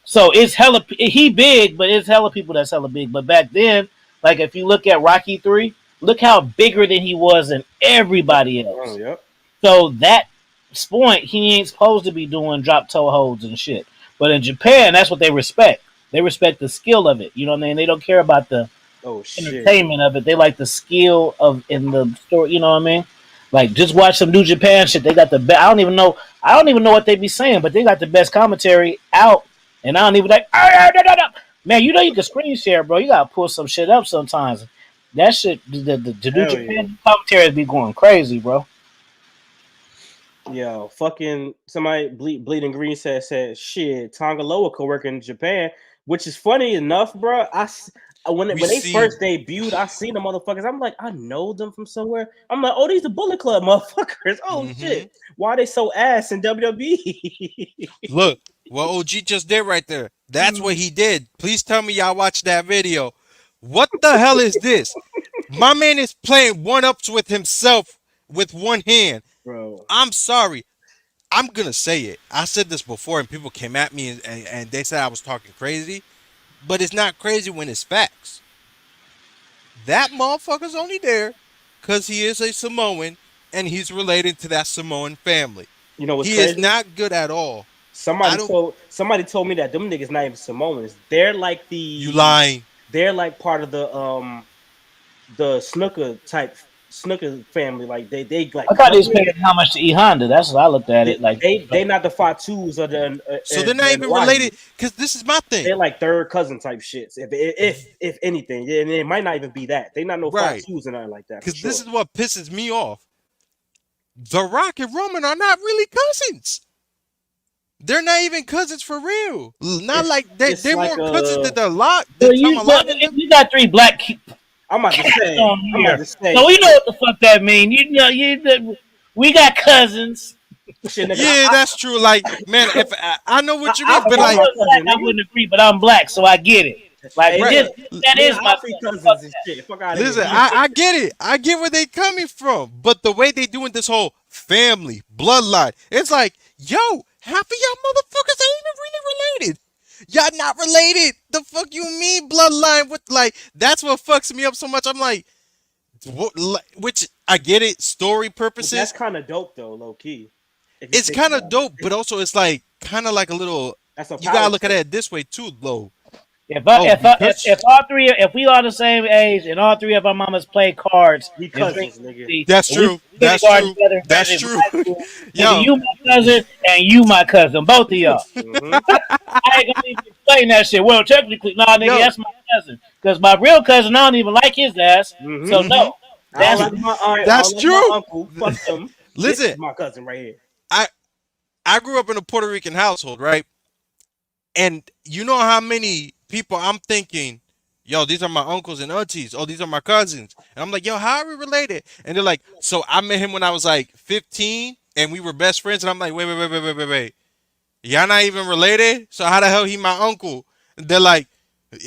So it's hella he big, but it's hella people that's hella big. But back then, like if you look at Rocky 3, look how bigger than he was than everybody Oh, else. yep. So that point, he ain't supposed to be doing drop toe holds and shit. But in Japan, that's what they respect. They respect the skill of it. You know what I mean? They don't care about the Oh shit. entertainment of it. They like the skill of in the story. You know what I mean? Like just watch some New Japan shit. They got the best. I don't even know. I don't even know what they be saying, but they got the best commentary out. And I don't even like. "Ah, ah, da, da, da." Man, you know you can screen share, bro. You gotta pull some shit up sometimes. That shit, the New Hell yeah. Japan commentary be going crazy, bro. Yo, fucking somebody bleeding green said shit. Tonga Loa could work in Japan, which is funny enough, bro. We When they seen. first debuted, I seen the motherfuckers. I'm like, I know them from somewhere. I'm like, oh, these the Bullet Club motherfuckers. Oh Hmm. shit, why they so ass in WWE? Look, what OG just did right there. That's what he did. Please tell me y'all watched that video. What the hell is this? My man is playing one ups with himself with one hand. Bro, I'm sorry. I'm gonna say it. I said this before, and people came at me and they said I was talking crazy, but it's not crazy when it's facts. That motherfucker's only there because he is a Samoan and he's related to that Samoan family. you know what's He is crazy? not good at all. I Somebody don't. told me that them niggas not even Samoans. They're like You lying? they're like part of the snooker family. Like they like I thought he was cousins. paying how much to E Honda. That's what I looked at They it like. they not the Fatus or So they're not the even Wagyu. related. Because this is my thing, They're like third cousin type shits. If anything, yeah, and it might not even be that. They not no right? Fatus or nothing like that for Because this sure. is what pisses me off. The Rock and Roman are not really cousins. They're not even cousins for real. Not like It's they're like more cousins than the lot Well, than Tom but and them. you got three black I'm about to cats say. on I'm about here, to say so we know what the fuck that mean. You know, we got cousins. shit, nigga. Yeah, that's true. Like, man, if I know what you I mean, If but I feel like, my was black, cousin, I nigga. wouldn't agree, but I'm black, so I get it. Like Hey, right? this, look, that me and is my Alfie cousin. cousins Fuck and that. shit. Fuck out of Listen, here. I get it. I get where they coming from, but the way they doing this whole family bloodline, it's like, yo, half of y'all motherfuckers ain't even really related. Y'all not related. The fuck you mean bloodline? With like, that's what fucks me up so much. I'm like, which I get it, story But that's purposes. kind of dope though, low key. If you It's think kind of about it, dope, but also it's like kind of like a little. that's a You gotta power look at trip. it this way too, though. Oh, If because all three, if we all the same age and all three of our mamas play cards We and drink cousins, nigga. tea, that's and we true. That's kindergarten true. together and That's graduate from true. high school, nigga, Yo, you my cousin and you my cousin, both of y'all. Mm-hmm. I ain't gonna even explain that shit. Well, technically, nah, nigga, yo. that's my cousin. Because my real cousin, I don't even like his ass. So Mm-hmm. Hmm. no, I don't that's like my aunt. I That's don't like my true. uncle. Fuck them. This Listen, is my cousin right here. I I grew up in a Puerto Rican household, right? And you know how many people I'm thinking, yo, these are my uncles and aunties. Oh, these are my cousins. And I'm like, yo, how are we related? And they're like, so I met him when I was like 15 and we were best friends. And I'm like, wait. Y'all not even related? So how the hell he my uncle? And they're like,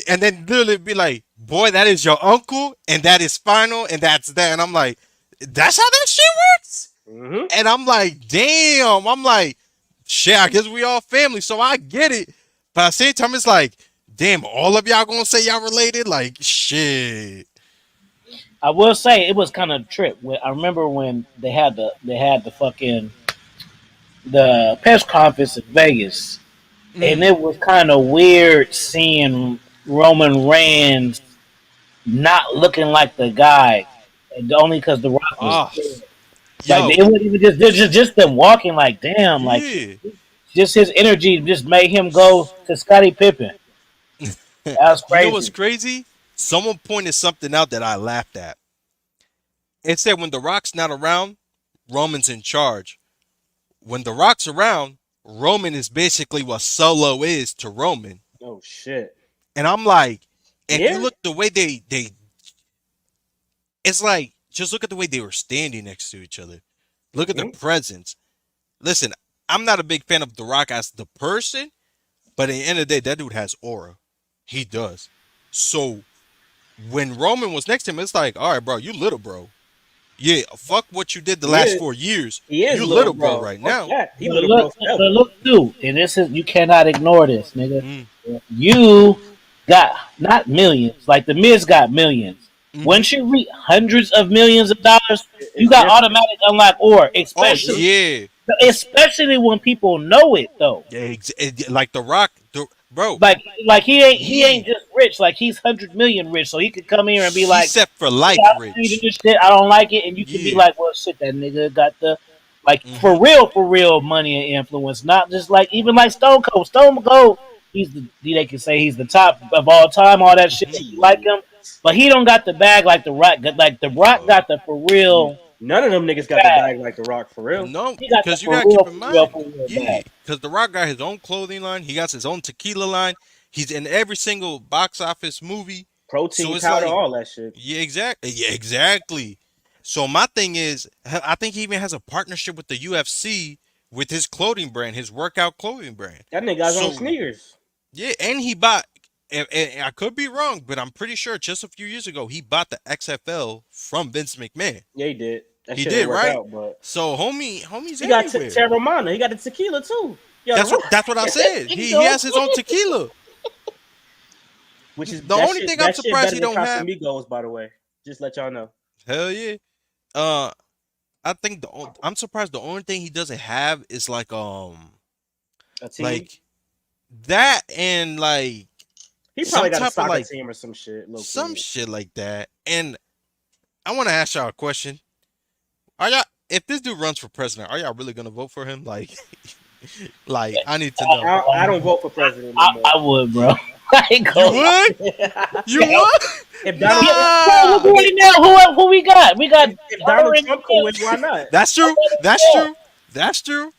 and then literally be like, boy, that is your uncle and that is final and that's that. And I'm like, that's how that shit works? Mm-hmm. And I'm like, damn. I'm like, shit, I guess we all family, so I get it. But at the same time, it's like, damn, all of y'all gonna say y'all related? Like, shit. I will say it was kind of a trip. I remember when they had the fucking the press conference in Vegas, and Mm. it was kind of weird seeing Roman Reigns not looking like the guy, and only because The Rock was Ah, there. Like yo, it wasn't even just them walking. Like damn, like yeah. just his energy just made him go to Scottie Pippen. That was You know what's crazy. crazy? Someone pointed something out that I laughed at. It said when The Rock's not around, Roman's in charge. When The Rock's around, Roman is basically what Solo is to Roman. Oh shit. And I'm like, and you Yeah. look the way they it's like just look at the way they were standing next to each other. Look at their Mm-hmm. presence. Listen, I'm not a big fan of The Rock as the person, but at the end of the day, that dude has aura. He does. So when Roman was next to him, it's like, all right, bro, you little bro. Yeah, fuck what you did the He last is. 4 years. He is You little little bro bro. right Fuck now. that. He But little bro forever. look too, and this is you cannot ignore this, nigga. Mm, You got not millions, like the Miz got millions. mm-hmm. Once you reach hundreds of millions of dollars, you It's got different. automatic unlock or Oh especially yeah, especially when people know it though. like The Rock. bro. like he ain't He just rich. Like he's 100 million rich, so he could come here and be he's like, set for "Yeah, life, I see rich. this shit. I don't like it," and you can be Yeah. like, "Well, shit, that nigga got the like Hmm. for real money and influence, not just like even like Stone Cold. Stone Cold, he's they can say he's the top of all time, all that shit. Hmm. If you like him, but he don't got the bag like the Rock. Like the Rock No, got the for real None of them niggas got the bag. bag like The Rock for real. no, He got the because you gotta keep in mind, for real yeah, bag. because The Rock got his own clothing line. He got his own tequila line. He's in every single box office movie. So Protein it's powder, like, all that shit. yeah, exactly, yeah, exactly. So my thing is, I think he even has a partnership with the UFC with his clothing brand, his workout clothing brand. That nigga got his own So sneakers. yeah, and he bought. And I could be wrong, but I'm pretty sure just a few years ago he bought the XFL from Vince McMahon. Yeah, he did. That He shit ain't did, work right? out, but So homie's he got everywhere. Terramana. He got the tequila too. Yo, The Rock. That's what I said. He He go. has his own tequila. Which is The only thing I'm that shit surprised better he than don't have. Casamigos, by the way. Just let y'all know. Hell yeah. Uh, I think I'm surprised the only thing he doesn't have is A team. like that and like He some probably got a type of soccer like team or some shit. Low some key. shit like that. And I want to ask y'all a question. Are y'all if this dude runs for president, are y'all really gonna vote for him? Like, like I need to know. I don't vote for president no more. I would, bro. I ain't You gonna lie. would? You would? if Donald Yeah, Trump, bro, Nah. look already now. Who we got? We got if her Donald and Trump can win, why not? That's true. That's true. That's true.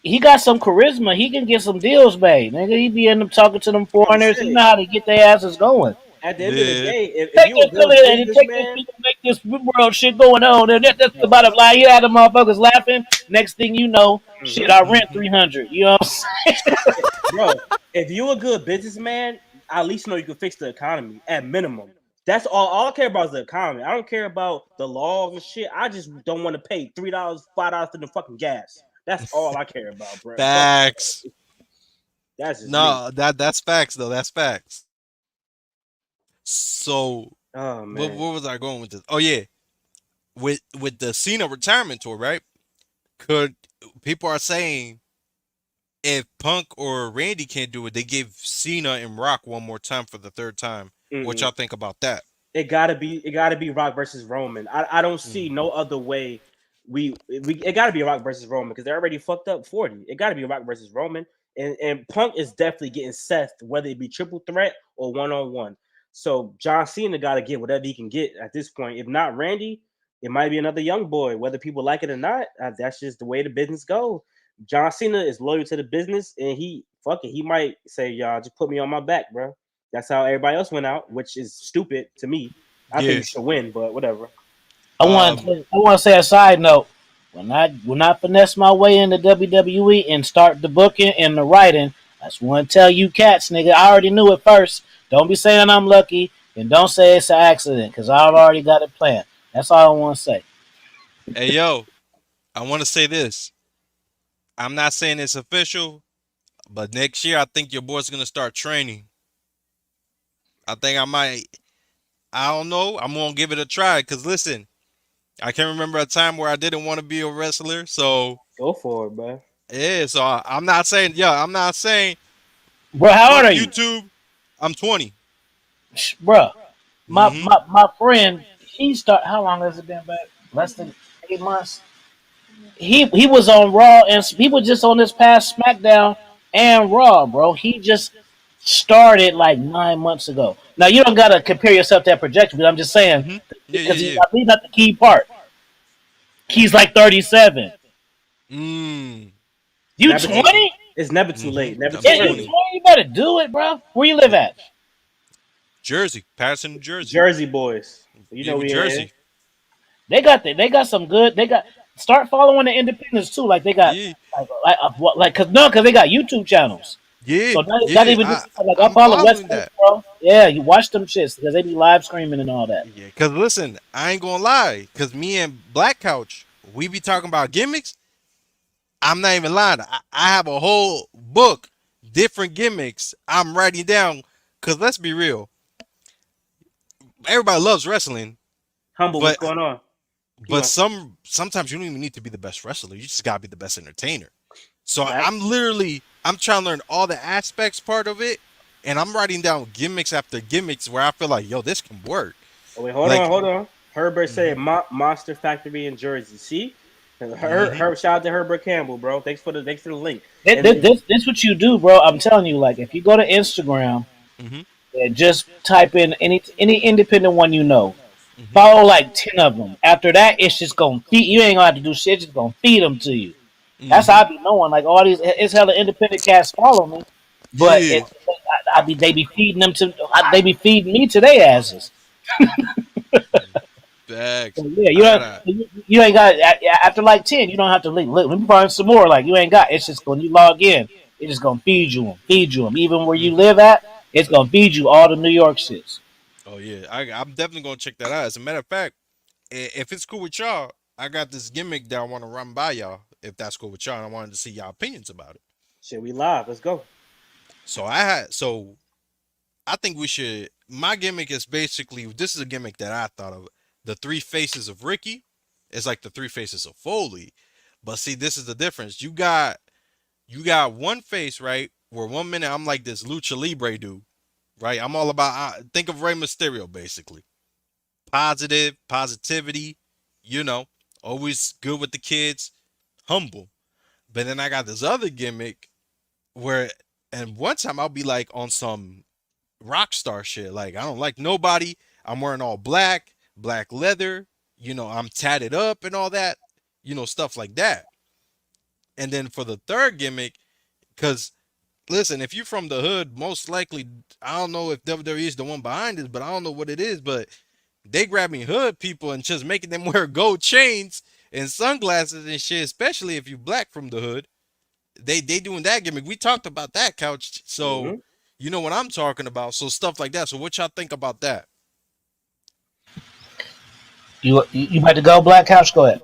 he got some charisma. He can get some deals made. Nigga, he be in them talking to them I'm foreigners. He saying, know how to get their asses going. at the end of the Yeah. day, if Take you a this to good the and take this businessman, people, make this world shit going on. And that's the bottom line. You had them motherfuckers laughing. Next thing you know, shit, hmm I rent Hmm. 300. You know what I'm saying? bro, if you a good businessman, I at least know you can fix the economy at minimum. That's all. All I care about is the economy. I don't care about the laws and shit. I just don't want to pay $3, $5 for the fucking gas. That's all I care about, bro. Fuck, Facts. that's just me. No, that's facts though. That's facts. So, Oh what man, was I going with this? Oh yeah, with the Cena retirement tour, right? Could people are saying if Punk or Randy can't do it, they give Cena and Rock one more time for the third time. What Mm-mm. y'all think about that? It gotta be Rock versus Roman. I don't see Mm. no other way. We it gotta be Rock versus Roman because they're already fucked up 40. It gotta be Rock versus Roman, and Punk is definitely getting Seth, whether it be triple threat or 1-on-1. So John Cena gotta get whatever he can get at this point. If not Randy, it might be another young boy, whether people like it or not. That's just the way the business goes. John Cena is loyal to the business, and he fuck it. He might say, "Y'all just put me on my back, bro." That's how everybody else went out, which is stupid to me. I think Yeah. you should win, but whatever. Um. I want to say a side note. When I finesse my way into WWE and start the booking and the writing, I just want to tell you cats, nigga, I already knew it first. Don't be saying I'm lucky and don't say it's an accident because I've already got it planned. That's all I want to say. Hey yo, I want to say this. I'm not saying it's official, but next year I think your boy's gonna start training. I think I might. I don't know. I'm gonna give it a try. Cause listen, I can remember a time where I didn't want to be a wrestler. So Go for it, bro. yeah. So I'm not saying. Yeah, I'm not saying Bro, how old fuck are you? YouTube. I'm 20. Bro, Mm-hmm. my friend, he start. How long has it been back? Less than 8 months. He was on Raw and he was just on this past SmackDown and Raw, bro. He just started like 9 months ago. Now you don't gotta compare yourself to that projection, but I'm just saying Mm-hmm. Yeah, because yeah, he's yeah. not the key part. He's like 37. Mm. You Never too. 20? It's never too late. Mm-hmm. Never I'm too Yeah, you early. 20. 20. You better do it, bro. Where you live at? Jersey, Patterson, New Jersey. Jersey boys. You Yeah, know we we in here. Jersey. They got some good. They got start following the independents too. Like they got Yeah, cause they got YouTube channels. yeah, So not yeah. even just like I I'm follow West following Coast, that. bro. Yeah, you watch them shits because they be live screaming and all that. Yeah, cause listen, I ain't gonna lie. Cause me and Black Couch, we be talking about gimmicks. I'm not even lying. I have a whole book, different gimmicks. I'm writing down. Cause let's be real, everybody loves wrestling, Humble, what's but going on? Keep but on. sometimes you don't even need to be the best wrestler. You just gotta be the best entertainer. So Facts. I'm trying to learn all the aspects part of it, and I'm writing down gimmicks after gimmicks where I feel like, yo, this can work. Oh, wait, hold on, Like, hold on. Herbert hmm said Monster Factory in Jersey. See, hmm shout out to Herbert Campbell, bro. Thanks for the link. This, And then, this what you do, bro. I'm telling you, like if you go to Instagram hmm and just type in any independent one you know, hmm follow like 10 of them. After that, it's just gonna feed. You ain't gonna have to do shit. It's just gonna feed them to you. That's hmm how I be knowing. Like all these, it's hella independent cats follow me, but yeah, I be they be feeding them to. They be feeding me to their asses. So, facts. yeah, I gotta. you ain't got after like 10. You don't have to leave. Let me find some more. Like you ain't got. It's just when you log in, it's just gonna feed you them. Even where you hmm live at, it's gonna feed you all the New York shits. Oh yeah, I'm definitely gonna check that out. As a matter of fact, if it's cool with y'all, I got this gimmick that I want to run by y'all. If that's cool with y'all, and I wanted to see y'all opinions about it. shit, we live. Let's go. So I think we should. My gimmick is basically this is a gimmick that I thought of. The three faces of Ricky is like the three faces of Foley, but see, this is the difference. You got one face right where 1 minute I'm like this lucha libre dude, right? I'm all about think of Rey Mysterio basically, positivity, you know, always good with the kids, humble. But then I got this other gimmick where, and one time I'll be like on some rock star shit. Like I don't like nobody. I'm wearing all black, black leather. I'm tatted up and all that. Stuff like that. And then for the third gimmick, because listen, if you're from the hood, most likely I don't know if WWE is the one behind this, but I don't know what it is. But they grabbing hood people and just making them wear gold chains and sunglasses and shit, especially if you black from the hood. They doing that gimmick. We talked about that couch, so Hmm. you know what I'm talking about. So stuff like that. So what y'all think about that? You about to go Black Couch? Go ahead.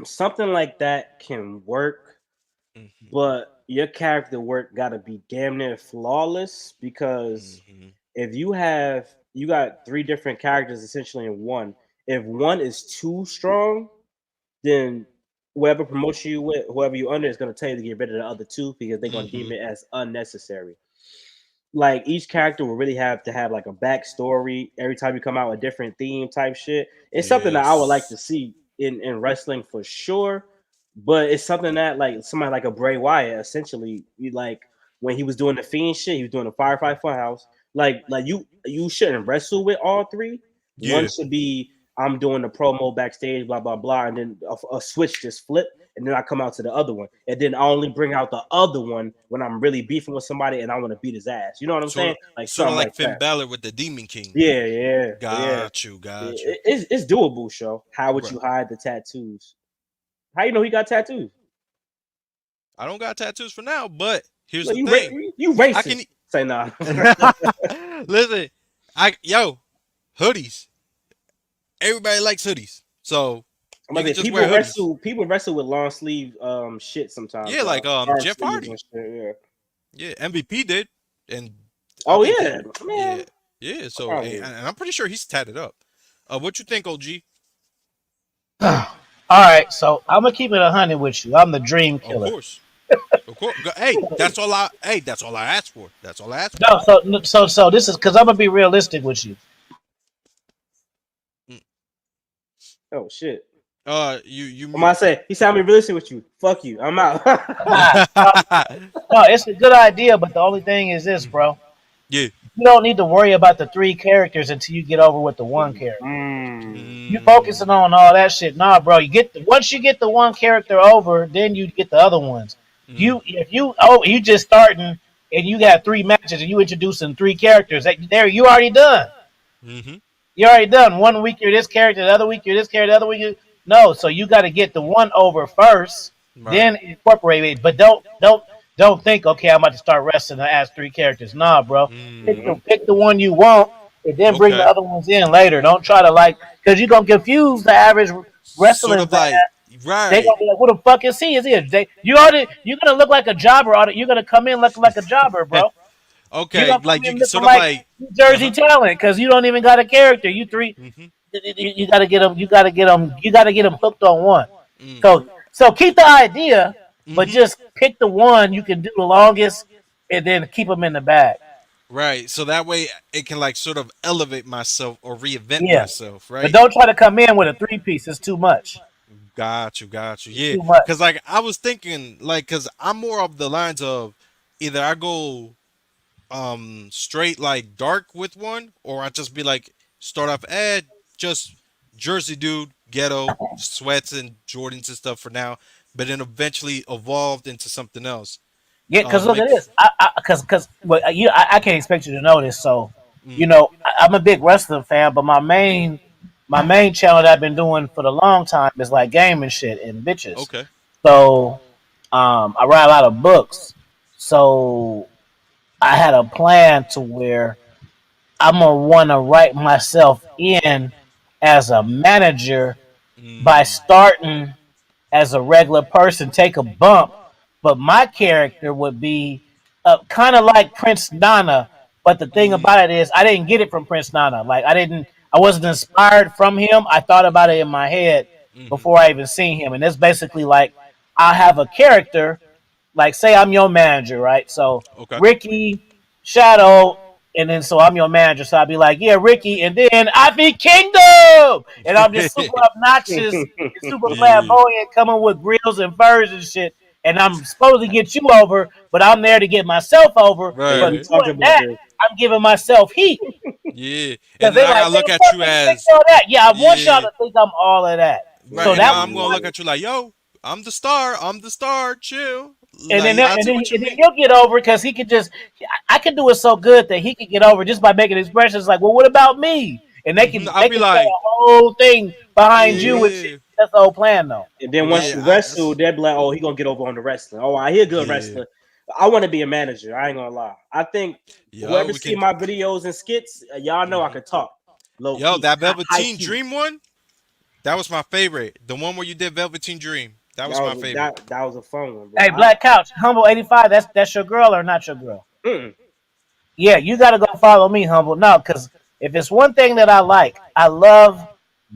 Something like that can work, hmm but your character work got to be damn near flawless because hmm if you got three different characters essentially in one. If one is too strong, then whoever promotes you with, whoever you under is going to tell you to get rid of the other two because they're going to deem hmm it as unnecessary. Like each character will really have to have like a backstory every time you come out with a different theme type shit. It's something that I would like to Yes. see in wrestling for sure. But it's something that like somebody like a Bray Wyatt essentially you like when he was doing the fiend shit, he was doing the Firefly Funhouse. Like you shouldn't wrestle with all three. One Yeah. should be I'm doing the promo backstage, blah blah blah, and then a switch just flip, and then I come out to the other one, and then I only bring out the other one when I'm really beefing with somebody and I want to beat his ass. You know what I'm Sort saying? of, Like sort of something like like Finn that. Balor with the Demon King. Yeah, yeah, yeah. Got you. Got you. It's doable, show. How would Right. you hide the tattoos? How you know he got tattoos? I don't got tattoos for now, but here's Look, the thing. you I can racist. Say nah. listen. Hoodies. Everybody likes hoodies, so I'm you gonna can say just wear hoodies. people wrestle with long sleeve shit sometimes, Yeah, like arm Jeff sleeves and Hardy. shit. Yeah. Yeah, MVP did, and I Oh think yeah, yeah, man. yeah. No So problem. and I'm pretty sure he's tatted up. What you think, OG? All right, so I'm gonna keep it 100 with you. I'm the dream Of killer. course, of course. Hey, that's all I. Hey, that's all I asked for. That's all I asked for. No, so this is because I'm gonna be realistic with you. Mm. Oh shit. You I'm gonna mute. say he sounded realistic with you. Fuck you. I'm out. Nah, no, it's a good idea, but the only thing is this, bro. Yeah. You don't need to worry about the three characters until you get over with the one character. mm. You focusing Mm, on all that shit, nah, bro. Once you get the one character over, then you get the other ones. mm, You just starting and you got three matches and you introducing three characters. There you already done. mm-hmm. You already done. 1 week you're this character, the other week you're this character, the other week no. So you got to get the one over first, Right. then incorporate it. But don't think okay, I'm about to start wrestling and ask three characters. Nah, bro. hmm Pick the one you want and then bring the Okay. other ones in later. Don't try to because you're gonna confuse the average Sort wrestling of fan. like They right. gonna be like, "What the fuck is he? Is he? You're gonna look like a jobber. You're gonna come in looking like a jobber, bro. You're Okay, gonna come like in you looking sort of like like New Jersey uh-huh. talent because you don't even got a character. You three, Mm-hmm. you got to get them. You got to get them. You got to get them hooked on one. Mm. So keep the idea. but Hmm. just pick the one you can do the longest, and then keep them in the bag. Right. So that way it can like sort of elevate myself or reinvent Yeah, myself, but right? don't try to come in with a three piece. It's too much. Got you, got you. It's Yeah, too much. cause like I was thinking, like, cause I'm more of the lines of either I go straight like dark with one, or I just be like start off just Jersey dude, ghetto, sweats and Jordans and stuff for now, but then eventually evolved into something else. Yeah, because look Make at this. Because well, I can't expect you to know this. So, mm, I'm a big wrestling fan, but my main channel that I've been doing for the long time is like gaming shit and bitches. okay. So, I write a lot of books. So I had a plan to where I'm gonna want to write myself in as a manager by Mm, starting as a regular person, take a bump, but my character would be kind of like Prince Nana. But the thing mm, about it is, I didn't get it from Prince Nana. Like I wasn't inspired from him. I thought about it in my head mm-hmm. before I even seen him, and it's basically like I have a character. Like, say I'm your manager, right? So Okay. Ricky, Shadow, and then so I'm your manager. So I'd be like, yeah, Ricky, and then I be Kingdom, and I'm just super obnoxious and super Yeah. flamboyant, coming with grills and furs and shit. And I'm supposed to get you over, but I'm there to get myself over. Yeah, But we Right. talked doing about that, this. I'm giving myself heat Yeah. because And then they I like, gotta man, look at fuck you him, he think as all that. Yeah, I want y'all yeah. to think I'm all of that. Right. So And that now was I'm gonna Yeah. look at you like, yo, I'm the star. I'm the star. Chill. and then Like I and see then what you and then mean. he'll get over because he could just I could do it so good that he could get over just by making expressions like, well, what about me? And they Hmm. can I'll they be can say like, a whole thing behind you and shit. yeah, That's the whole plan, though. And then once yeah. you wrestle, they'll be like, "Oh, he gonna get over on the wrestling. Oh, he a good Yeah. wrestler." I want to be a manager. I ain't gonna lie. I think Yo, whoever we see can. my videos and skits, y'all know I Mhm. could talk low Yo, key, that high Velveteen key. Dream one, that was my favorite. The one where you did Velveteen Dream, that was That my was favorite. that was a fun one, bro. Hey, Black Couch, Humble 85. That's your girl or not your girl? Mm, Yeah, you got to go follow me, Humble. No, because if it's one thing that I like, I love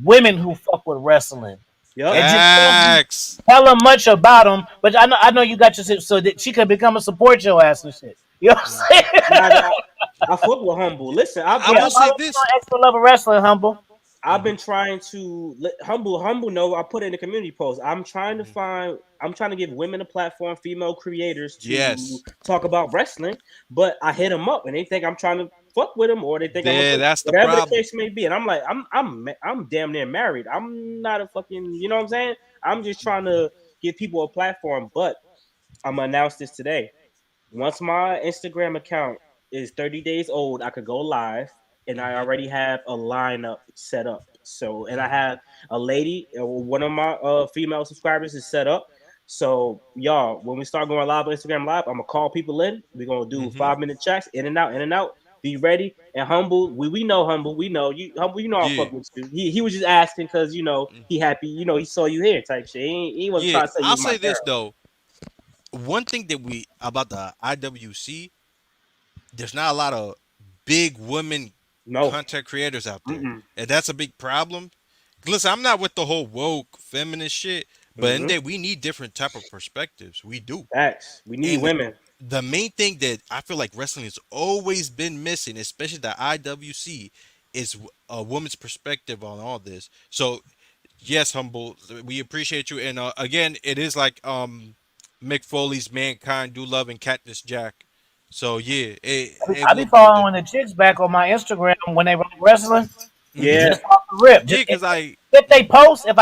women who fuck with wrestling. yep. It just tells you Facts. hella much about them. But I know you got your shit so that she could become a support your ass and shit. You know what Mm. I'm saying? Nah, nah, I fuck with humble. Listen, I Yeah, will say follow me this. on Extra Love of Wrestling, Humble. I've been Hmm. trying to let humble know. I put it in the community post. I'm trying to Hmm. find. I'm trying to give women a platform, female creators to Yes. talk about wrestling. But I hit them up, and they think I'm trying to fuck with them, or they think I'm a There, that's the whatever the problem. case may be. And I'm like, I'm damn near married. I'm not a fucking. You know what I'm saying? I'm just trying to give people a platform. But I'm gonna announce this today. Once my Instagram account is 30 days old, I could go live, and I Hmm. already have a lineup set up. So, and I Hmm. have a lady, one of my female subscribers is set up. So, y'all, when we start going live on Instagram Live, I'm gonna call people in. We're gonna do Hmm. 5 minute checks, in and out, in and out. Be ready and humble. We know humble. We know you humble. You know I Yeah. fuck with you. He was just asking because Mm. he happy. He saw you here type shit. He wasn't Yeah. trying to say you I'll was my say this girl. though. One thing that we about the IWC, there's not a lot of big women No. content creators out there, Mm-mm. and that's a big problem. Listen, I'm not with the whole woke feminist shit, but in Mm-hmm. there we need different type of perspectives. We do, Facts. We need and women. the main thing that I feel like wrestling has always been missing, especially the IWC, is a woman's perspective on all this. So yes, humble, we appreciate you, and again, it is like Mick Foley's "Mankind Do Love" and Cactus Jack. So yeah, it I be will be there. following the chicks back on my Instagram when they like wrestling, Hmm. Yeah. just off the rip. Yeah, Just because I. if they Mhm. post, if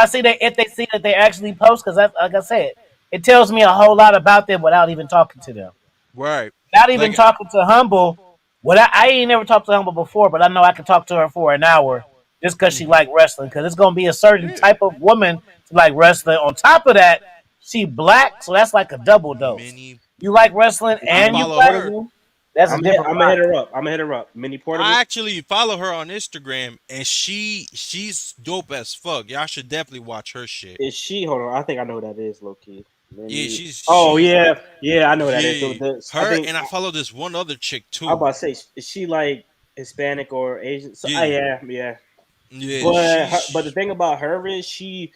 they see that they actually post, because that's like I said, it tells me a whole lot about them without even talking to them. Right. Not even Like, talking to Humble. What I ain't never talked to Humble before, but I know I can talk to her for an hour just because she mhm. like wrestling. Because it's gonna be a certain Yeah. type of woman to like wrestling. On top of that, she black, so that's like a double dose. Mini. You like wrestling Is I she and you mini follow black. her. portable? That's a different I'm gonna hit vibe. her up. I'm gonna hit her up. Mini I portable. actually follow her on Instagram, and she's dope as fuck. Y'all should definitely watch her shit. Is she? Hold on. I think I know who that is, low key. Yeah, Mini. she's Oh she. yeah, yeah. I know who that is. Yeah, I her think and I follow this one other chick I'm too. about to say, is she like Hispanic or Asian? So Yeah, yeah, yeah. yeah. But the She's thing about her is she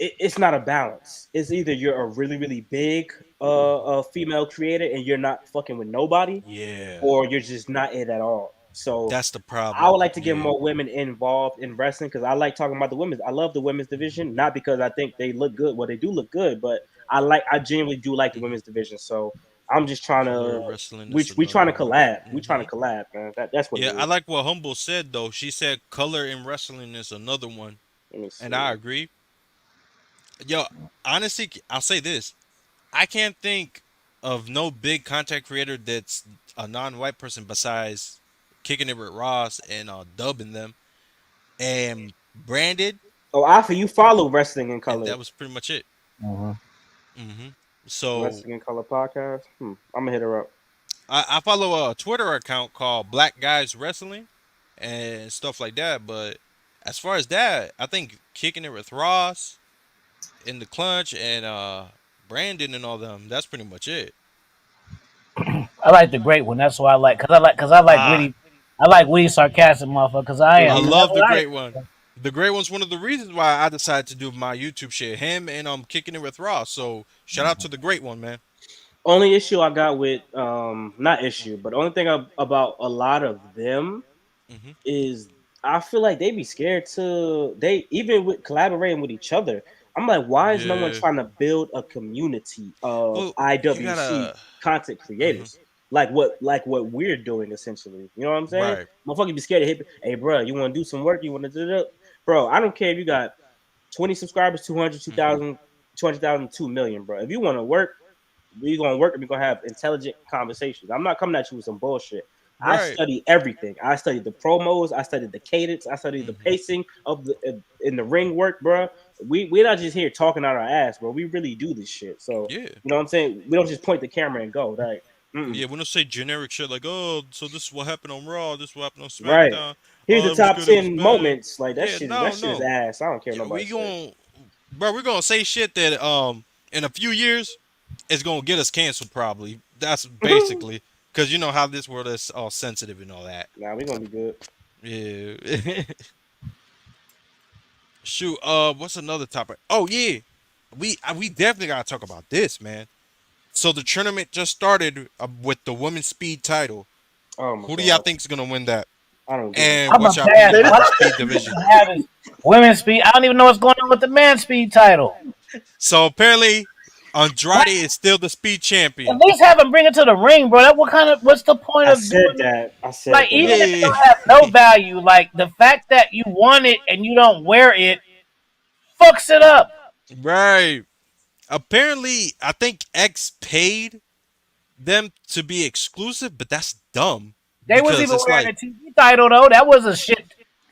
it's not a balance. It's either you're a really really big female creator and you're not fucking with nobody, Yeah, or you're just not it at all. So that's the I problem. would like to get Yeah, more women involved in wrestling because I like talking about the women's. I love the women's division, not because I think they look good. Well, they do look good, but I genuinely do like the hmm women's division. So I'm just trying color to wrestling we is we another trying to one. collab. We trying hmm to collab, man. That's what it Yeah, I is. like what Humble said though. She said color in wrestling is another one, Let me and I see. agree. Yo, honestly, I'll say this: I can't think of no big content creator that's a non-white person besides kicking it with Ross and dubbing them and branded, Oh, Alpha, you follow Wrestling in and Color, that was pretty much it. Hmm. hmm So Wrestling in Color podcast. I'm gonna hit her up. I follow a Twitter account called Black Guys Wrestling and stuff like that. But as far as that, I think kicking it with Ross in the clutch and Brandon and all them, that's pretty much it. I like the great one. That's why I like because I like Ah, witty. I like witty sarcastic motherfucker because I I am. Hmm Cause that's love the what I great one. The great one's one of the reasons why I decided to do my YouTube shit. Him and kicking it with Ross. So shout out to the great one, man. Only issue I got with not issue, but the only thing about a lot of them hmm is I feel like they be scared to they even with collaborating with each other. I'm like, why is no one Yeah. trying to build a community of Well, you IWC gotta. content hmm creators? Like what we're doing essentially. You know what I'm saying? Right. Motherfucker be scared to hit. Hey, bro, you want to do some work? You want to do that? Bro, I don't care if you got 20 subscribers, 200, hmm 2,000, 200,000, 2 million, bro. If you want to work, we're gonna work and we're gonna have intelligent conversations. I'm not coming at you with some bullshit. I Right. study everything. I studied the promos. I studied the cadence. I studied the hmm pacing of the in the ring work, bro. We're not just here talking out our ass, bro. We really do this shit. So Yeah. you know what I'm saying? We don't just point the camera and go. Like, Yeah, we don't say generic shit like, oh, so this is what happened on Raw, this is what happened on right. SmackDown. Here's Oh, the it was top good, it was 10 bad. moments. Like Yeah, that no, shit is no. ass. I don't care what Yeah, nobody we say. going bro, we're gonna say shit that in a few years it's gonna get us canceled probably. That's basically because you know how this world is all sensitive and all that. Nah, we gonna be good. Yeah. Shoot, what's another topic? Oh yeah. We definitely gotta talk about this, man. So the tournament just started with the women's speed title. Oh my Who do y'all god. think is gonna win that? I don't give a And I'm what's a your opinion pass. fuck. about Why the the speed fuck division? you have this women's speed? I don't even know what's going on with the men's speed title. So apparently, Andrade What? is still the speed At champion. least have him bring it to the ring, bro. That what kind of what's the point I of said doing? that. I said Like even that. if it Yeah, don't have no value, like the fact that you want it and you don't wear it fucks it up. right. Apparently, I think X paid them to be exclusive, but that's dumb They was because even it's wearing like, the TV title though. That was a shit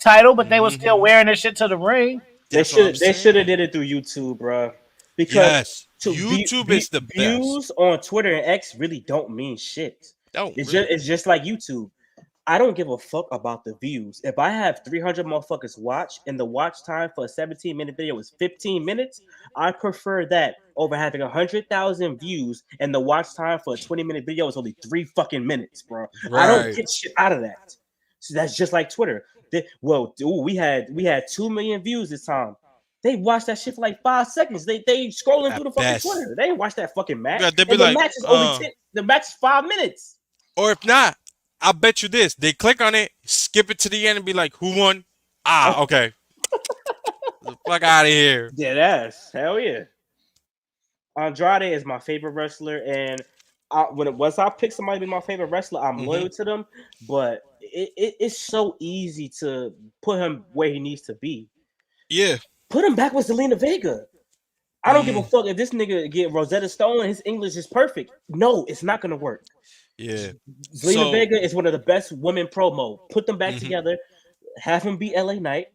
title, but they was still hmm wearing the shit to the ring. that's what I'm They should have saying. did it through YouTube, bro. Because Yes, YouTube is the best. views on Twitter and X really don't mean shit. Don't really. It's just like YouTube. I don't give a fuck about the views. If I have 300 motherfuckers watch and the watch time for a 17-minute video is 15 minutes, I prefer that over having 100,000 views and the watch time for a 20-minute video is only 3 fucking minutes, bro. I don't Right. get shit out of that. So that's just like Twitter. We had 2 million views this time. They watched that shit for like 5 seconds. They scrolling through At the fucking best. Twitter. They ain't watch that fucking match. Yeah, they'd be And the like, match is only 10. The match is 5 minutes. or if not, I'll bet you this. They click on it, skip it to the end, and be like, who won? Ah, okay. The fuck out of here. Dead ass. Hell yeah. Andrade is my favorite wrestler, and once I pick somebody to be my favorite wrestler, I'm hmm loyal to them. But it's so easy to put him where he needs to be. Yeah. Put him back with Zelina Vega. I don't give a Mm, fuck if this nigga get Rosetta Stone and his English is perfect. No, it's not gonna work. yeah. Zelina So, Vega is one of the best women promo. Put them back hmm together. Have him beat LA Knight.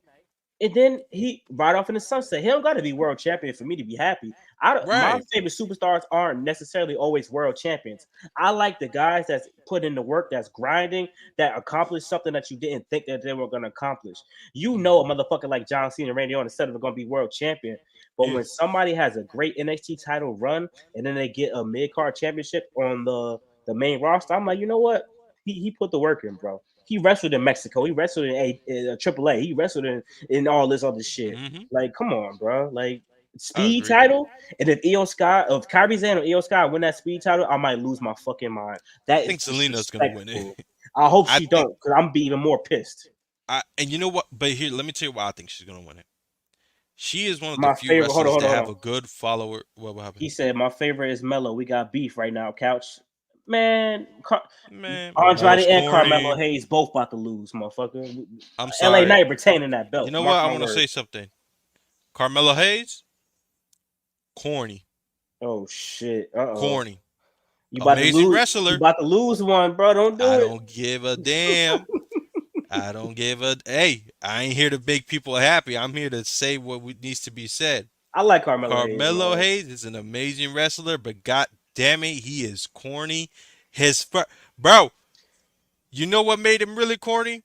And then he right off in the sunset. He don't got to be world champion for me to be happy. My right. favorite superstars aren't necessarily always world champions. I like the guys that's put in the work, that's grinding, that accomplish something that you didn't think that they were going to accomplish. You know, a hmm motherfucker like John Cena and Randy Orton instead of going to be world champion. But Yeah. when somebody has a great NXT title run and then they get a mid card championship on the main roster, I'm like, you know what? He put the work in, bro. He wrestled in Mexico. He wrestled in AAA. He wrestled in all this other shit. hmm Like, come on, bro. Like, I speed agree. title, and if Io Sky, if Kyrie Sane or Io Sky win that speed title, I might lose my fucking mind. I That is think Selena's gonna win it. disrespectful. I hope I she think don't, because I'm be even more pissed. and you know what? But here, let me tell you why I think she's gonna win it. She is one of the My few favorite. Hold on, wrestlers hold that on, hold have on. a good follower. What happened? He said my favorite is Mello. We got beef right now, couch. Man, Man, Andrade Melo's and Carmelo corny. Hayes both about to lose, motherfucker. I'm LA sorry. Knight retaining that You belt. know what? Mark I my want to say words. something. Carmelo Hayes, corny, Oh shit. Uh-oh. corny. You about to Amazing lose. You wrestler. about to lose one, bro. Don't I do it. don't give a damn. I don't give a. Hey, I ain't here to make people happy. I'm here to say what needs to be said. I like Carmelo Hayes, Carmelo man. Hayes is an amazing wrestler, but god damn it, he is corny. Bro, you know what made him really corny?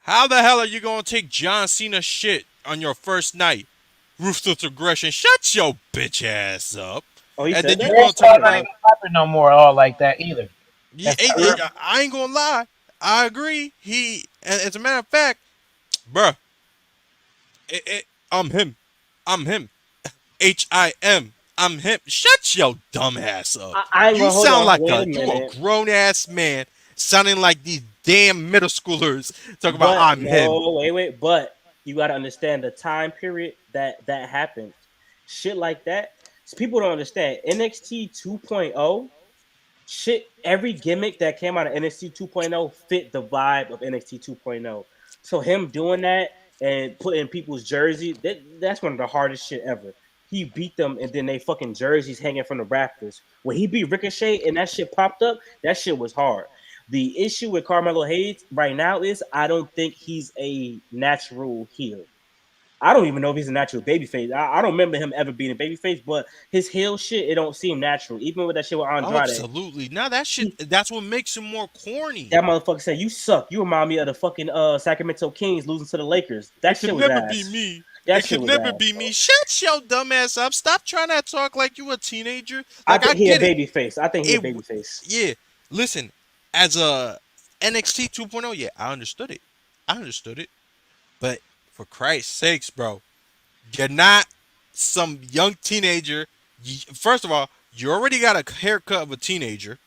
How the hell are you gonna take John Cena shit on your first night? Ruthless aggression. Shut your bitch ass up. Oh, he And said then you that. gonna That's talk not even about popping no more all like that either. yeah, That's not real. I ain't gonna lie. I agree. As a matter of fact, bruh, I'm him. I'm him. HIM. I'm him. Shut your dumb ass up. I ain't You gonna hold sound on. like Wait a you a minute. grown ass man, sounding like these damn middle schoolers talking about But I'm him. no, wait. But you got to understand the time period that happened. Shit like that. So people don't understand. NXT 2.0 shit, every gimmick that came out of NXT 2.0 fit the vibe of NXT 2.0. So him doing that and putting people's jersey, that's one of the hardest shit ever. He beat them and then they fucking jerseys hanging from the rafters. When he beat Ricochet and that shit popped up, that shit was hard. The issue with Carmelo Hayes right now is I don't think he's a natural heel. I don't even know if he's a natural babyface. I don't remember him ever being a babyface, but his heel shit, it don't seem natural. Even with that shit with Oh, Andrade, absolutely. Now that shit, that's what makes him more corny. that motherfucker said, "You suck. You remind me of the fucking Sacramento Kings losing to the Lakers." That It shit could was never be ass. me. That It shit could was never ass, be me. bro. Shut your dumb ass up. Stop trying to talk like you a teenager. I Like I think he a get it. baby face. I think he a It baby face. yeah. Listen, as a NXT 2.0, yeah, I understood it. I understood it. But for Christ's sakes, bro, you're not some young teenager. First of all, you already got a haircut of a teenager.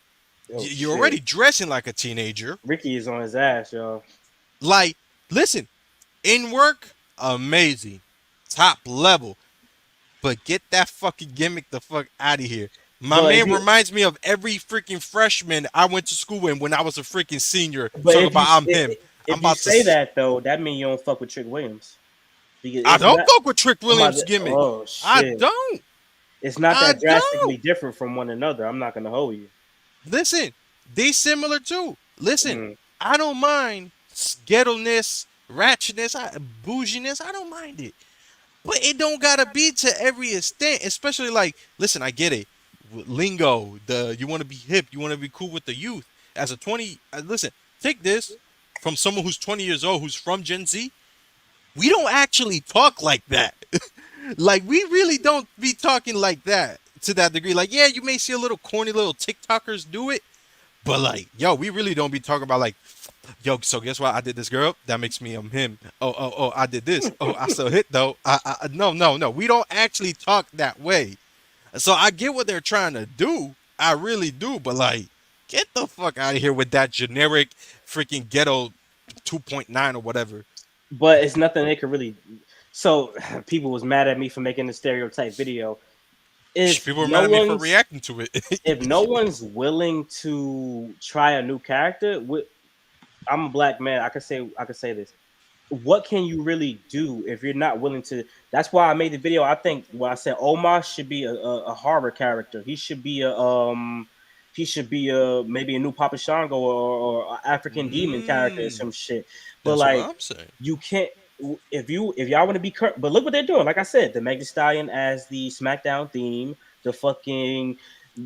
Oh You're already shit, dressing like a teenager. Ricky is on his ass, y'all. Like, listen, in work, amazing, top level. But get that fucking gimmick the fuck out of here. My But if man you, reminds me of every freaking freshman I went to school with when I was a freaking senior. but Talking about I'm him. I'm if you about to. say that though, that means you don't fuck with Trick Williams because I it's don't not. fuck with Trick I'm about Williams' to, gimmick. oh I shit, don't. it's not I that don't. drastically different from one another. I'm not gonna hold you. Listen, they similar too. Listen, Mm. I don't mind ghetto-ness, ratchetness, bouginess. I don't mind it. But it don't gotta be to every extent, especially like, listen, I get it. Lingo, you want to be hip, you want to be cool with the youth. As a 20, listen, take this from someone who's 20 years old, who's from Gen Z. We don't actually talk like that. Like, we really don't be talking like that to that degree. Like, yeah, you may see a little corny little TikTokers do it, but like, yo, we really don't be talking about like, yo, so guess what? I did this, girl. That makes me him. Oh, I did this. Oh, I still hit though. No. We don't actually talk that way. So I get what they're trying to do. I really do. But like, get the fuck out of here with that generic freaking ghetto 2.9 or whatever. But it's nothing they could really. So people was mad at me for making the stereotype video. If People are no mad at me for one's reacting to it. if no one's willing to try a new character, I'm a black man. I could say this. What can you really do if you're not willing to? That's why I made the video. I think what I said, Omar should be a horror character. He should be a maybe a new Papa Shango or African demon character or Mm, some shit. But that's what like I'm saying. you can't if y'all want to be current. But look what they're doing. Like I said, the Meg Thee Stallion as the SmackDown theme, the fucking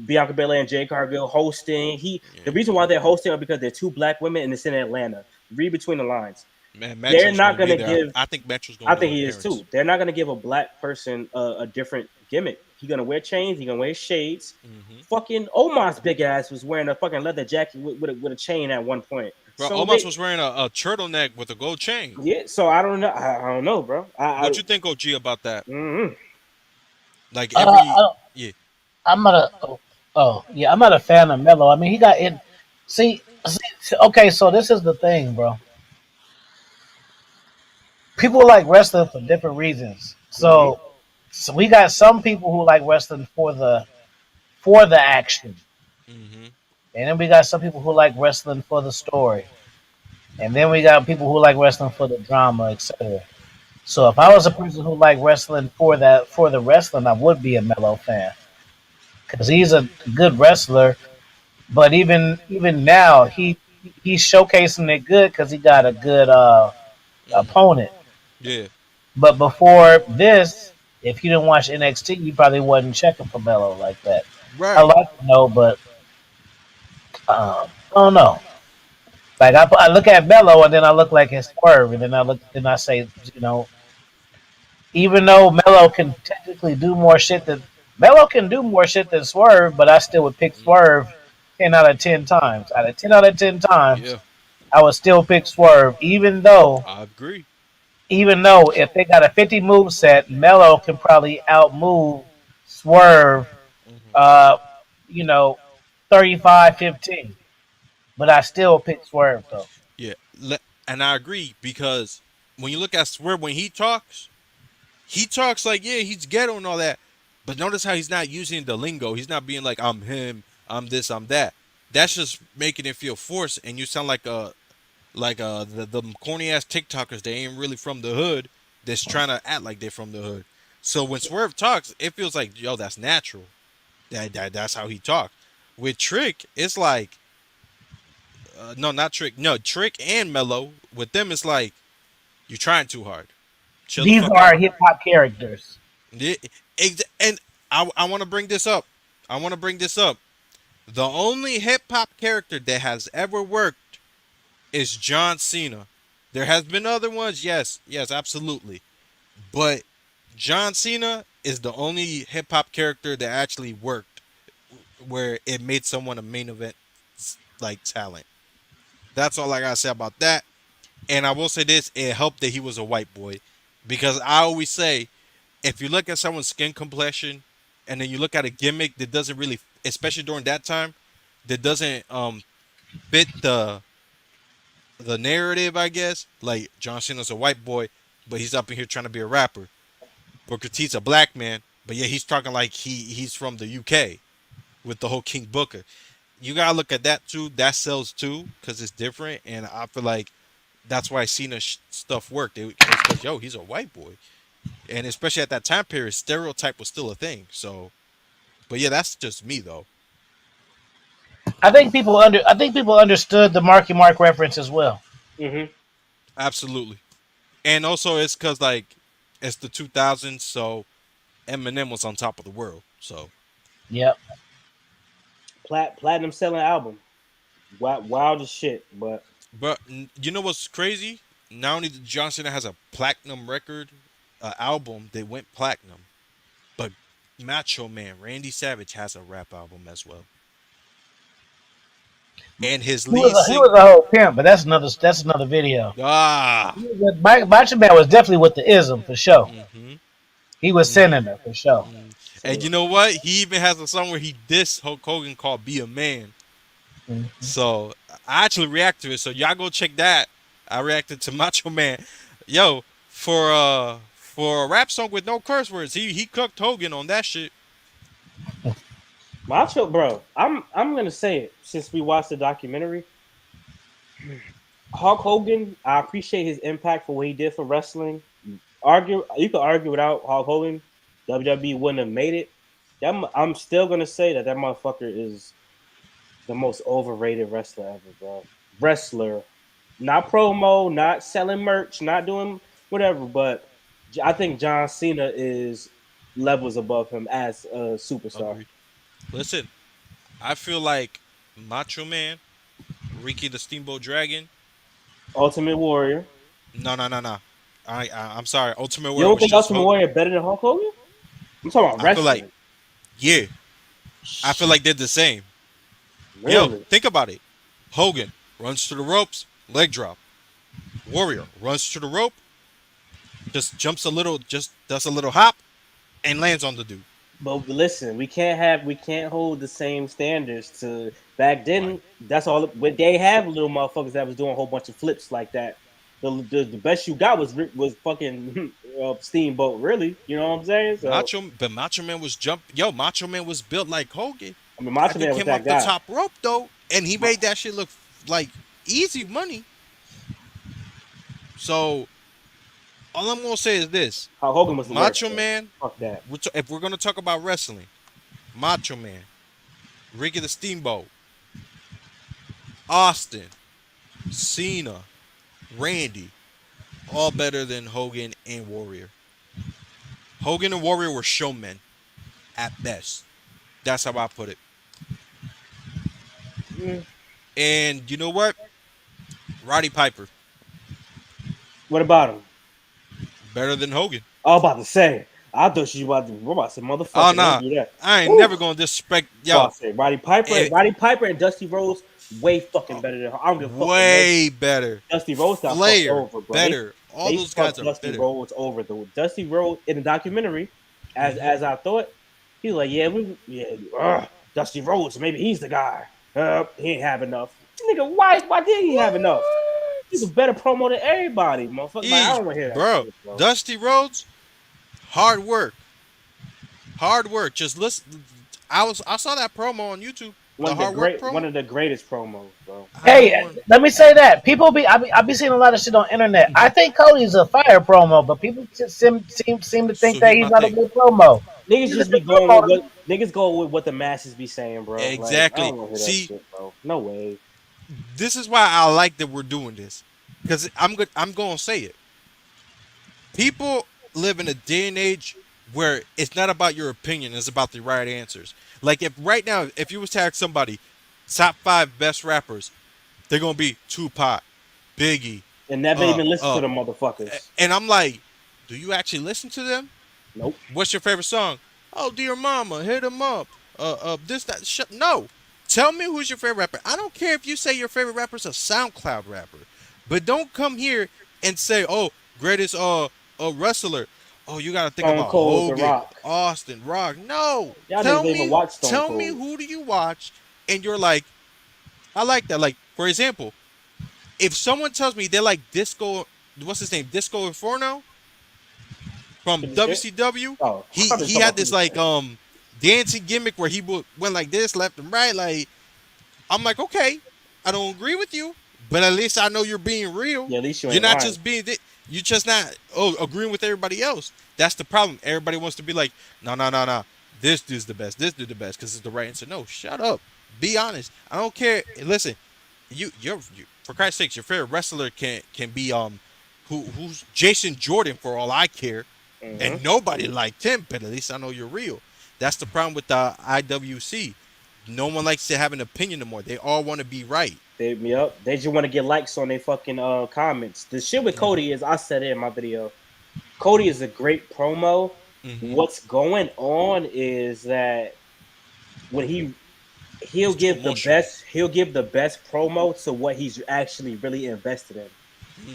Bianca Belair and Jay Cargill hosting. The Yeah. reason why they're hosting are because they're two black women and it's in Atlanta. Read between the lines. Man, They're Metro's not gonna be gonna there. give. I think Metro's gonna I do think an he is appearance. too. They're not gonna give a black person a different gimmick. He's gonna wear chains. He's gonna wear shades. Hmm. Fucking Omar's big ass was wearing a fucking leather jacket with a chain at one point. Bro, So Omos they, was wearing a turtleneck with a gold chain. yeah. So I don't know. I don't know, bro. What you think, OG, about that? Mhm. Like Uh, every I, yeah. I'm not a. Yeah, I'm not a fan of Melo. I mean, he got in. Okay, so this is the thing, bro. People like wrestling for different reasons. Hmm. So we got some people who like wrestling for the action, Hmm. and then we got some people who like wrestling for the story, and then we got people who like wrestling for the drama, etc. So if I was a person who liked wrestling for the wrestling, I would be a Melo fan because he's a good wrestler. But even now, he's showcasing it good because he got a good Hmm. opponent. Yeah. But before this, if you didn't watch NXT, you probably wasn't checking for Melo like that. I Right. like to know, but I don't know. Like I look at Melo and then I look like his Swerve, and then I say, you know, even though Melo can technically do more shit than Melo can do more shit than Swerve, but I still would pick Mm, Swerve 10 out of 10 times. Out of 10 out of 10 times, yeah. I would still pick Swerve, I agree. even though if they got a 50 move set, Melo can probably outmove Swerve, Hmm. uh, you know, 35-15. But I still pick Swerve though. Yeah. And I agree because when you look at Swerve when he talks like yeah he's ghetto and all that, but notice how he's not using the lingo. He's not being like I'm him, I'm this, I'm that. That's just making it feel forced, and you sound like the corny ass TikTokers. They ain't really from the hood. That's trying to act like they're from the hood. So when Swerve talks, it feels like yo that's natural. That's how he talks. With Trick, it's like no, not Trick. No, Trick and Mello. With them, it's like you're trying too hard. Chill the These fuck are out. hip hop characters. Yeah, and I want to bring this up. I want to bring this up. The only hip hop character that has ever worked is John Cena. There has been other ones, yes, yes, absolutely. But John Cena is the only hip hop character that actually worked, where it made someone a main event like talent. That's all I gotta say about that. And I will say this: it helped that he was a white boy, because I always say if you look at someone's skin complexion and then you look at a gimmick that doesn't really, especially during that time, that doesn't fit the narrative, I guess. Like John Cena's a white boy, but he's up in here trying to be a rapper. Booker T's a black man, but yeah, he's talking like he's from the UK with the whole King Booker. You gotta look at that too. That sells too because it's different, and I feel like that's why Cena stuff worked. It's because yo, he's a white boy, and especially at that time period, stereotype was still a thing. So, but yeah, that's just me though. I think people understood the Marky Mark reference as well. Hmm. Absolutely, and also it's because like it's the 2000s, so Eminem was on top of the world. So, Yep. Platinum selling album. Wild as shit. But but you know what's crazy? Not only did John Cena has a platinum record, album, they went platinum, but Macho Man Randy Savage has a rap album as well, and his lead He sing. was a whole pimp, but that's another video. Ah. Macho Man was definitely with the ism for sure. Mm-hmm. He was Mm-hmm. sending it for sure. And so you know what? He even has a song where he dissed Hulk Hogan called "Be a Man." Mhm. So I actually react to it. So y'all go check that. I reacted to Macho Man. Yo, for a rap song with no curse words, he cooked Hogan on that shit. Macho, bro. I'm gonna say it since we watched the documentary. Hulk Hogan, I appreciate his impact for what he did for wrestling. You could argue without Hulk Hogan, WWE wouldn't have made it. I'm still gonna say that motherfucker is the most overrated wrestler ever, bro. Wrestler, not promo, not selling merch, not doing whatever. But I think John Cena is levels above him as a superstar. Agree. Listen, I feel like Macho Man, Ricky the Steamboat Dragon. Ultimate Warrior. No, no, no, no. I'm sorry. Ultimate You Warrior don't was think just Ultimate Hogan. Warrior better than Hulk Hogan? I'm talking about I feel like wrestling. yeah. I feel like they're the same. Yo, Really? think about it. Hogan runs to the ropes, leg drop. Warrior runs to the rope, just jumps a little, just does a little hop, and lands on the dude. But listen, we can't hold the same standards to back Right. then. That's all. When they have little motherfuckers that was doing a whole bunch of flips like that, the best you got was fucking Steamboat. Really, you know what I'm saying? So Macho Man was Yo, Macho Man was built like Hogan. I mean, That Macho dude Man was came that off the guy. top rope though, and he made that shit look like easy money. So all I'm gonna say is this: How Hogan was the worst. Macho Though. Man. Fuck that. If we're gonna talk about wrestling, Macho Man, Ricky the Steamboat, Austin, Cena, Randy, all better than Hogan and Warrior. Hogan and Warrior were showmen at best. That's how I put it. Mm. And you know what? Roddy Piper, What about him? better than Hogan. I was about to say. I thought you about to. I'm about to say, Oh motherfucker, don't nah, do that. I ain't Woo. never gonna disrespect I'm yo. about to say Roddy Piper. eh, Roddy Piper and Dusty Rhodes way fucking better than. I don't give a fuck what no. Way better. Dusty Rhodes got fucked Flair, over, bro. better. All They those guys fucked are Dusty better. Rhodes over. The Dusty Rhodes in the documentary, Hmm. as I thought, he was like, Dusty Rhodes, maybe he's the guy. He ain't have enough. Nigga, why did he have enough? He's a What? better promo than everybody, motherfucker. Like, I He, don't want to hear that bro, shit, bro. Dusty Rhodes, hard work, hard work. Just listen. I saw that promo on YouTube. The hard work One promo. of the greatest promos, bro. I don't Hey, want. let me say that people I be seeing a lot of shit on internet. I think Cody's a fire promo, but people just seem to think So that here's he's my not a thing. good promo. Niggas He's a just be good going with promoter. what niggas go with what the masses be saying, bro. Like, I Exactly. don't want to hear that See, shit, bro. No way. this is why I like that we're doing this, because I'm good. I'm gonna say it. People live in a day and age where it's not about your opinion; it's about the right answers. Like if right now, if you was to ask somebody, top 5 best rappers, they're gonna be Tupac, Biggie, And never uh, even listen to uh, the motherfuckers. and I'm like, do you actually listen to them? Nope. What's your favorite song? Oh, dear mama, hit 'em up. This that. No, tell me who's your favorite rapper. I don't care if you say your favorite rapper's a SoundCloud rapper, but don't come here and say, oh, greatest wrestler. Oh, you gotta think Stone about Cold, The Hogan, Rock. Austin, Rock. No, Y'all niggas don't even watch Stone tell me Cold. who do you watch, and you're like, I like that. Like for example, if someone tells me they like Disco, what's his name, Disco Inferno from 50 Cent? WCW, Oh, I he thought you were he talking had about this 50 like Cent. dancing gimmick where he went like this, left and right. Like I'm like, okay, I don't agree with you, but at least I know you're being real. Yeah, at least you You're ain't not lying. just being. You just not agreeing with everybody else. That's the problem. Everybody wants to be like, no, no, no, no. This dude's the best. This dude's the best because it's the right answer. No, shut up. Be honest. I don't care. Listen, you for Christ's sakes, your favorite wrestler can be who's Jason Jordan for all I care, Mm-hmm. and nobody liked him, but at least I know you're real. That's the problem with the IWC. No one likes to have an opinion anymore. They all want to be right. They just want to get likes on their fucking comments. The shit with Hmm. Cody is I said it in my video. Cody is a great promo. Hmm. What's going on is that when He's too emotional. he'll give the best promo to what he's actually really invested in.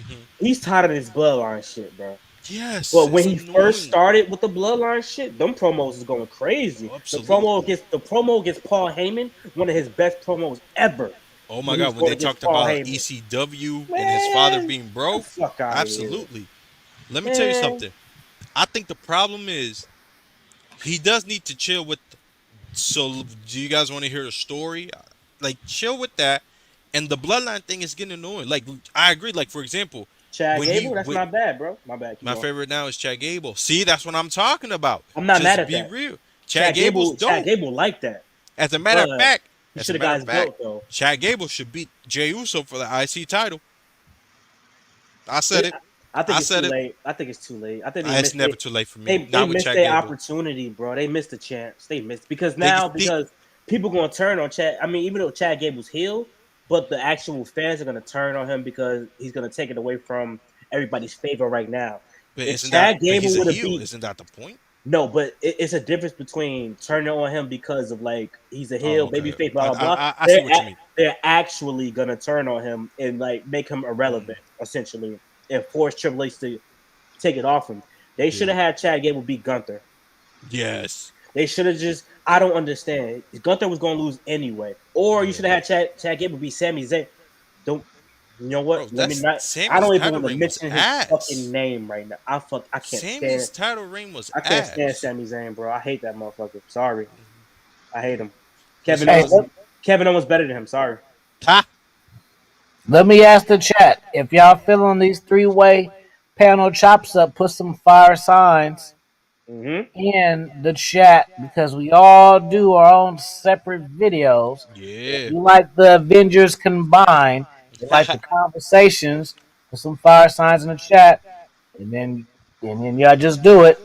Hmm. He's tired of this bloodline shit, bro. Yes, But when it's he first annoying. started with the bloodline shit, them promos is going crazy. Absolutely. The promo against Paul Heyman, one of his best promos ever. Oh my When he was God, when going they against talked Paul about Heyman, ECW and his father man, being get the broke, fuck out of here, absolutely. Let me tell you man. something. I think the problem is he does need to chill with. So, do you guys want to hear a story? Like, chill with that. And the bloodline thing is getting annoying. Like, I agree. Like, for example, Chad when he Gable, that's not bad, bro. My bad. Keep my going. favorite now is Chad Gable. See, that's what I'm talking about. I'm not mad Just at be that. real. Chad Gable's Chad dope. Gable like that, As a matter of but fact, he should have got his belt though. Chad Gable should beat Jey Uso for the IC title. I said It, it. I think I it's too said it. late. I think it's too late. I think It's never too late for me. they Not with missed Chad their Gable. opportunity, bro. They missed the chance. They missed because They, now they, because people gonna turn on Chad. I mean, even though Chad Gable's heel, but the actual fans are gonna turn on him because he's gonna take it away from everybody's favor right now. but If isn't that? Chad But Gable he's a would have heel. beat Isn't that the point? no, but it's a difference between turning on him because of like he's a Oh, heel, okay. babyface, blah blah blah. I see what you mean. They're actually gonna turn on him and like make him Mm, irrelevant essentially and force Triple H to take it off him. They should yeah. have had Chad Gable beat Gunther. Yes. They should have just. I don't understand. Gunther was going to lose anyway, or you Yeah, should have had Chad Gable be Sami Zayn. Don't. You know bro, what? Let me that's not. I Sammy's don't even title want to reign was mention his fucking ass. name right now. I can't stand. Sammy's title reign was I can't stand ass. Sami Zayn, bro. I hate that motherfucker. Sorry, I hate him. Listen, Kevin Hey, Owens cause is Kevin Owens better than him. Sorry. ha, let me ask the chat if y'all feeling these three-way panel chops up. Put some fire signs Mm-hmm. in the chat because we all do our own separate videos. If yeah, you like the Avengers combined, you like the conversations, put some fire signs in the chat, and then y'all just do it.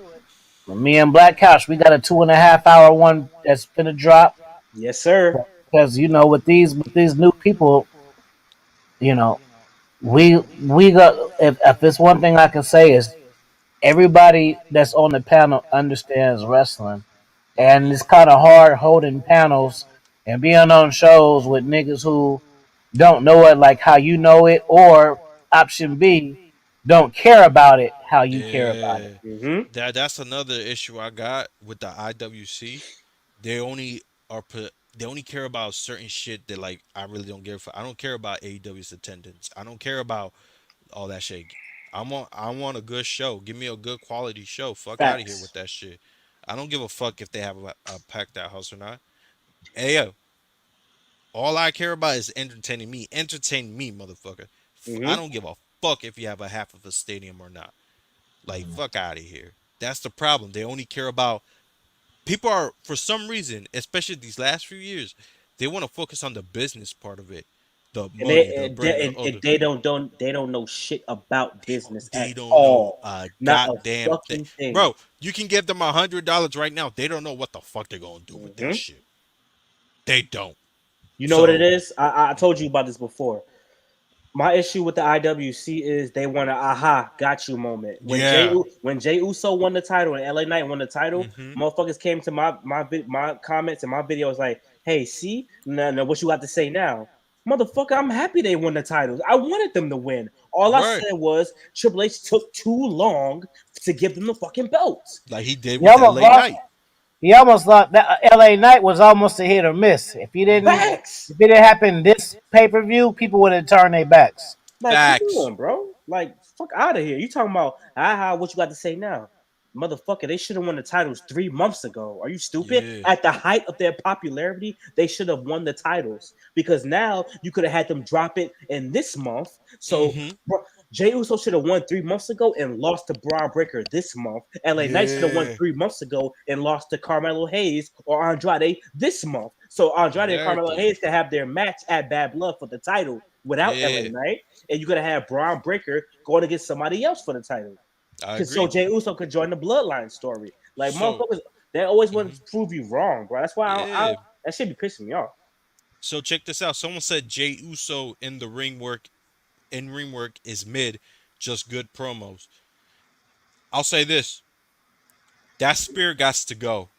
For me and Black Couch, we got a 2.5 hour one that's finna drop Yes, sir. because with these new people, you know, we got if it's one thing I can say is everybody that's on the panel understands wrestling, and hmm it's kind of hard holding panels and being on shows with niggas who don't know it like how you know it, or option B, don't care about it how you care about it. yeah. Mm-hmm. That's another issue I got with the IWC. They only they only care about certain shit that like I really don't give. I don't care about AEW's attendance. I don't care about all that shit. I want a good show. Give me a good quality show. Fuck out of here with Facts. that shit. I don't give a fuck if they have a packed out house or not. Hey yo, all I care about is entertaining me. Entertain me, motherfucker. I Mm-hmm. don't give a fuck if you have a half of a stadium or not. Like fuck out of here. That's the problem. They only care about people are for some reason, especially these last few years, they want to focus on the business part of it, the And money, the brand, the and other. they don't know shit about business They at don't know all. a Not a goddamn thing, fucking thing. bro. You can give them $100 right now. They don't know what the fuck they're gonna do with that Mm-hmm. shit. They don't. You know what it So is? I told you about this before. My issue with the IWC is they want an aha got you moment. yeah. When Jay Uso won the title and LA Knight won the title, hmm motherfuckers came to my comments and my videos like, "Hey, see, no, what you got to say now, motherfucker? I'm happy they won the titles. I wanted them to win. All I Right. said was Triple H took too long to give them the fucking belts. Like he did He with almost LA lost. Knight. He almost lost. That LA Knight was almost a hit or miss. Facts. If it didn't happen this pay-per-view, people would have turned their backs. Like, come Facts. on, bro. Like, fuck out of here. You talking about aha? What you got to say now, motherfucker? They should have won the titles 3 months ago. Are you stupid? Yeah. At the height of their popularity, they should have won the titles because now you could have had them drop it in this month. So, hmm bro, Jey Uso should have won 3 months ago and lost to Braun Breaker this month. LA Knight should have won Yeah. 3 months ago and lost to Carmelo Hayes or Andrade this month. So Andrade And and Carmelo everything. Hayes can have their match at Bad Blood for the title without LA Yeah. Knight, and you're gonna have Braun Breaker going against somebody else for the title. I Cause so agree. Jey Uso could join the Bloodline story. Like So motherfuckers, they always want mhm. to prove you wrong, bro. That's why Yeah. that should be pissing me off. So check this out. Someone said Jay Uso in ring work is mid, just good promos. I'll say this: that spear got to go.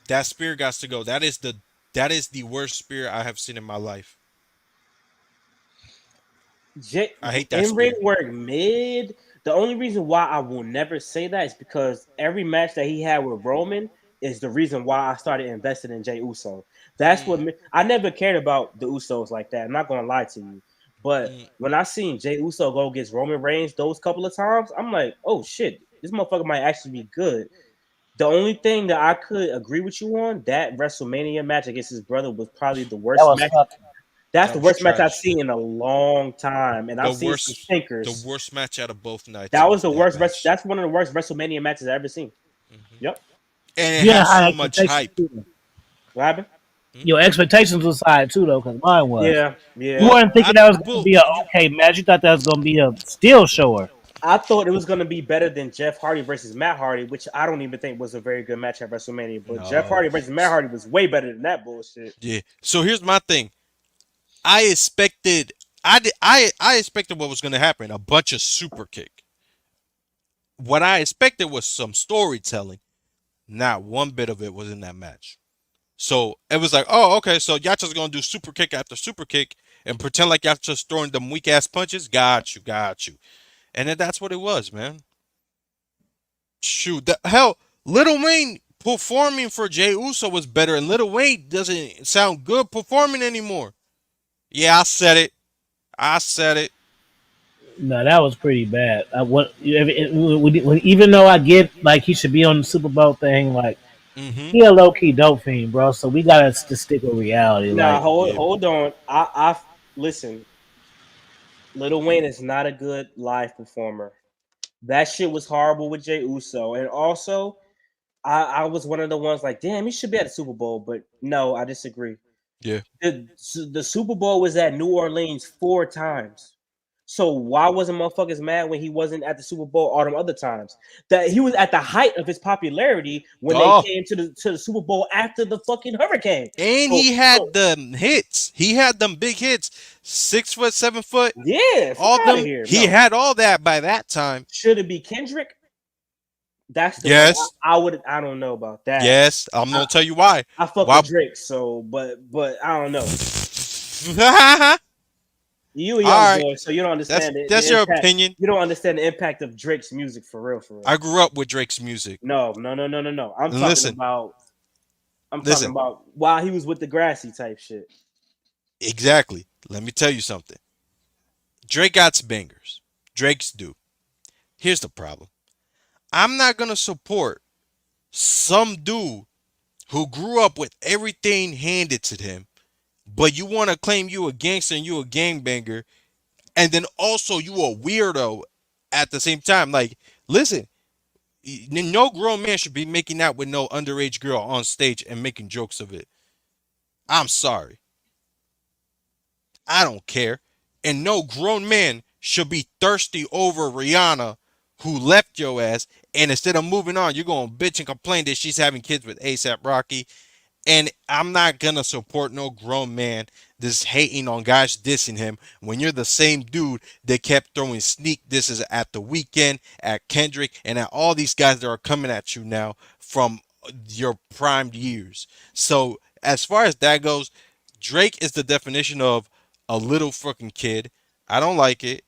That spear got to go. That is the worst spear I have seen in my life. I hate that In ring spear. work mid. The only reason why I will never say that is because every match that he had with Roman is the reason why I started investing in Jey Uso. That's what Mm, I never cared about the Usos like that. I'm not gonna lie to you, but mm, when I seen Jey Uso go against Roman Reigns those couple of times, I'm like, oh shit, this motherfucker might actually be good. The only thing that I could agree with you on that WrestleMania match against his brother was probably the That worst was match. fucking. That's that the was worst match I've trash. seen in a long time, and The I've seen some worst, the stinkers. worst match out of both nights That was was the that worst. match. That's one of the worst WrestleMania matches I've ever seen. hmm Yep. And it You had has high so much expectations hype. too. Though. What happened? Hmm? Your expectations was high too, though, because mine was. Yeah, You yeah. Well, weren't thinking that was going to be a you okay match. You thought that was going to be a still shower. I thought it was gonna be better than Jeff Hardy versus Matt Hardy, which I don't even think was a very good match at WrestleMania. But Jeff no, Hardy versus Matt Hardy was way better than that bullshit. yeah. So here's my thing. I expected, I expected what was going to happen. A bunch of super kick. What I expected was some storytelling. Not one bit of it was in that match. So it was like, oh, okay, so y'all just gonna do super kick after super kick and pretend like y'all just throwing them weak ass punches. Got you, got you. And then that's what it was, man. Shoot, the hell, Little Wayne performing for Jay Uso was better, and Lil Wayne doesn't sound good performing anymore. Yeah, I said it. I said it. No, that was pretty bad. Even though I get like he should be on the Super Bowl thing, like Mm-hmm. he a low key dope fiend, bro. So we gotta just stick with reality. Nah, Like, Yeah. hold on. I listen. Lil Wayne is not a good live performer. That shit was horrible with Jay Uso, and also I was one of the ones like, damn, he should be at the Super Bowl, but no, I disagree. Yeah. The Super Bowl was at New Orleans 4 times. So why wasn't motherfuckers mad when he wasn't at the Super Bowl all them other times? That he was at the height of his popularity when they Oh, came to the Super Bowl after the fucking hurricane. and So he so had the hits. He had them big hits. 6 foot, 7 foot. yeah, fuck All out of them. here. He No, had all that by that time. should it be Kendrick? That's the one Yes. I would. I don't know about that. Yes. I'm I, gonna tell you why. I fuck Why? with Drake, so but I don't know. All You a young right. boy, so you don't That's understand the that's your impact. opinion. You don't understand the impact of Drake's music for real, for real. I grew up with Drake's music. No, no, no, no, no, no. And listen, I'm talking listen. about while he was with the grassy type shit. Exactly. Let me tell you something. Drake got bangers. Drake's do. Here's the problem. I'm not gonna support some dude who grew up with everything handed to him, but you want to claim you a gangster and you a gangbanger, and then also you a weirdo at the same time. Like, listen, no grown man should be making out with no underage girl on stage and making jokes of it. I'm sorry. I don't care. And no grown man should be thirsty over Rihanna who left your ass. And instead of moving on, you're going to bitch and complain that she's having kids with ASAP Rocky. And I'm not gonna support no grown man that's hating on guys dissing him when you're the same dude that kept throwing sneak disses at the weekend, at Kendrick, and at all these guys that are coming at you now from your prime years. So as far as that goes, Drake is the definition of a little fucking kid. I don't like it.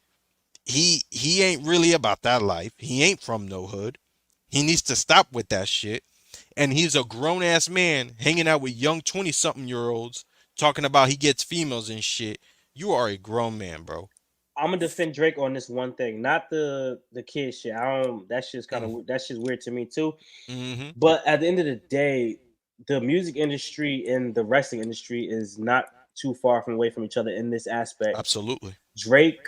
He ain't really about that life. He ain't from no hood. He needs to stop with that shit, and he's a grown ass man hanging out with young 20 something year olds talking about he gets females and shit. You are a grown man, bro. I'm gonna defend Drake on this one thing, not the kid shit. I don't. Mm. That shit's weird to me too. Mm-hmm. But at the end of the day, the music industry and the wrestling industry is not too far from away from each other in this aspect. Absolutely. Drake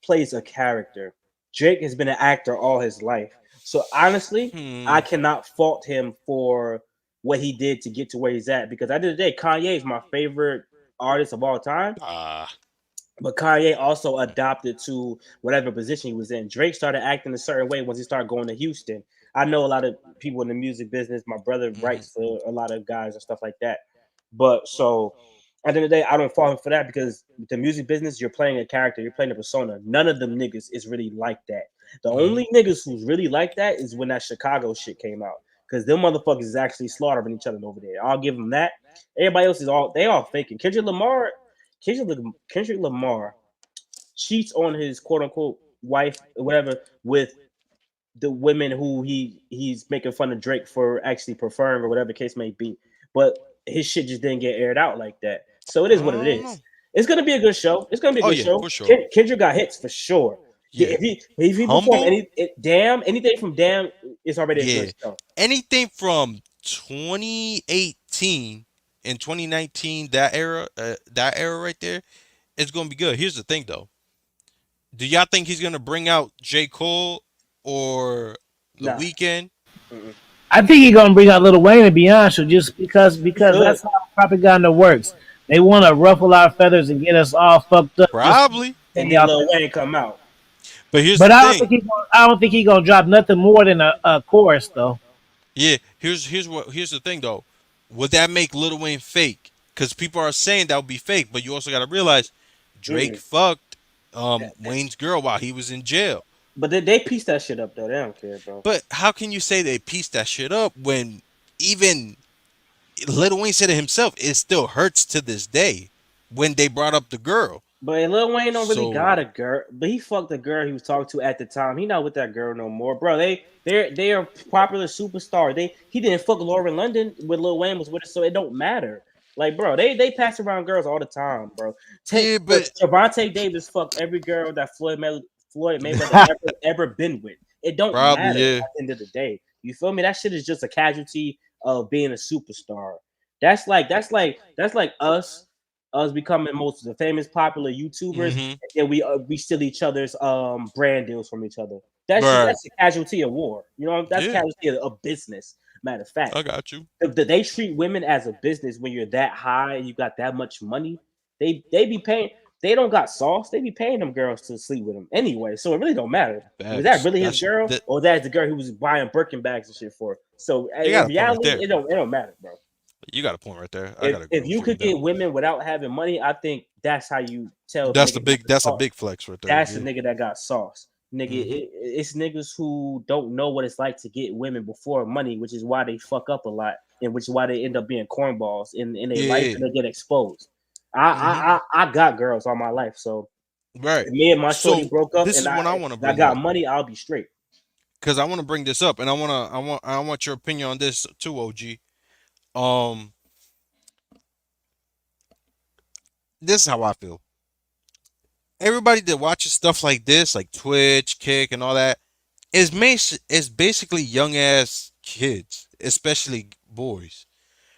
plays a character. Drake has been an actor all his life. So honestly, Hmm. I cannot fault him for what he did to get to where he's at because at the end of the day, Kanye is my favorite artist of all time. Ah. But Kanye also adopted to whatever position he was in. Drake started acting a certain way once he started going to Houston. I know a lot of people in the music business. My brother Mm-hmm. writes for a lot of guys and stuff like that. But so at the end of the day, I don't fault him for that because the music business, you're playing a character, you're playing a persona. None of them niggas is really like that. The Mm-hmm. only niggas who's really like that is when that Chicago shit came out. Because them motherfuckers is actually slaughtering each other over there. I'll give them that. Everybody else is all faking. Kendrick Lamar cheats on his quote unquote wife or whatever with the women who he's making fun of Drake for actually preferring or whatever the case may be. But his shit just didn't get aired out like that. So it is what it I don't know. is. It's gonna be a good show. It's gonna be a Oh good yeah, show. for sure. Kendrick got hits for sure. Yeah. If he perform Humble. damn anything from damn, it's already a good Yeah. show. Anything from 2018 and 2019, that era right there, it's gonna be good. Here's the thing though. Do y'all think he's gonna bring out J. Cole or The Nah, Weeknd? mm-mm. I think he's gonna bring out Lil Wayne, to be honest with you, just He because could. that's how propaganda works. They want to ruffle our feathers and get us all fucked up. Just Probably. And to then y'all. Lil Wayne come out. But here's But the thing. I don't think he gonna drop nothing more than a chorus though. Yeah, here's the thing though. Would that make Lil Wayne fake? Because people are saying that would be fake, but you also got to realize Drake Mm-mm. fucked Wayne's girl while he was in jail. But they piece that shit up though. They don't care, bro. But how can you say they pieced that shit up when even Lil Wayne said it himself? It still hurts to this day when they brought up the girl. But Lil Wayne don't really So got a girl. But he fucked the girl he was talking to at the time. He not with that girl no more, bro. They are popular superstar. He didn't fuck Lauren London when Lil Wayne was with us, so it don't matter. Like, bro, they pass around girls all the time, bro. yeah, Take but Javante Davis fucked every girl that Floyd Mayweather ever been with. It don't probably matter at yeah. the end of the day. You feel me? That shit is just a casualty of being a superstar. That's like us becoming most of the famous popular YouTubers, Mm-hmm. and we steal each other's brand deals from each other. That's just Right. that's a casualty of war. You know, that's Yeah, casualty of business. Matter of fact, I got you. they treat women as a business when you're that high and you got that much money. They be paying. They don't got sauce. They be paying them girls to sleep with them anyway. So it really don't matter. Was that Facts. really his That's girl, that. or that's the girl he was buying Birkin bags and shit for? So You in got a point right reality, there. it don't matter, bro. You got a point right there. I If gotta agree if with you you on could that get one. women without having money, I think that's how you tell if That's the nigga got big. the That's a sauce. big flex right there. That's the Yeah. nigga that got sauce. Nigga, Mm-hmm. it's niggas who don't know what it's like to get women before money, which is why they fuck up a lot, and which is why they end up being cornballs in their life Yeah. and they get exposed. I Mm-hmm. I I, I got girls all my life, so Right. if me and my shorty So broke up this and is I what I want to I bring got up money, I'll be straight. because I want to bring this up, and I want your opinion on this too, OG. Um, this is how I feel. Everybody that watches stuff like this, like Twitch, Kick, and all that, is basically young ass kids, especially boys.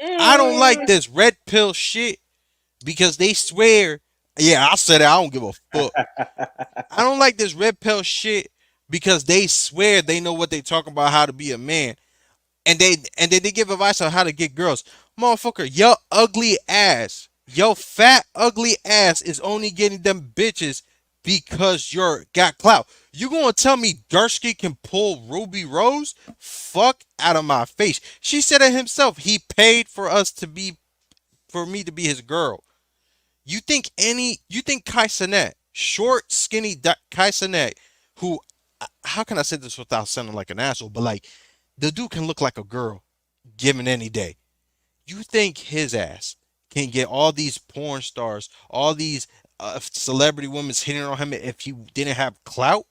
I don't like Mm. this red pill shit because they swear. Yeah, I said it. I don't give a fuck. I don't like this red pill shit because they swear they know what they talking about how to be a man, and they give advice on how to get girls. Motherfucker, your ugly ass, your fat ugly ass is only getting them bitches because you're got clout. You gonna tell me Dursky can pull Ruby Rose? Fuck out of my face. She said it himself. He paid for me to be his girl. You think Kai Cenat, short, skinny Kai Cenat, who, how can I say this without sounding like an asshole? But like, the dude can look like a girl given any day. You think his ass can get all these porn stars, all these celebrity women hitting on him if he didn't have clout?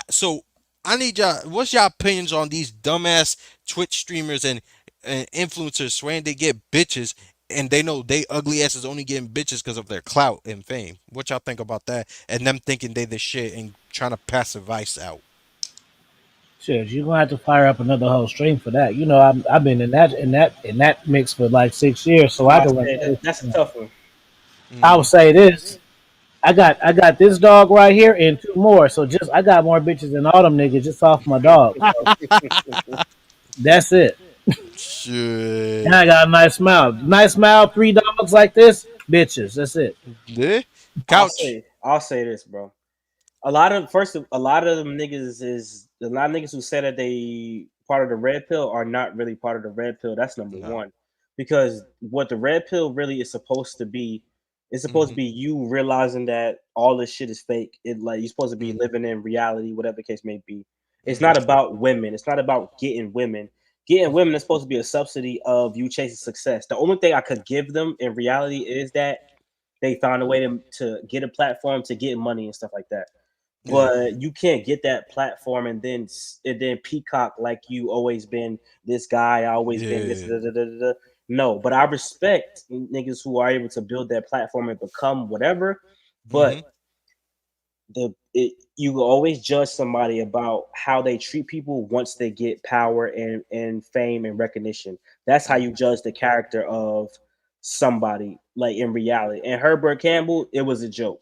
So I need y'all. What's y'all opinions on these dumbass Twitch streamers and influencers swearing they get bitches and they know they ugly asses only getting bitches because of their clout and fame? What y'all think about that? And them thinking they the shit and trying to pass advice out. Shit, you're gonna have to fire up another whole stream for that. You know, I've been in that mix for like 6 years, so I I can run. say that's a tough one. I would Mm-hmm. say this. I got this dog right here and two more. So just I got more bitches than all them niggas just off my dog. So that's it. And Shit. I got a nice smile. Nice smile, three dogs like this, bitches. That's it. Yeah. I'll Couch. say I'll say this, bro. A lot of them niggas is a lot of niggas who said that they part of the red pill are not really part of the red pill. That's number No. one, because what the red pill really is supposed to be, it's supposed Mm-hmm. to be you realizing that all this shit is fake. It like you're supposed to be living in reality, whatever the case may be. It's Mm-hmm. not about women. It's not about getting women. Getting women is supposed to be a subsidy of you chasing success. The only thing I could give them in reality is that they found a way to get a platform to get money and stuff like that. Yeah. But you can't get that platform and then peacock like you always been this guy, I always been this. Yeah. Da, da, da, da, da. No, but I respect niggas who are able to build that platform and become whatever. Mm-hmm. But you will always judge somebody about how they treat people once they get power and fame and recognition. That's how you judge the character of somebody, like in reality. And Herbert Campbell, it was a joke.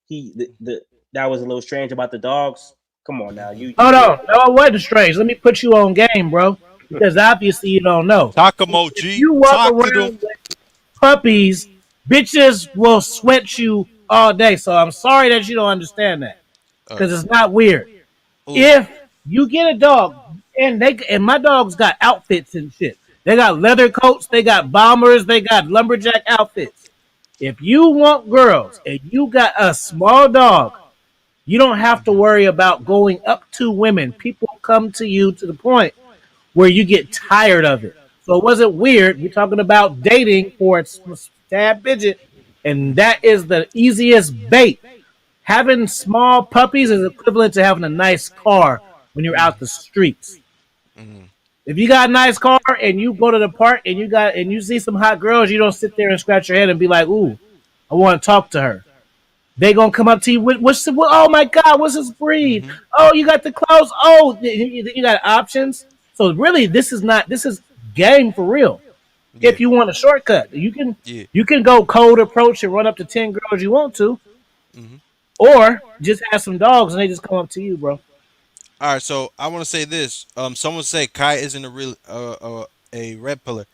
The that was a little strange about the dogs. Come on now, Mm-hmm. you Hold get on. No, it wasn't strange. Let me put you on game, bro. Because obviously you don't know. Talk 'em, If OG. you walk Talk to them. around with puppies, bitches will sweat you all day. So I'm sorry that you don't understand that. All right. Because it's not weird. Oh. If you get a dog, and my dogs got outfits and shit. They got leather coats, they got bombers, they got lumberjack outfits. If you want girls and you got a small dog, you don't have to worry about going up to women. People come to you to the point where you get tired of it. So it wasn't weird. We're talking about dating for a tad midget. and that is the easiest bait. Having small puppies is equivalent to having a nice car when you're out the streets. Mm-hmm. If you got a nice car and you go to the park and you see some hot girls, you don't sit there and scratch your head and be like, "Ooh, I want to talk to her." They gonna come up to you with oh my god, what's this breed? Mm-hmm. Oh, you got the clothes. Oh, you got options. So really, this is game for real. Yeah. If you want a shortcut, Yeah. you can go cold approach and run up to 10 girls you want to, Mm-hmm. or just have some dogs and they just come up to you, bro. All right. So I want to say this. Someone say Kai isn't a red pillar,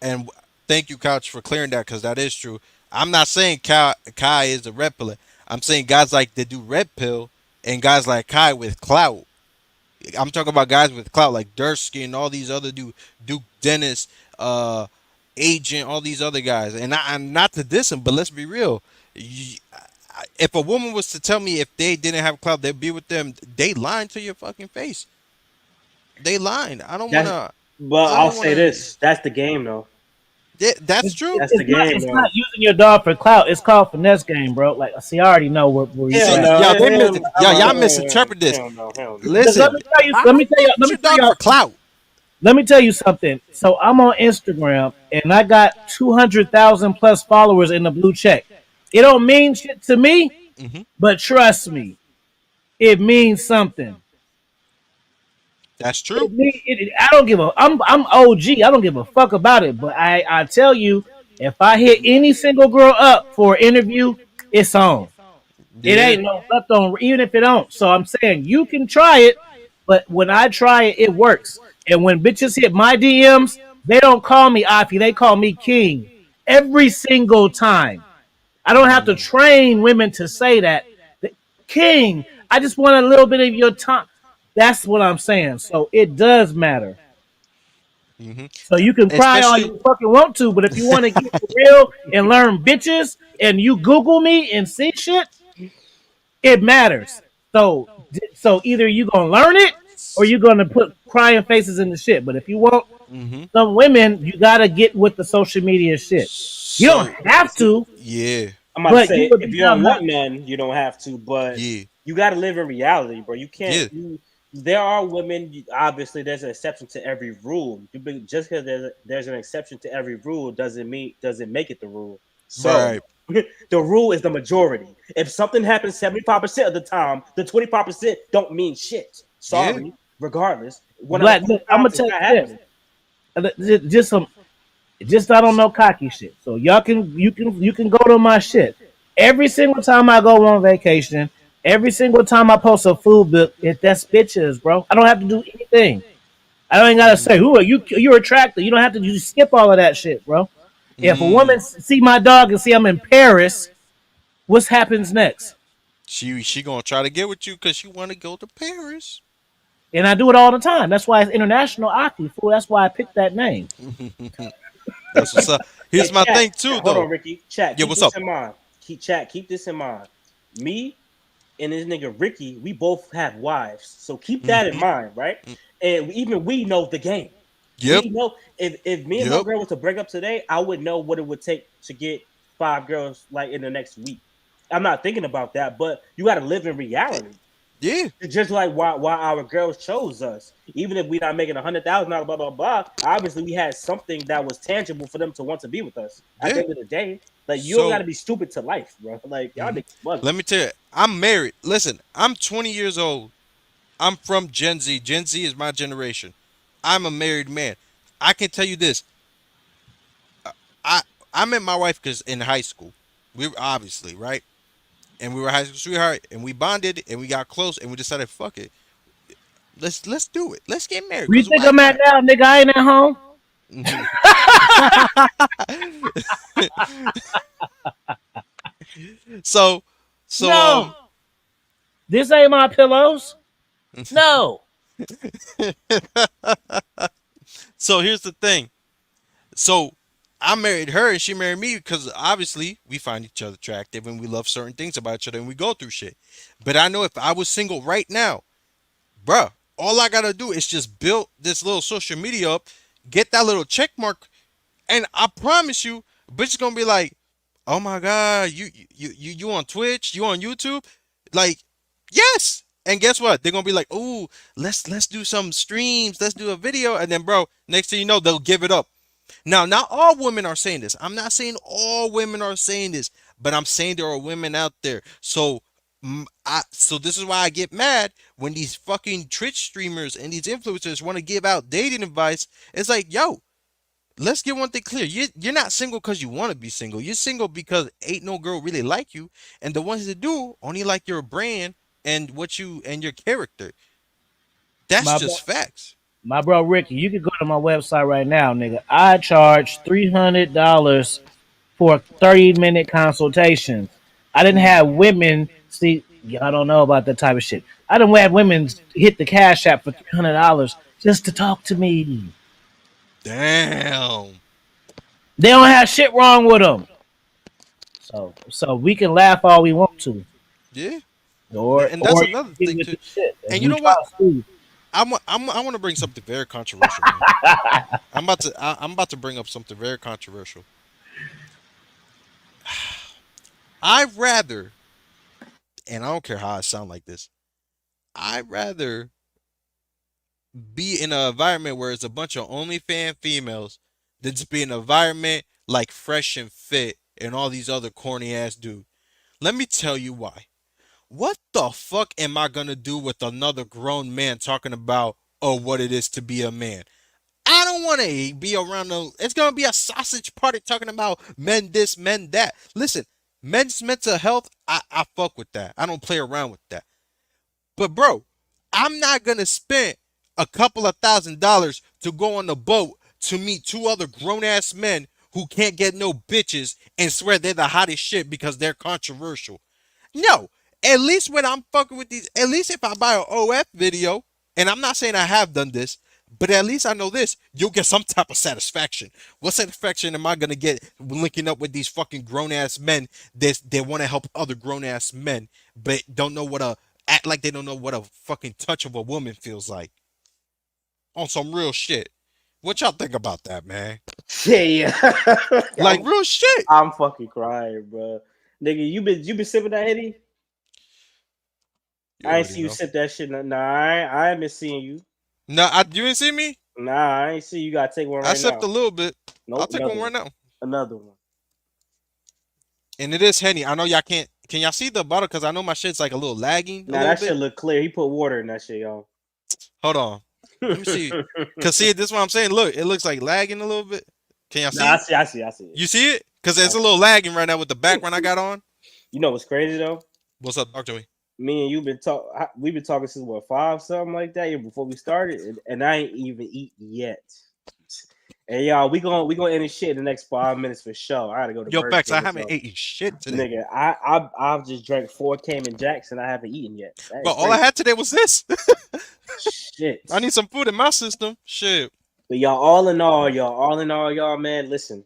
and thank you, Couch, for clearing that because that is true. I'm not saying Kai is a red pillar. I'm saying guys like that do red pill and guys like Kai with clout. I'm talking about guys with clout like Dursky and all these other Duke Dennis, uh, Agent, all these other guys. And I'm not to diss them, but let's be real. If a woman was to tell me if they didn't have clout, they'd be with them. They lying to your fucking face. They lying. I don't That's wanna. but I I'll don't say wanna. this. That's the game though. Yeah, that's true. That's the game It's though. not using your dog for clout. It's called finesse game, bro. Like, see, I already know where you Hell See, at. no. y'all, they Hell miss. no. Y'all misinterpret this. Hell no. Hell no. Because Listen, let use me your tell dog y'all, for clout. let me tell you something. So I'm on Instagram and I got 200,000 plus followers in the blue check. It don't mean shit to me, Hmm. but trust me, it means something. That's true. I don't give a. I'm OG. I don't give a fuck about it. But I tell you, if I hit any single girl up for an interview, it's on. It Yeah. ain't no left on, even if it don't. So I'm saying you can try it, but when I try it, it works. And when bitches hit my DMs, they don't call me Afi, they call me King every single time. I don't have to Mm. train women to say that. King, I just want a little bit of your time. That's what I'm saying. So it does matter. Hmm. So you can cry all Especially. you fucking want to, but if you want to get for real and learn bitches and you Google me and see shit, it matters. So either you gonna learn it or you gonna put crying faces in the shit. But if you want Hmm. some women, you gotta get with the social media shit. You don't So have to, yeah, I'm about to but you say would if be you don't dumb not want to. none, you don't have to, but yeah, you got to live in reality, bro. You can't. yeah. There are women. Obviously, there's an exception to every rule. Just because there's an exception to every rule doesn't make it the rule. So Right. the rule is the majority. If something happens 75% of the time, the 25% don't mean shit. Yeah. Sorry. Regardless, one out of Black, four look, I'm gonna times it's tell not you this. happening. Just some, just I don't know cocky shit. So y'all can you can go to my shit. Every single time I go on vacation, every single time I post a food book, that's bitches, bro. I don't have to do anything. I don't even gotta say, Mm, "Who are you? You're attractive." You don't have to. You skip all of that shit, bro. If a mm. woman see my dog and see I'm in Paris, what happens next? She gonna try to get with you because she want to go to Paris. And I do it all the time. That's why it's international Aki fool. That's why I picked that name. That's what's up. Hey, Here's my chat. thing too, Hold on, though. Ricky. Chat. Yeah, Keep what's this up? in mind. Keep this in mind. Me and this nigga Ricky, we both have wives, so keep that in Hmm. mind, right? And even we know the game. Yep. We know if me and my Yep. girl was to break up today, I would know what it would take to get 5 girls like in the next week. I'm not thinking about that, but you got to live in reality. Yeah. It's just like why our girls chose us, even if we not making $100,000, blah blah blah. Obviously, we had something that was tangible for them to want to be with us. At the Yeah. end of the day, like you don't got So to be stupid to life, bro. Like y'all mhm. niggas bugging. Let me tell you, I'm married. Listen, I'm 20 years old. I'm from Gen Z. Gen Z is my generation. I'm a married man. I can tell you this. I I met my wife because in high school, we were obviously right, and we were high school sweetheart, and we bonded, and we got close, and we decided, fuck it, let's do it. Let's get married. Where you Cause think why I'm at not? now, nigga? I ain't at home. Mhm. so so No, this ain't my pillows. No. so here's the thing. So I married her and she married me because obviously we find each other attractive and we love certain things about each other and we go through shit. But I know if I was single right now, bruh, all I gotta do is just build this little social media up, get that little check mark, and I promise you, bitch is gonna be like, oh my god, you on Twitch, you on YouTube, like yes. And guess what? They're gonna be like, ooh, let's do some streams, let's do a video, and then bro, next thing you know, they'll give it up. Now, not all women are saying this. I'm not saying all women are saying this, but I'm saying there are women out there. So, so this is why I get mad when these fucking Twitch streamers and these influencers want to give out dating advice. It's like, yo, let's get one thing clear. You're not single because you want to be single. You're single because ain't no girl really like you, and the ones that do only like your brand and what you and your character. That's My bro, just facts. my bro Ricky, you can go to my website right now, nigga. I charge $300 for 30-minute consultations. I didn't have women see. Y'all don't know about that type of shit. I didn't have women hit the cash app for $300 just to talk to me. Damn. They don't have shit wrong with them. So we can laugh all we want to, Yeah. or And that's or you another can get thing with too. the shit. If And you we know try what? to sue, I want to bring something very controversial, man. I'm about to bring up something very controversial. I'd rather, and I don't care how I sound like this. I'd rather be in an environment where it's a bunch of OnlyFans females than to be in an environment like Fresh and Fit and all these other corny ass dudes. Let me tell you why. What the fuck am I gonna do with another grown man talking about what it is to be a man? I don't want to be around no. It's gonna be a sausage party talking about men this, men that. Listen, men's mental health. I fuck with that. I don't play around with that. But bro, I'm not gonna spend a couple of $1,000s to go on the boat to meet two other grown ass men who can't get no bitches and swear they're the hottest shit because they're controversial. No, at least when I'm fucking with these, at least if I buy an OF video, and I'm not saying I have done this, but at least I know this, you'll get some type of satisfaction. What satisfaction am I gonna get linking up with these fucking grown ass men that they want to help other grown ass men, but don't know what a act like they don't know what a fucking touch of a woman feels like on some real shit. What y'all think about that, man? Yeah, yeah. Like real shit. I'm fucking crying, bro. Nigga, you been sipping that Henny? You I ain't already see you know. sip that shit. Nah, I ain't been seeing you. No, you didn't see me. Nah, I ain't see you. Gotta take one I right sipped a now. little bit. I'll Nope, take another one one. right now. Another one. And it is Henny. I know y'all can't. Can y'all see the bottle? Cause I know my shit's like a little lagging a Nah, little that shit bit. look clear. He put water in that shit, y'all. Hold on. Let me see. Cause see, this is what I'm saying. Look, it looks like lagging a little bit. Can y'all Nah, see I it? see, I see, I see it. You see it? Cause I it's a little lagging right now with the background I got on. You know what's crazy though? What's up? Talk to me. Me and you been we've been talking since what, five, something like that, even before we started, and I ain't even eaten yet. And y'all, we gonna end this shit in the next 5 minutes for sure. I gotta go to Yo, Burger Bex, I King or haven't something. eaten shit today, Nigga, I've just drank 4 Cayman Jacks and I haven't eaten yet. That bro. is All I crazy. had today was this. Shit. I need some food in my system. Shit. But all in all, y'all, man, listen.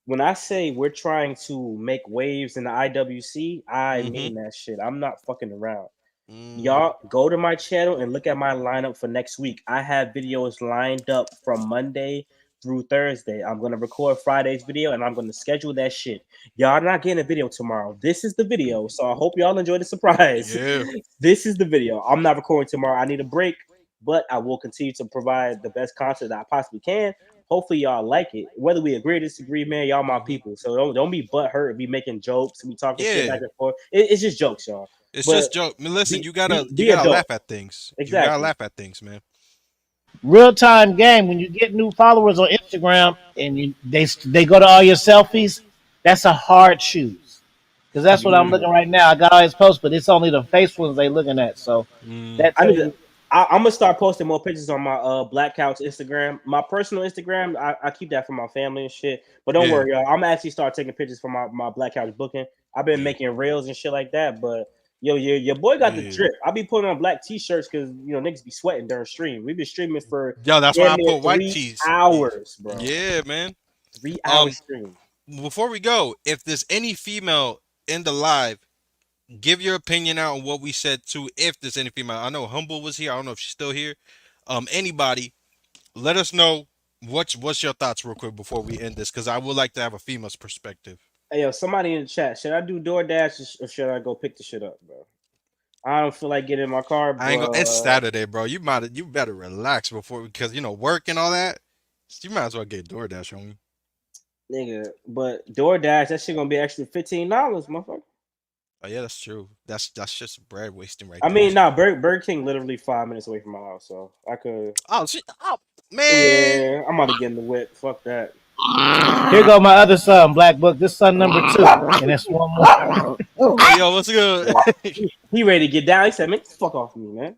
When I say we're trying to make waves in the IWC, I Mm-hmm. mean that shit. I'm not fucking around. Mm. Y'all go to my channel and look at my lineup for next week. I have videos lined up from Monday through Thursday. I'm gonna record Friday's video and I'm gonna schedule that shit. Y'all not getting a video tomorrow. This is the video. So I hope y'all enjoy the surprise. Yeah. This is the video. I'm not recording tomorrow. I need a break, but I will continue to provide the best content that I possibly can. Hopefully y'all like it. Whether we agree or disagree, man, y'all my Mm-hmm. people. So don't be butthurt. Be making jokes. Be talking shit Yeah. back and forth. It's just jokes, y'all. It's But just joke. I mean, listen, be you be gotta you be gotta adult. laugh at things. You gotta Exactly. laugh at things, man. real time game. When you get new followers on Instagram and they go to all your selfies, that's a hard choose because that's what I'm Mm. looking right now. I got all his posts, but it's only the face ones they looking at. So Mm. that I need tells to. you, I'm gonna start posting more pictures on my Black Couch Instagram. My personal Instagram, I keep that for my family and shit. But don't Yeah. worry, y'all. I'm actually start taking pictures for my Black Couch booking. I've been Yeah. making reels and shit like that. But yo, your boy got the Yeah. drip. I be putting on black t-shirts because niggas be sweating during stream. We've been streaming for Yo, that's why damn I near put white three tees. hours, bro. Yeah, man. 3 hours Um, stream. before we go, if there's any female in the live, give your opinion out on what we said too. If there's any female, I know Humble was here. I don't know if she's still here. Anybody, let us know what's your thoughts real quick before we end this, because I would like to have a female's perspective. Hey, yo, somebody in the chat, should I do DoorDash or should I go pick the shit up, bro? I don't feel like getting in my car, I ain't gonna. It's but Saturday, bro. You better relax before because work and all that. You might as well get DoorDash on me. nigga, but DoorDash, that shit gonna be extra $15, motherfucker. Oh yeah, that's true. That's just bread wasting right I there. mean, nah, Burger King literally 5 minutes away from my house, so I could. Oh, oh man. Yeah, I'm about to get in the whip. Fuck that. Here go my other son, Black Book. This son number two, and it's one more. Hey yo, what's good? Yeah, he ready to get down. He said, "Man, fuck off me, man."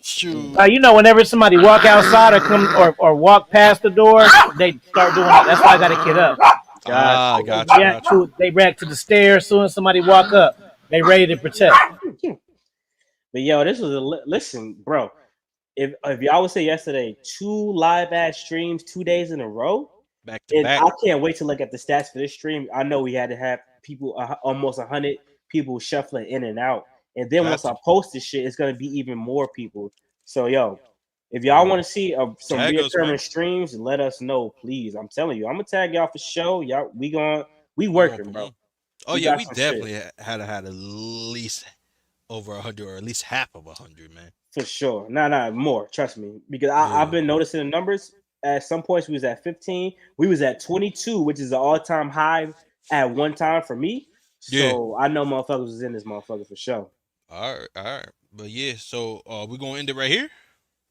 Shoot. You know, whenever somebody walk outside or come or walk past the door, they start doing that. That's why I got to get up. God. Got you, got you. They react to the stairs. As soon as somebody walk up, they ready to protect. But yo, this was listen, bro. If y'all would say yesterday, 2 live ass streams 2 days in a row, Back to and back. I can't wait to look at the stats for this stream. I know we had to have people, almost 100 people shuffling in and out, and then Got once I to. post this shit, it's gonna be even more people. So yo, if y'all want to see some Tag us, reoccurring man. streams, let us know, please. I'm telling you, I'm gonna tag y'all for show. Y'all, we We gonna working, bro. promote. Oh We yeah, got we some shit. definitely had at least over 100 or at least half of 100, man. For sure. Nah, more. Trust me. Because I've Yeah. been noticing the numbers. At some points, we was at 15. We was at 22, which is the all-time high at one time for me. Yeah. So I know motherfuckers was in this motherfucker for sure. All right, all right. But yeah, so we gonna end it right here,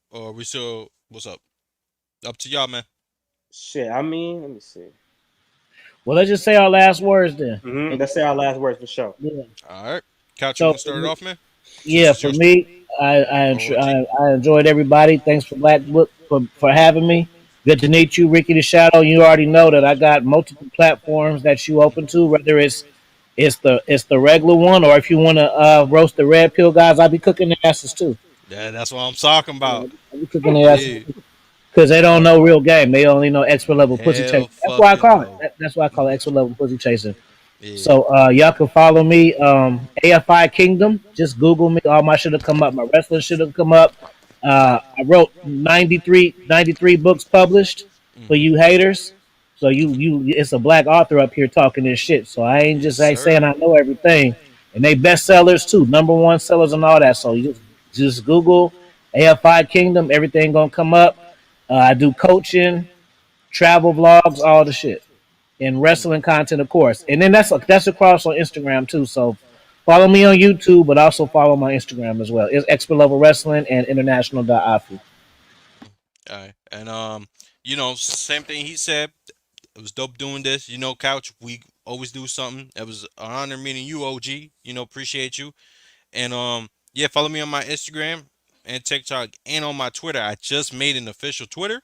or we still what's up? Up to y'all, man. Shit. I mean, let me see. Well, let's just say our last words then. Let's say our last words for sure. Yeah. All right, Couch, you So want to start it off, man? Since yeah, it's for your stream. me, OG. I enjoyed everybody. Thanks for Black Book for having me. Good to meet you, Ricky the Shadow. You already know that I got multiple platforms that you open to, whether it's the regular one or if you want to roast the red pill guys, I'll be cooking their asses too. Yeah, that's what I'm talking Yeah, about. I'll be cooking their asses Yeah. because they don't know real game. They only know expert level pussy Hell chasing. That's why I fucking call it. no. That's why I call it expert level pussy chasing. Yeah. So y'all can follow me, AFI Kingdom. Just Google me. All my shit will come up. My wrestling shit will come up. I wrote 93 books published for Mm-hmm. you haters. So it's a black author up here talking this shit. So I ain't Yes, just ain't saying sir. I know everything. And they bestsellers too, number one sellers and all that. So you just Google AFI Kingdom. Everything gonna come up. I do coaching, travel vlogs, all the shit and wrestling content, of course. And then that's across on Instagram too. So follow me on YouTube, but also follow my Instagram as well. It's Expert Level Wrestling and International.afu. All right, and same thing he said. It was dope doing this. Couch. We always do something. It was an honor meeting you, OG. Appreciate you. And yeah, follow me on my Instagram and TikTok and on my Twitter. I just made an official Twitter.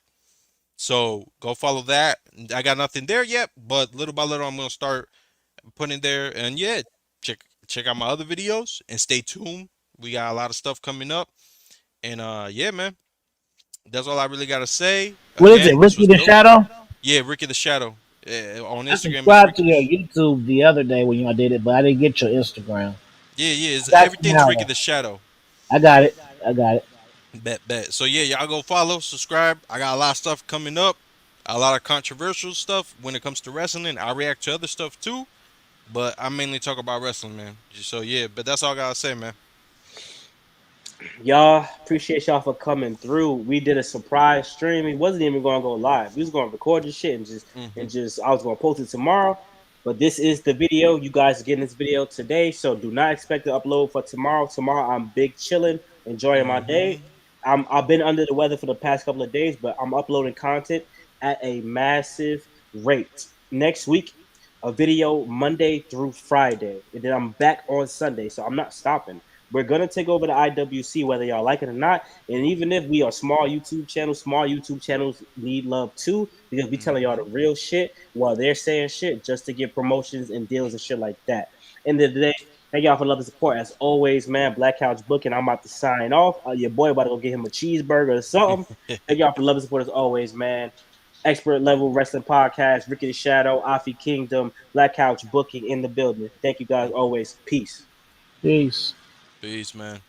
So go follow that. I got nothing there yet, but little by little I'm gonna start putting it there. And yeah, check out my other videos and stay tuned. We got a lot of stuff coming up. And yeah, man. That's all I really gotta say. What is it, Again, this Ricky was the dope. Shadow? Yeah, Ricky the Shadow. On I Instagram is subscribed to Ricky the your YouTube the other day when y'all did it, but I didn't get your Instagram. Yeah, I it's, got you everything's now Ricky though. the Shadow. I got it. I got it. Bet. So yeah, y'all go follow, subscribe. I got a lot of stuff coming up. A lot of controversial stuff when it comes to wrestling. I react to other stuff too, but I mainly talk about wrestling, man. So yeah, but that's all I gotta say, man. Y'all, appreciate y'all for coming through. We did a surprise stream. It wasn't even gonna go live. We was gonna record this shit and Hmm. just I was gonna post it tomorrow. But this is the video. You guys are getting this video today, so do not expect to upload for tomorrow. Tomorrow I'm big chilling, enjoying my day. Hmm. I've been under the weather for the past couple of days, but I'm uploading content at a massive rate. Next week, a video Monday through Friday, and then I'm back on Sunday. So I'm not stopping. We're gonna take over the IWC whether y'all like it or not. And even if we are small YouTube channels need love too, because we telling y'all the Hmm. real shit while they're saying shit just to get promotions and deals and shit like that. End of the day, thank y'all for love and support. As always, man, Black Couch Booking. I'm about to sign off. Your boy about to go get him a cheeseburger or something. Thank y'all for love and support as always, man. Expert level wrestling podcast, Ricky the Shadow, Afi Kingdom, Black Couch Booking in the building. Thank you guys always. Peace. Peace. Peace, man.